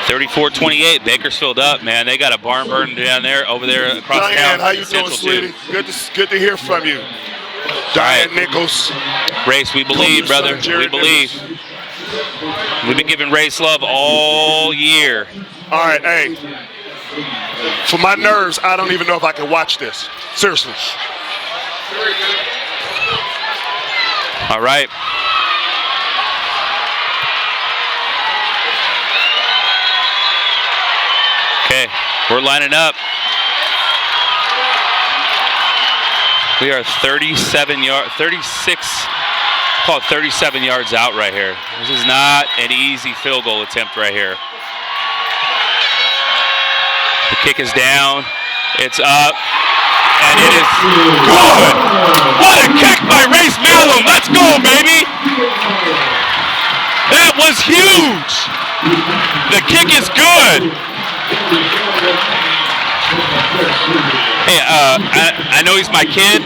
(34-28), Bakersfield up, man. They got a barn burner down there, over there across Diane, town. how you doing, sweetie? Good to hear from you. Diane Nichols. Race, we believe, brother. We believe. We've been giving Race love all year. All right, hey. For my nerves, I don't even know if I can watch this. Seriously. All right. Okay, we're lining up. We are 37 yards out right here. This is not an easy field goal attempt right here. The kick is down, it's up, and it is good. What a kick by Race Malum. Let's go, baby. That was huge. The kick is good. Hey, I know he's my kid.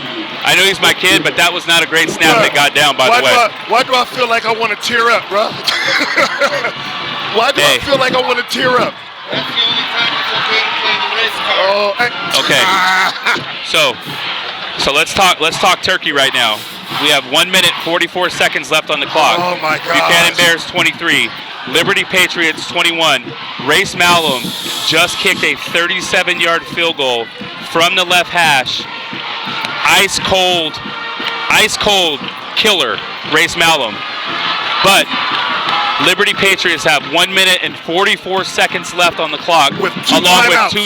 But that was not a great snap that got down, by the way. Why do I feel like I want to tear up, bro? Why do I feel like I want to tear up? That's the only time it's okay to play the race card. Okay. So let's talk turkey right now. We have 1 minute 44 seconds left on the clock. Oh my God. Buchanan Bears 23, Liberty Patriots 21. Race Malum just kicked a 37-yard field goal from the left hash. Ice cold killer, Race Malum. But Liberty Patriots have 1 minute and 44 seconds left on the clock, along with two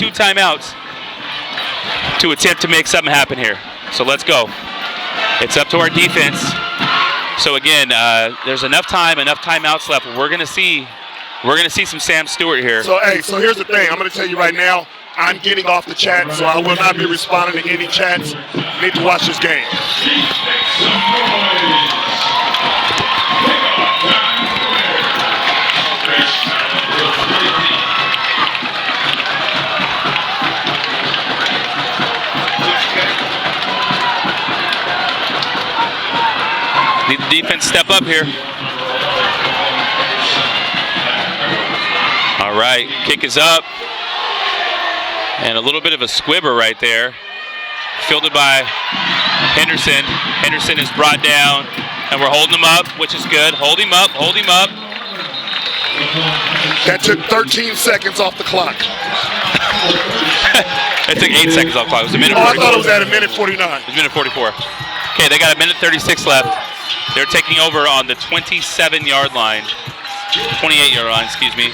timeouts to attempt to make something happen here. So let's go. It's up to our defense. So again, there's enough timeouts left. We're gonna see some Sam Stewart here. So here's the thing. I'm gonna tell you right now. I'm getting off the chat, so I will not be responding to any chats. Need to watch this game. Need the defense step up here. All right, kick is up. And a little bit of a squibber right there. Fielded by Henderson. Henderson is brought down, and we're holding him up, which is good. Hold him up. That took 13 seconds off the clock. It took 8 seconds off the clock. It was a minute 44. I thought it was at a minute 49. It was a minute 44. Okay, they got a minute 36 left. They're taking over on the 27-yard line. 28-yard line, excuse me.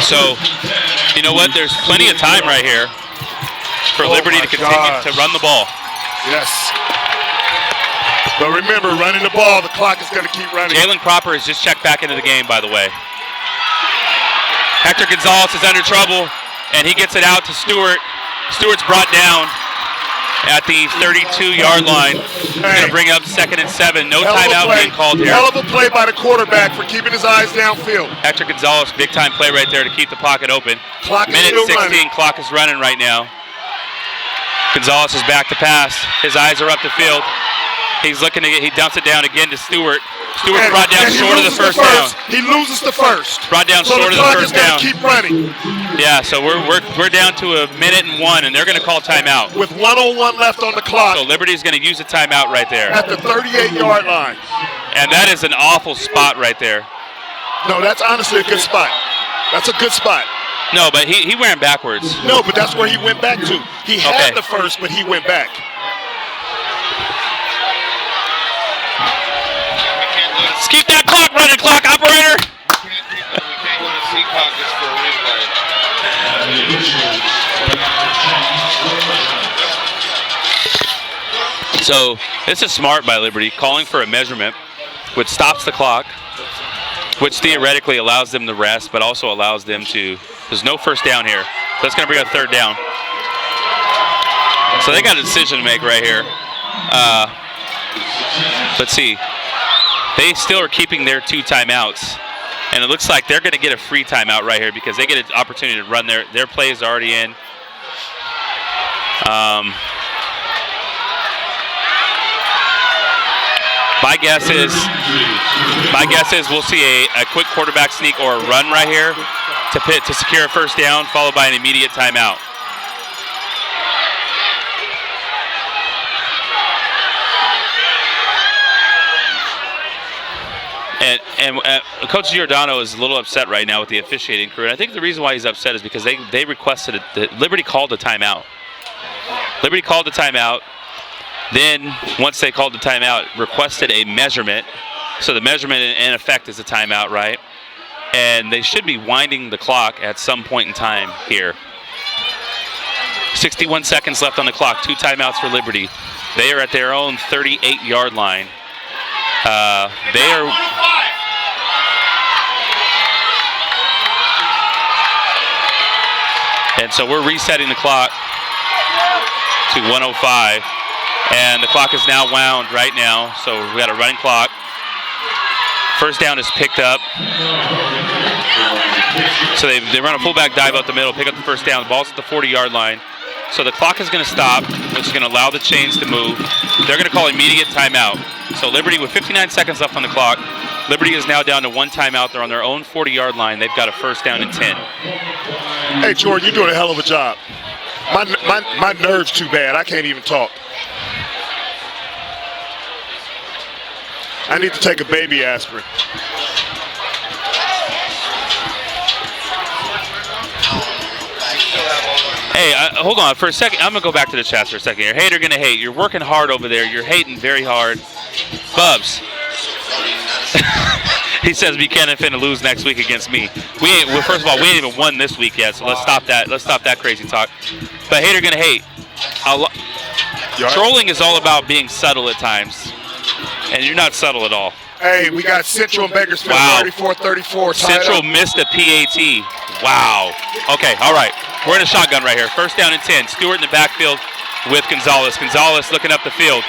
So, you know what? There's plenty of time right here for Liberty to continue to run the ball. Yes. But remember, running the ball, the clock is going to keep running. Jalen Cropper has just checked back into the game, by the way. Hector Gonzalez is under trouble, and he gets it out to Stewart. Stewart's brought down at the 32-yard line. He's going to bring up 2nd and 7. No timeout being called here. Hell of a play by the quarterback for keeping his eyes downfield. Hector Gonzalez, big-time play right there to keep the pocket open. Clock is minute still 16, running. Clock is running right now. Gonzalez is back to pass. His eyes are up the field. He's looking to he dumps it down again to Stewart. Stewart brought down short of the first down. He loses the first. Brought down So short the of the clock first has down. got to keep running. Yeah, so we're down to 1:01, and they're going to call timeout. With 1:01 left on the clock. So Liberty's going to use a timeout right there. At the 38-yard line. And that is an awful spot right there. No, that's honestly a good spot. That's a good spot. No, but he ran backwards. No, but that's where he went back to. He had the first, but he went back. Let's keep that clock running, clock operator. We can't go to C caucus for a replay. So this is smart by Liberty, calling for a measurement, which stops the clock, which theoretically allows them to rest, but also allows them to. There's no first down here. That's going to bring up third down. So they got a decision to make right here. Let's see. They still are keeping their 2 timeouts. And it looks like they're going to get a free timeout right here because they get an opportunity to run their plays already in. My guess is we'll see a quick quarterback sneak or a run right here to secure a first down, followed by an immediate timeout. And Coach Giordano is a little upset right now with the officiating crew. And I think the reason why he's upset is because they requested it. Liberty called a timeout. Liberty called the timeout. Then, once they called the timeout, requested a measurement. So the measurement, in effect, is a timeout, right? And they should be winding the clock at some point in time here. 61 seconds left on the clock. 2 timeouts for Liberty. They are at their own 38-yard line. They are... And so we're resetting the clock to 1:05. And the clock is now wound right now. So we've got a running clock. First down is picked up. So they run a fullback dive out the middle, pick up the first down. The ball's at the 40-yard line. So the clock is going to stop, which is going to allow the chains to move. They're going to call immediate timeout. So Liberty, with 59 seconds left on the clock, Liberty is now down to 1 timeout. They're on their own 40-yard line. They've got a first down and 10. Hey, Jordan, you're doing a hell of a job. My nerve's too bad. I can't even talk. I need to take a baby aspirin. Hey, hold on for a second. I'm going to go back to the chat for a second here. Hater going to hate. You're working hard over there. You're hating very hard. Bubs. He says Buchanan finna lose next week against me. Well, first of all, we ain't even won this week yet, so let's stop that. Let's stop that crazy talk. But hater going to hate. Trolling is all about being subtle at times. And you're not subtle at all. Hey, we got Central and Bakersfield 34-34. Central missed a PAT. Wow. Okay, all right. We're in a shotgun right here. First down and 10. Stewart in the backfield with Gonzalez. Gonzalez looking up the field.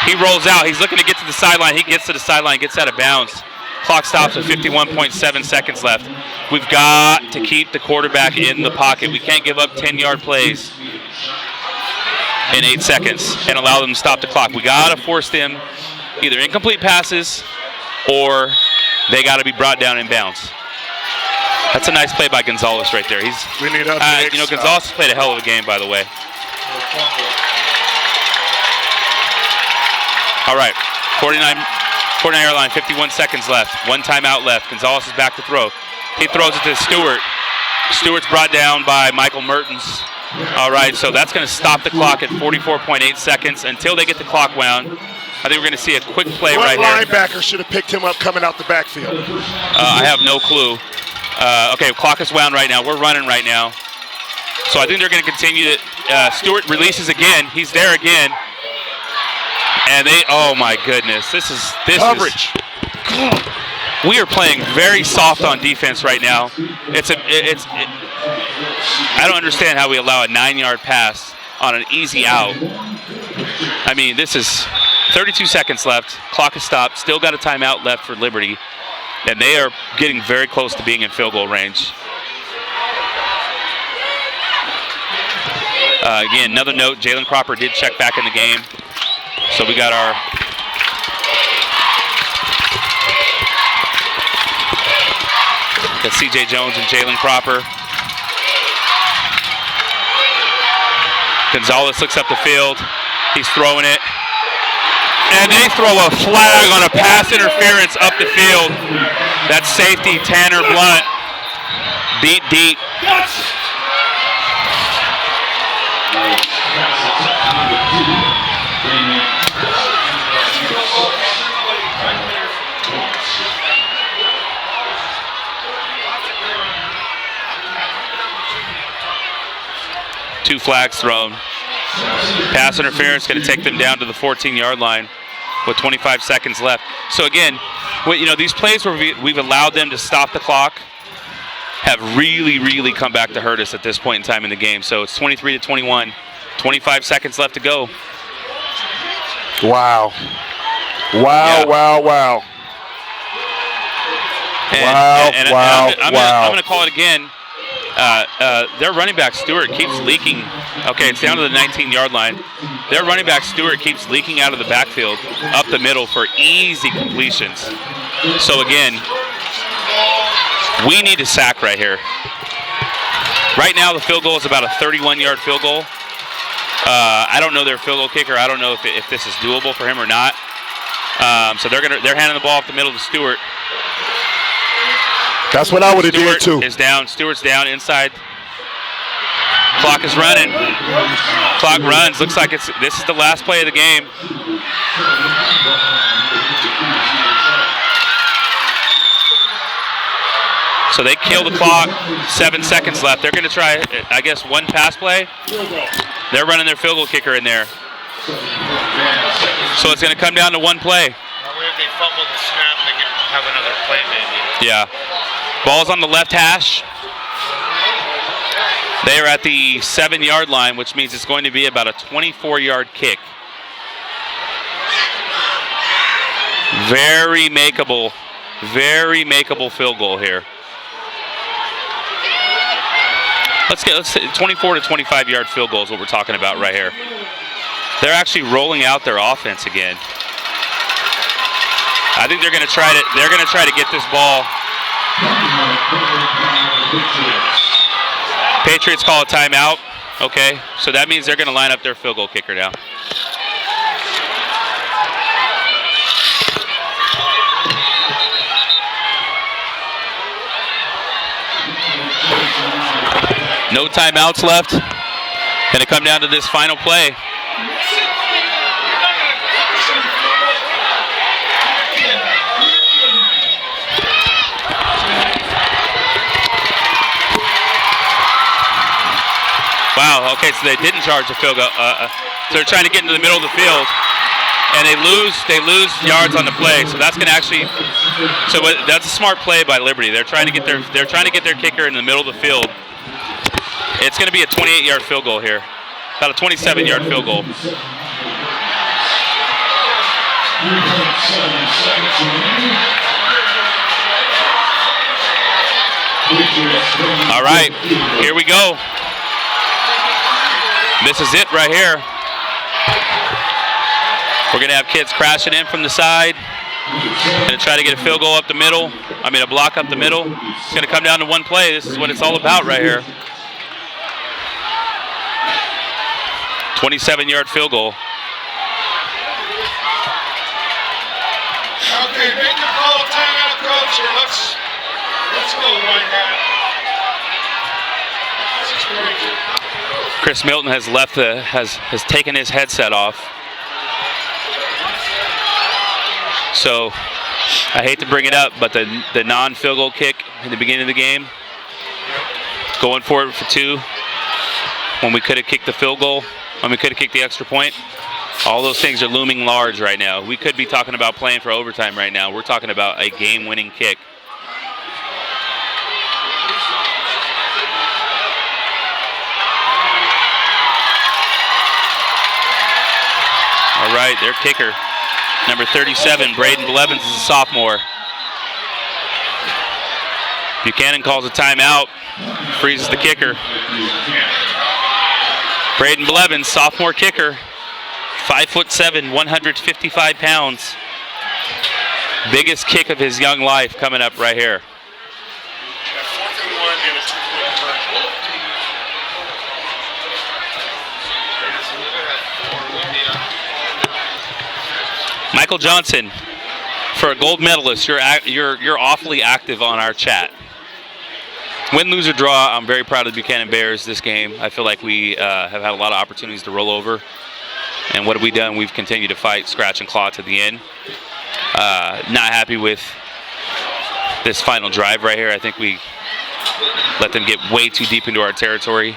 He rolls out. He's looking to get to the sideline. He gets to the sideline, gets out of bounds. Clock stops with 51.7 seconds left. We've got to keep the quarterback in the pocket. We can't give up 10-yard plays in 8 seconds and allow them to stop the clock. We got to force them either incomplete passes or they got to be brought down in bounds. That's a nice play by Gonzalez right there. We need Gonzalez played a hell of a game, by the way. All right, 49-yard line, 51 seconds left. 1 timeout left. Gonzalez is back to throw. He throws it to Stewart. Stewart's brought down by Michael Mertens. All right, so that's going to stop the clock at 44.8 seconds until they get the clock wound. I think we're going to see a quick play right here. What linebacker should have picked him up coming out the backfield? I have no clue. Okay, clock is wound right now. We're running right now. So I think they're going to continue to. Stewart releases again. He's there again. And oh my goodness, this is coverage. We are playing very soft on defense right now. I don't understand how we allow a 9-yard pass on an easy out. I mean, this is 32 seconds left. Clock is stopped. Still got a timeout left for Liberty. And they are getting very close to being in field goal range. Again, another note, Jalen Cropper did check back in the game. So we got our C.J. Jones and Jalen Cropper. Gonzalez looks up the field. He's throwing it. And they throw a flag on a pass interference up the field. That's safety Tanner Blunt. Beat deep. Two flags thrown. Pass interference going to take them down to the 14-yard line with 25 seconds left. So again, these plays where we've allowed them to stop the clock have really come back to hurt us at this point in time in the game. So it's 23-21, 25 seconds left to go. Wow. Yeah. Wow. I'm going to call it again. Their running back, Stewart, keeps leaking. Okay, it's down to the 19-yard line. Their running back, Stewart, keeps leaking out of the backfield up the middle for easy completions. So, again, we need a sack right here. Right now, the field goal is about a 31-yard field goal. I don't know their field goal kicker. I don't know if this is doable for him or not. So they're handing the ball off the middle to Stewart. That's what I would have did too. Is down. Stewart's down inside. Clock is running. Clock runs. Looks like this is the last play of the game. So they kill the clock. 7 seconds left. They're going to try, I guess, one pass play. They're running their field goal kicker in there. So it's going to come down to one play. If they fumble the snap, they can have another play maybe. Yeah. Ball's on the left hash. They are at the 7-yard line, which means it's going to be about a 24-yard kick. Very makeable field goal here. Let's 24 to 25-yard field goal is what we're talking about right here. They're actually rolling out their offense again. I think they're going to try to get this ball. Patriots call a timeout. Okay, so that means they're going to line up their field goal kicker now. No timeouts left. Going to come down to this final play. Wow, okay, so they didn't charge the field goal. So they're trying to get into the middle of the field, and they lose yards on the play. So that's going to actually, that's a smart play by Liberty. They're trying to get their kicker in the middle of the field. It's going to be a 28-yard field goal here, about a 27-yard field goal. All right, here we go. This is it right here. We're going to have kids crashing in from the side. Going to try to get a field goal up the middle. A block up the middle. It's going to come down to one play. This is what it's all about right here. 27-yard field goal. Okay, make the call timeout, coach, or let's go right now. This is crazy. Chris Milton has has taken his headset off. So I hate to bring it up, but the non-field goal kick in the beginning of the game, going for it for two, when we could have kicked the field goal, when we could have kicked the extra point, all those things are looming large right now. We could be talking about playing for overtime right now. We're talking about a game-winning kick. All right, their kicker, number 37, Braden Blevins, is a sophomore. Buchanan calls a timeout, freezes the kicker. Braden Blevins, sophomore kicker, 5'7", 155 pounds. Biggest kick of his young life coming up right here. Michael Johnson, for a gold medalist, you're awfully active on our chat. Win, lose, or draw, I'm very proud of the Buchanan Bears this game. I feel like we have had a lot of opportunities to roll over. And what have we done? We've continued to fight, scratch, and claw to the end. Not happy with this final drive right here. I think we let them get way too deep into our territory.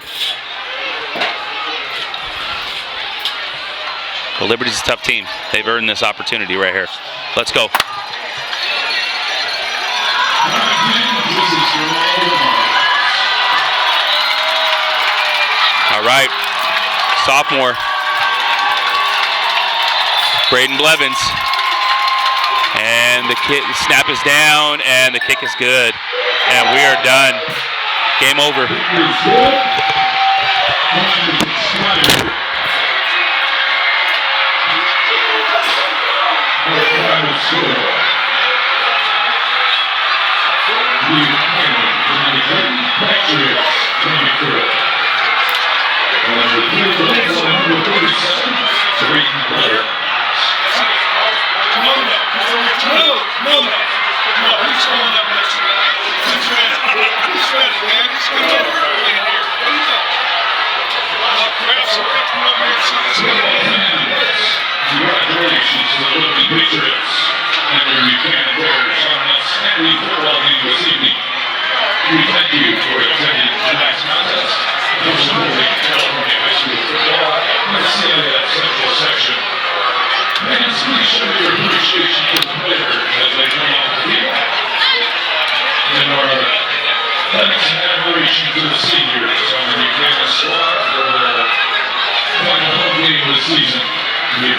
But Liberty's a tough team. They've earned this opportunity right here. Let's go. All right, sophomore Braden Blevins, and the snap is down, and the kick is good, and we are done. Game over. Congratulations to the Liberty Patriots and their Buchanan Bears on the Stanley football game this evening. We thank you for attending tonight's contest and supporting California High School football in the CIF Central Section. Fans, please show your appreciation to the players as they come off the field. And our thanks and admiration to the seniors on the Buchanan squad for their final home game of the season. We